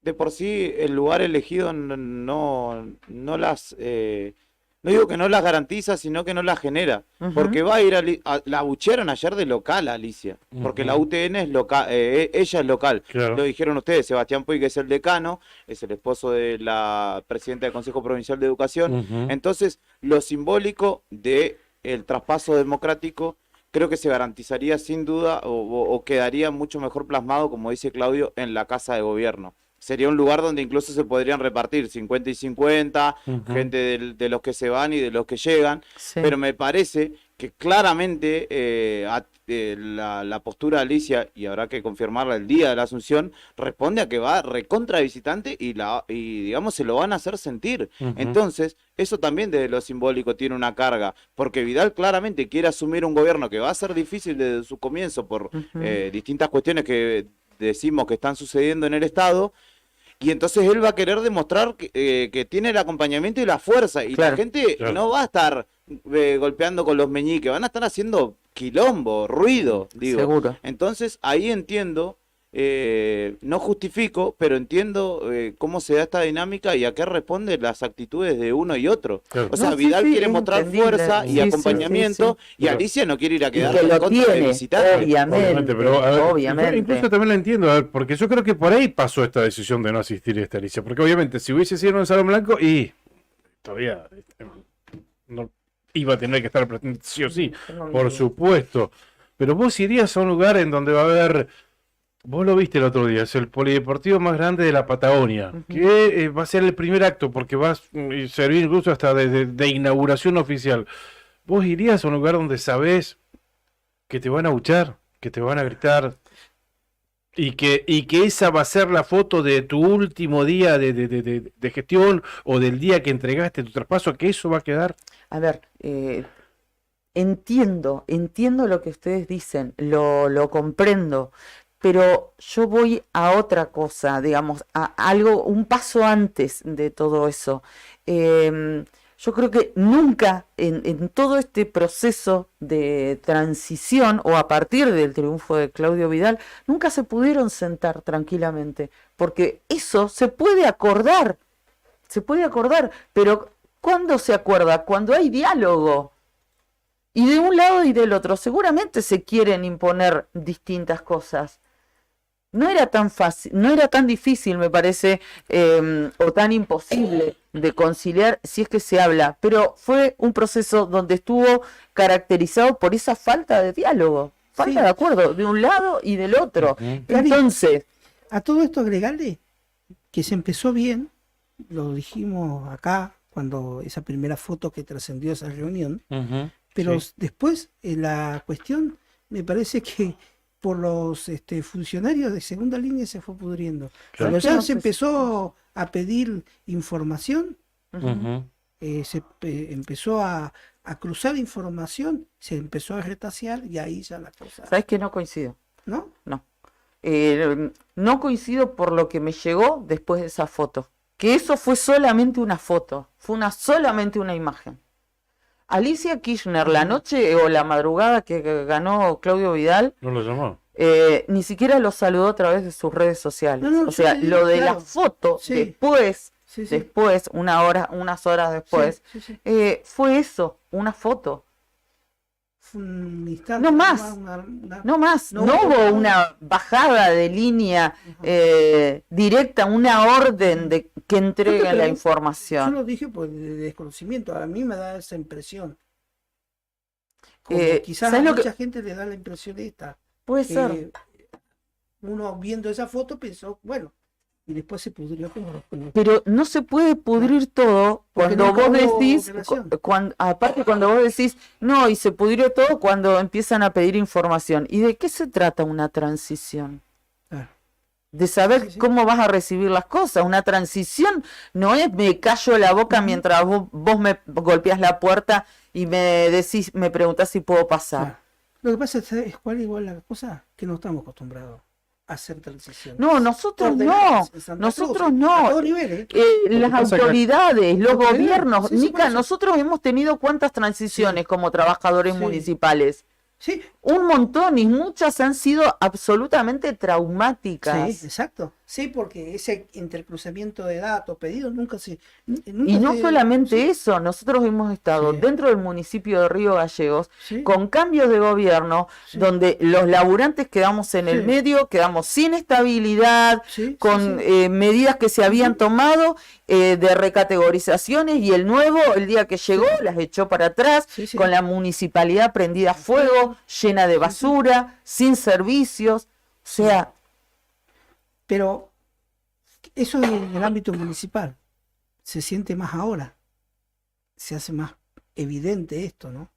de por sí el lugar elegido no las, no digo que no las garantiza, sino que no las genera. Ujú. Porque va a ir, la abuchearon ayer de local a Alicia, porque la Ujú. UTN es local, ella es local. Claro. Lo dijeron ustedes, Sebastián Puig, que es el decano, es el esposo de la presidenta del Consejo Provincial de Educación. Ujú. Entonces, lo simbólico de el traspaso democrático creo que se garantizaría sin duda o quedaría mucho mejor plasmado, como dice Claudio, en la Casa de Gobierno. Sería un lugar donde incluso se podrían repartir 50 y 50, gente de los que se van y de los que llegan, Sí. pero me parece que claramente la postura de Alicia, y habrá que confirmarla el día de la Asunción, responde a que va recontra de visitante y digamos se lo van a hacer sentir. Entonces, eso también desde lo simbólico tiene una carga, porque Vidal claramente quiere asumir un gobierno que va a ser difícil desde su comienzo por distintas cuestiones que decimos que están sucediendo en el Estado. Y entonces él va a querer demostrar que tiene el acompañamiento y la fuerza. Y Claro. la gente no va a estar golpeando con los meñiques, van a estar haciendo quilombo, ruido, digo. Seguro. Entonces ahí entiendo, no justifico, pero entiendo cómo se da esta dinámica y a qué responden las actitudes de uno y otro. Claro. O sea, No, sí, Vidal sí, quiere es mostrar entendible. fuerza y Sí, sí, acompañamiento, sí, y Alicia no quiere ir a Y quedar que en lo contra de tiene, visitante. obviamente, pero a ver, obviamente. incluso también la entiendo, a ver, porque yo creo que por ahí pasó esta decisión de no asistir a esta Alicia, porque obviamente si hubiese sido en el Salón Blanco y todavía no iba a tener que estar presente sí o sí, por supuesto, pero vos irías a un lugar en donde va a haber, vos lo viste el otro día, es el polideportivo más grande de la Patagonia, que va a ser el primer acto, porque va a servir incluso hasta de inauguración oficial. Vos irías a un lugar donde sabés que te van a abuchar, que te van a gritar, y que esa va a ser la foto de tu último día de gestión o del día que entregaste tu traspaso, que eso va a quedar. A ver, entiendo lo que ustedes dicen, lo comprendo, pero yo voy a otra cosa, digamos, a algo, un paso antes de todo eso. Yo creo que nunca en todo este proceso de transición o a partir del triunfo de Claudio Vidal, nunca se pudieron sentar tranquilamente, porque eso se puede acordar, pero ¿cuándo se acuerda? Cuando hay diálogo. Y de un lado y del otro, seguramente se quieren imponer distintas cosas. No era tan fácil, no era tan difícil, me parece, o tan imposible de conciliar si es que se habla, pero fue un proceso donde estuvo caracterizado por esa falta de diálogo, falta Sí. de acuerdo de un lado y del otro. Entonces, A todo esto agregarle que se empezó bien, lo dijimos acá, cuando esa primera foto que trascendió esa reunión, pero después la cuestión me parece que por los funcionarios de segunda línea se fue pudriendo. Cuando ¿Sabes qué? ya No se sé si- empezó a pedir información, empezó a cruzar información, se empezó a retasear y ahí ya la cosa, ¿sabes qué? No coincido. ¿no? No. No coincido por lo que me llegó después de esa foto. Que eso fue solamente una foto, fue solamente una imagen. Alicia Kirchner, la noche o la madrugada que ganó Claudio Vidal, No lo llamó. ni siquiera lo saludó a través de sus redes sociales. No, no, O sea, yo te lo digo, de la claro. foto Sí. después, Sí, sí. unas horas después, Sí, sí, sí. fue eso, una foto. Fue un instante, No más. No más, No no hubo- hubo una bajada de línea directa, una orden de que entreguen la Yo información. lo dije por desconocimiento, a mí me da esa impresión. Como quizás a ¿sabes lo que- mucha gente le da la impresión esta. Puede que ser. uno viendo esa foto pensó, bueno, y después se pudrió como Pero no se puede pudrir todo Porque cuando nunca vos hubo decís, relación. aparte cuando vos decís, no, y se pudrió todo cuando empiezan a pedir información. ¿Y de qué se trata una transición? Claro. De saber Sí, sí. cómo vas a recibir las cosas. Una transición no es me callo la boca mientras vos me golpeás la puerta y me preguntás si puedo pasar. Claro. Lo que pasa es cuál igual la cosa, que no estamos acostumbrados a hacer transiciones. No, nosotros no, Ordenadas en Santa nosotros Cruz, a no. todos niveles. Las pasa que- autoridades, los Porque, gobiernos, sí, sí, por Mica, eso. nosotros hemos tenido cuántas transiciones como trabajadores Sí. municipales. Sí, Un montón y muchas han sido absolutamente traumáticas. sí, exacto. Sí, porque ese intercruzamiento de datos pedidos nunca se... Y Nunca no se... solamente eso, nosotros hemos estado Sí. dentro del municipio de Río Gallegos Sí. con cambios de gobierno, Sí. donde los laburantes quedamos en el Sí. medio, quedamos sin estabilidad, Sí, con sí. medidas que se habían tomado de recategorizaciones, y el nuevo, el día que llegó, las echó para atrás, Sí, sí. con la municipalidad prendida a fuego, llena de basura, sin servicios. O sea, Pero eso es en el ámbito municipal. Se siente más ahora. Se hace más evidente esto, ¿no?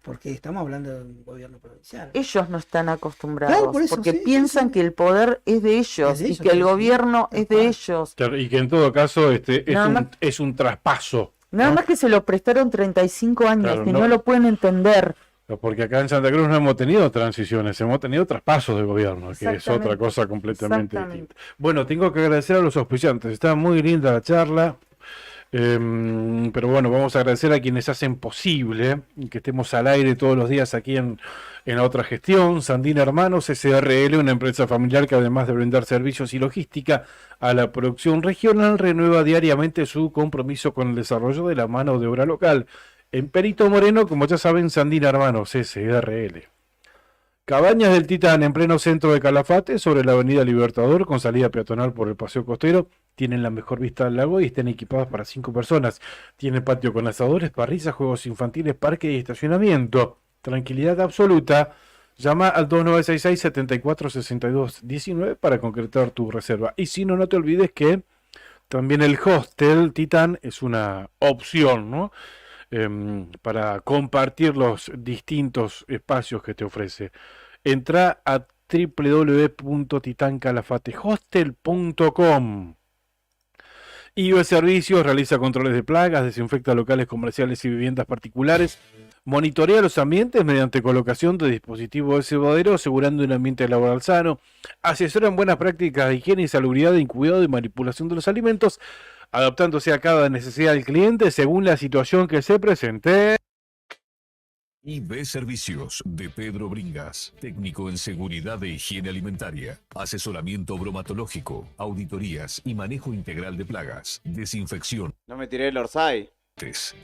Porque estamos hablando de un gobierno provincial. ellos no están acostumbrados, Claro, por eso, porque sí, sí, piensan sí. que el poder es de ellos, Es de y ellos, que el sí, gobierno tal es de cual. ellos. Claro, y que en todo caso Nada más- es un traspaso. Nada ¿no? más que se lo prestaron 35 años Claro, y no- no lo pueden entender. Porque acá en Santa Cruz no hemos tenido transiciones, hemos tenido traspasos de gobierno, que es otra Exactamente, cosa completamente exactamente. distinta. Bueno, tengo que agradecer a los auspiciantes, está muy linda la charla, pero bueno, vamos a agradecer a quienes hacen posible que estemos al aire todos los días aquí en La Otra Gestión. Sandina Hermanos, SRL, una empresa familiar que además de brindar servicios y logística a la producción regional, renueva diariamente su compromiso con el desarrollo de la mano de obra local. En Perito Moreno, como ya saben, Sandina Hermanos, SRL. Cabañas del Titán, en pleno centro de Calafate, sobre la avenida Libertador, con salida peatonal por el Paseo Costero. Tienen la mejor vista al lago y están equipadas para 5 personas. Tienen patio con asadores, parrillas, juegos infantiles, parque y estacionamiento. Tranquilidad absoluta. Llama al 2966-746219 para concretar tu reserva. Y si no, no te olvides que también el hostel Titán es una opción, ¿no? Para compartir los distintos espacios que te ofrece. Entra a www.titancalafatehostel.com. IBE Servicios realiza controles de plagas, desinfecta locales comerciales y viviendas particulares, monitorea los ambientes mediante colocación de dispositivos de cebadero, asegurando un ambiente laboral sano, asesora en buenas prácticas de higiene y salubridad en cuidado y manipulación de los alimentos, adaptándose a cada necesidad del cliente según la situación que se presente. IB Servicios de Pedro Bringas, técnico en seguridad e higiene alimentaria, asesoramiento bromatológico, auditorías y manejo integral de plagas, desinfección. No me tiré el Orsay.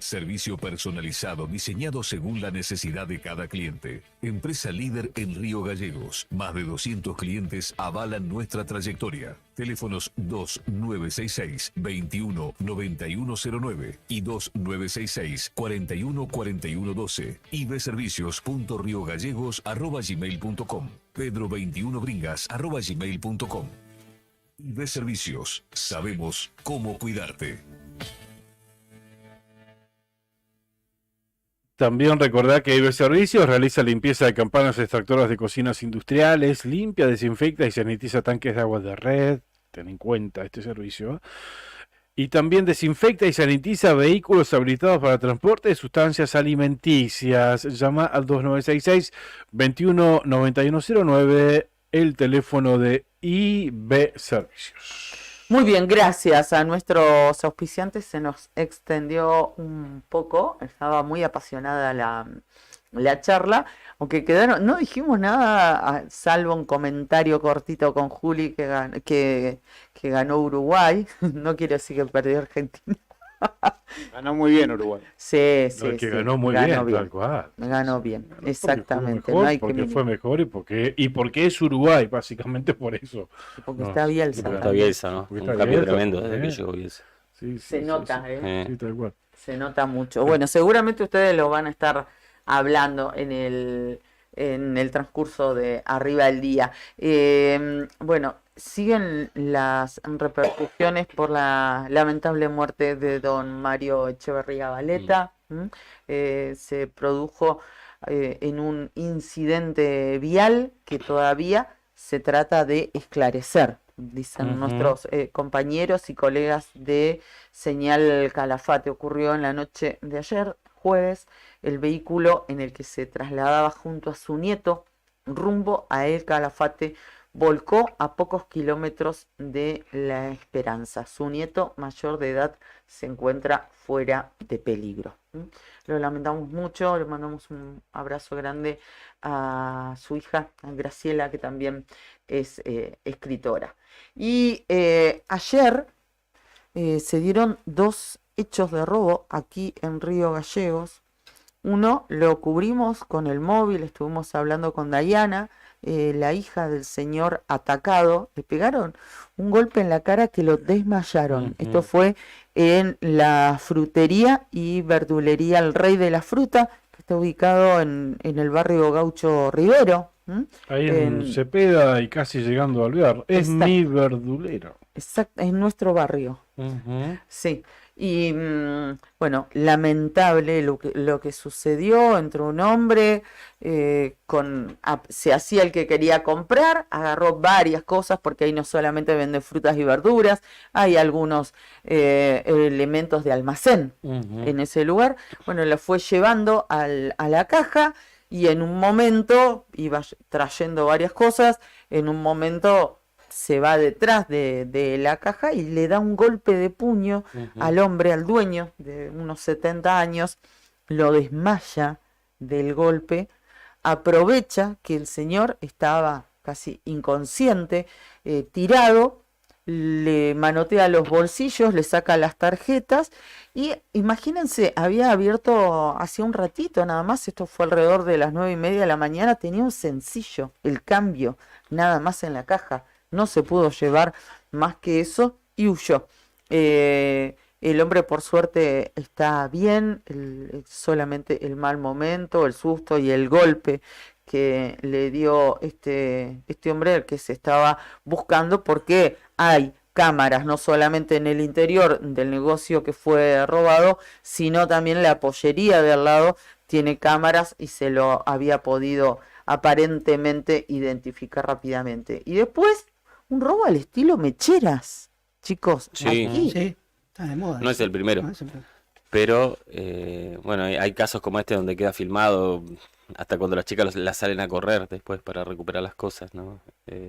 Servicio personalizado diseñado según la necesidad de cada cliente. Empresa líder en Río Gallegos. Más de 200 clientes avalan nuestra trayectoria. Teléfonos 2966-219109 y 2966-414112. ibservicios.riogallegos@gmail.com. pedro21bringas@gmail.com. IB Servicios. Sabemos cómo cuidarte. También recordá que IBE Servicios realiza limpieza de campanas extractoras de cocinas industriales, limpia, desinfecta y sanitiza tanques de agua de red. Ten en cuenta este servicio. Y también desinfecta y sanitiza vehículos habilitados para transporte de sustancias alimenticias. Llama al 2966-219109, el teléfono de IBE Servicios. Muy bien, gracias a nuestros auspiciantes. Se nos extendió un poco, estaba muy apasionada la charla, aunque quedaron, no dijimos nada, salvo un comentario cortito con Juli que ganó Uruguay. No quiero decir que perdió Argentina. Ganó muy bien Uruguay. Sí, No, sí, que sí, ganó muy bien, tal cual. Ganó bien, Porque exactamente. fue mejor, No hay que porque fue mejor y porque es Uruguay, básicamente por eso. porque No, está Bielsa. porque Está Bielsa, ¿no? Porque Un está cambio Bielsa, tremendo desde que llegó Bielsa. Sí, Se nota, ¿eh? Sí, tal cual. Se nota mucho. Bueno, seguramente ustedes lo van a estar hablando en el transcurso de Arriba del Día. Bueno, siguen las repercusiones por la lamentable muerte de don Mario Echeverría Valeta. Se produjo en un incidente vial que todavía se trata de esclarecer, dicen nuestros compañeros y colegas de Señal Calafate. Ocurrió en la noche de ayer, jueves. El vehículo en el que se trasladaba junto a su nieto rumbo a El Calafate volcó a pocos kilómetros de La Esperanza. Su nieto mayor de edad se encuentra fuera de peligro. Lo lamentamos mucho, le mandamos un abrazo grande a su hija, a Graciela, que también es escritora. Y ayer se dieron 2 hechos de robo aquí en Río Gallegos. Uno lo cubrimos con el móvil, estuvimos hablando con Dayana, la hija del señor atacado. Le pegaron un golpe en la cara que lo desmayaron. Esto fue en la frutería y verdulería El Rey de la Fruta, que está ubicado en el barrio Gaucho Rivero. Ahí en Cepeda y casi llegando a Alvear. Es mi verdulero. Exacto, es nuestro barrio. Sí. Y bueno, lamentable lo que sucedió. Entró un hombre, se hacía el que quería comprar, agarró varias cosas, porque ahí no solamente venden frutas y verduras, hay algunos elementos de almacén en ese lugar. Bueno, lo fue llevando a la caja y en un momento iba trayendo varias cosas, en un momento se va detrás de la caja y le da un golpe de puño al hombre, al dueño de unos 70 años, lo desmaya del golpe, aprovecha que el señor estaba casi inconsciente, tirado, le manotea los bolsillos, le saca las tarjetas y imagínense, había abierto hacía un ratito nada más, esto fue alrededor de las 9:30 de la mañana, tenía un sencillo, el cambio, nada más en la caja. No se pudo llevar más que eso y huyó. El hombre por suerte está bien, solamente el mal momento, el susto y el golpe que le dio este hombre, el que se estaba buscando, porque hay cámaras no solamente en el interior del negocio que fue robado, sino también la pollería de al lado tiene cámaras y se lo había podido aparentemente identificar rápidamente. Y después un robo al estilo Mecheras, chicos. Sí. Aquí. Sí, está de moda. No es el primero. No es el primero. Pero, bueno, hay casos como este donde queda filmado hasta cuando las chicas las salen a correr después para recuperar las cosas, ¿no?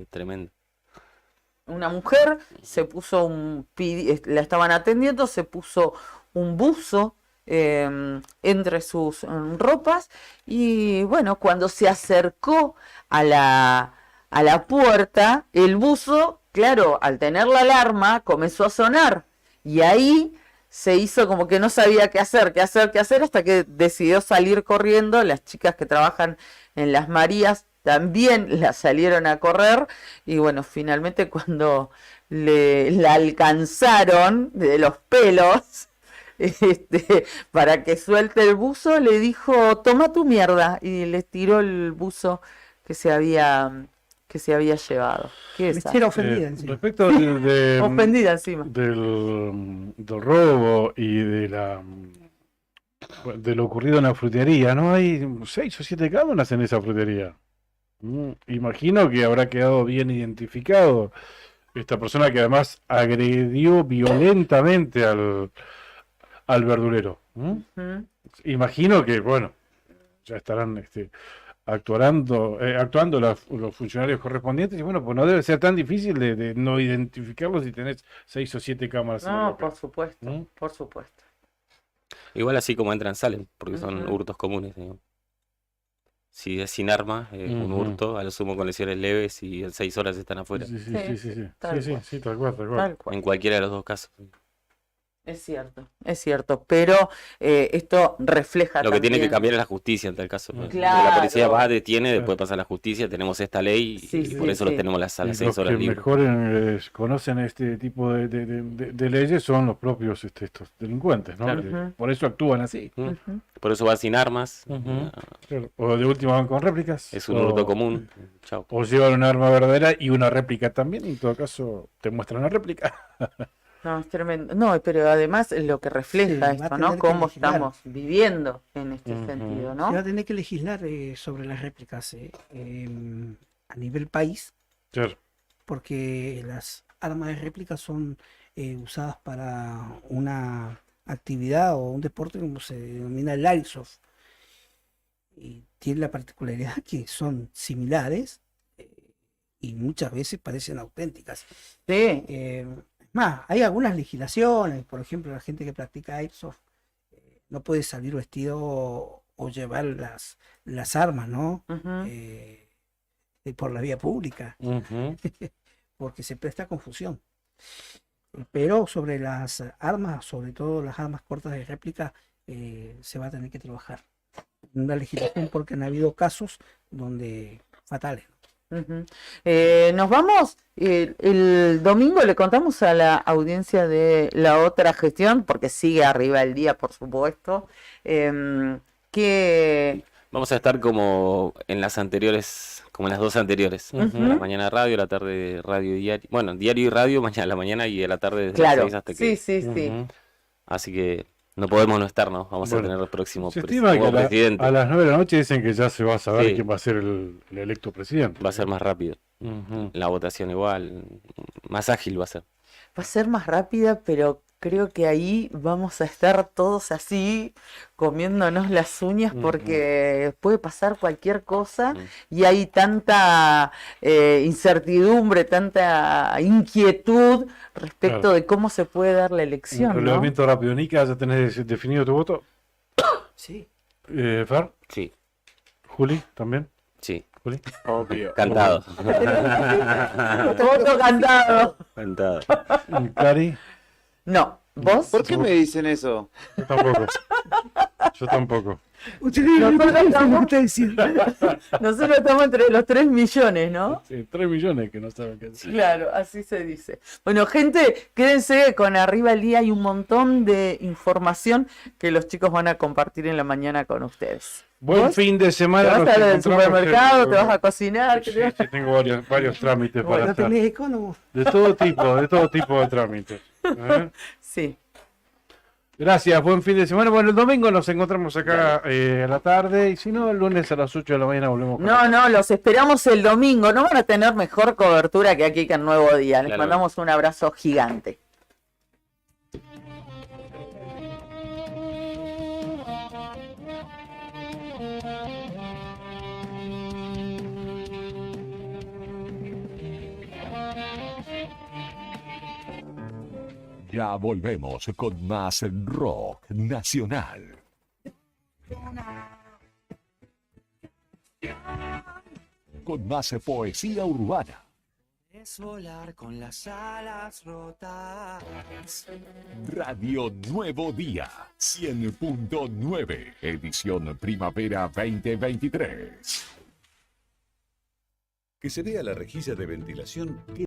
Tremendo. Una mujer se puso la estaban atendiendo, se puso un buzo entre sus ropas y bueno, cuando se acercó a la puerta, el buzo, claro, al tener la alarma, comenzó a sonar y ahí se hizo como que no sabía qué hacer, hasta que decidió salir corriendo. Las chicas que trabajan en Las Marías también la salieron a correr y bueno, finalmente cuando la alcanzaron de los pelos para que suelte el buzo, le dijo, toma tu mierda, y les tiró el buzo que se había llevado. ¿Qué es? Mechera ofendida encima. Respecto Ofendida encima. del robo y de lo ocurrido en la frutería, ¿no? Hay 6 o 7 cámaras en esa frutería. Imagino que habrá quedado bien identificado esta persona que además agredió violentamente al verdulero. Imagino que, bueno, ya estarán actuando los funcionarios correspondientes y bueno, pues no debe ser tan difícil de no identificarlos si tenés 6 o 7 cámaras en el No, local. por supuesto, por supuesto. Igual así como entran, salen, porque son hurtos comunes, digamos. Si es sin arma, un hurto, a lo sumo con lesiones leves y en 6 horas están afuera. Sí, Tal cual. tal cual. En cualquiera de los dos casos. Es cierto, pero esto refleja Lo que tiene que también. cambiar es la justicia en tal caso. ¿no? Claro. La policía va, detiene, después pasa a la justicia, tenemos esta ley y por eso lo tenemos a las Y 6 los horas que libres. mejor conocen este tipo de leyes son los propios estos delincuentes, ¿no? Claro. Por eso actúan así. Por eso va sin armas. Claro. O de última van con réplicas. Es un hurto común. Chao. O llevan un arma verdadera y una réplica también, y en todo caso te muestran la réplica. No, es tremendo. No, pero además es lo que refleja Sí, va a esto, ¿no? tener que Cómo legislar. estamos viviendo en este sentido, ¿no? Se va a tener que legislar sobre las réplicas a nivel país, Claro. porque las armas de réplica son usadas para una actividad o un deporte como se denomina el airsoft. Y tiene la particularidad que son similares, y muchas veces parecen auténticas. Sí. Es más, hay algunas legislaciones, por ejemplo, la gente que practica Airsoft no puede salir vestido o llevar las armas, ¿no? Ujú. Por la vía pública, Ujú. porque se presta a confusión. Pero sobre las armas, sobre todo las armas cortas de réplica, se va a tener que trabajar en una legislación porque han habido casos donde fatales. Ujú. Nos vamos, el domingo le contamos a la audiencia de La Otra Gestión, porque sigue arriba el día, por supuesto, que Vamos a estar como en las anteriores, como en las dos anteriores. Ujú. La mañana radio, la tarde radio y diario. Bueno, diario y radio, mañana a la mañana y a la tarde desde Claro, las 6 hasta que. sí, sí, sí. Ujú. Así que no podemos no estar, ¿no? Vamos a Bueno, tener el próximo Se estima que nuevo presidente. a las 9 de la noche dicen que ya se va a saber Sí. quién va a ser el electo presidente. Va a ser más rápido. Ujú. La votación igual, más ágil va a ser. Va a ser más rápida, pero creo que ahí vamos a estar todos así comiéndonos las uñas porque puede pasar cualquier cosa y hay tanta incertidumbre, tanta inquietud respecto Claro. de cómo se puede dar la Un elección, ¿no? relevamiento rápido. Nica, ¿ya tenés definido tu voto? Sí. Fer, Sí, Juli, también. sí. Juli. Obvio. Cantado. Voto cantado. Cantado. Cari, No, ¿vos? ¿Por qué me dicen eso? yo tampoco. Yo tampoco. Nosotros estamos entre los 3 millones, ¿no? Sí, 3 millones que no saben qué decir. Claro, así se dice. Bueno, gente, quédense con Arriba el Día, hay un montón de información que los chicos van a compartir en la mañana con ustedes. Buen ¿Vos? fin de ¿Te semana. vas nos al encontramos supermercado? en- ¿Te vas a cocinar? Sí, sí, tengo varios trámites para ¿No hacer. tenés economo? De todo tipo de trámites. Sí. Gracias, buen fin de semana. Bueno, el domingo nos encontramos acá a la tarde y si no, el lunes a las 8 de la mañana volvemos con No, los esperamos el domingo. No van a tener mejor cobertura que aquí que en Nuevo Día. Les Claro. mandamos un abrazo gigante. Ya volvemos con más rock nacional. Con más poesía urbana. Es volar con las alas rotas. Radio Nuevo Día 100.9, edición primavera 2023. Que se vea la rejilla de ventilación.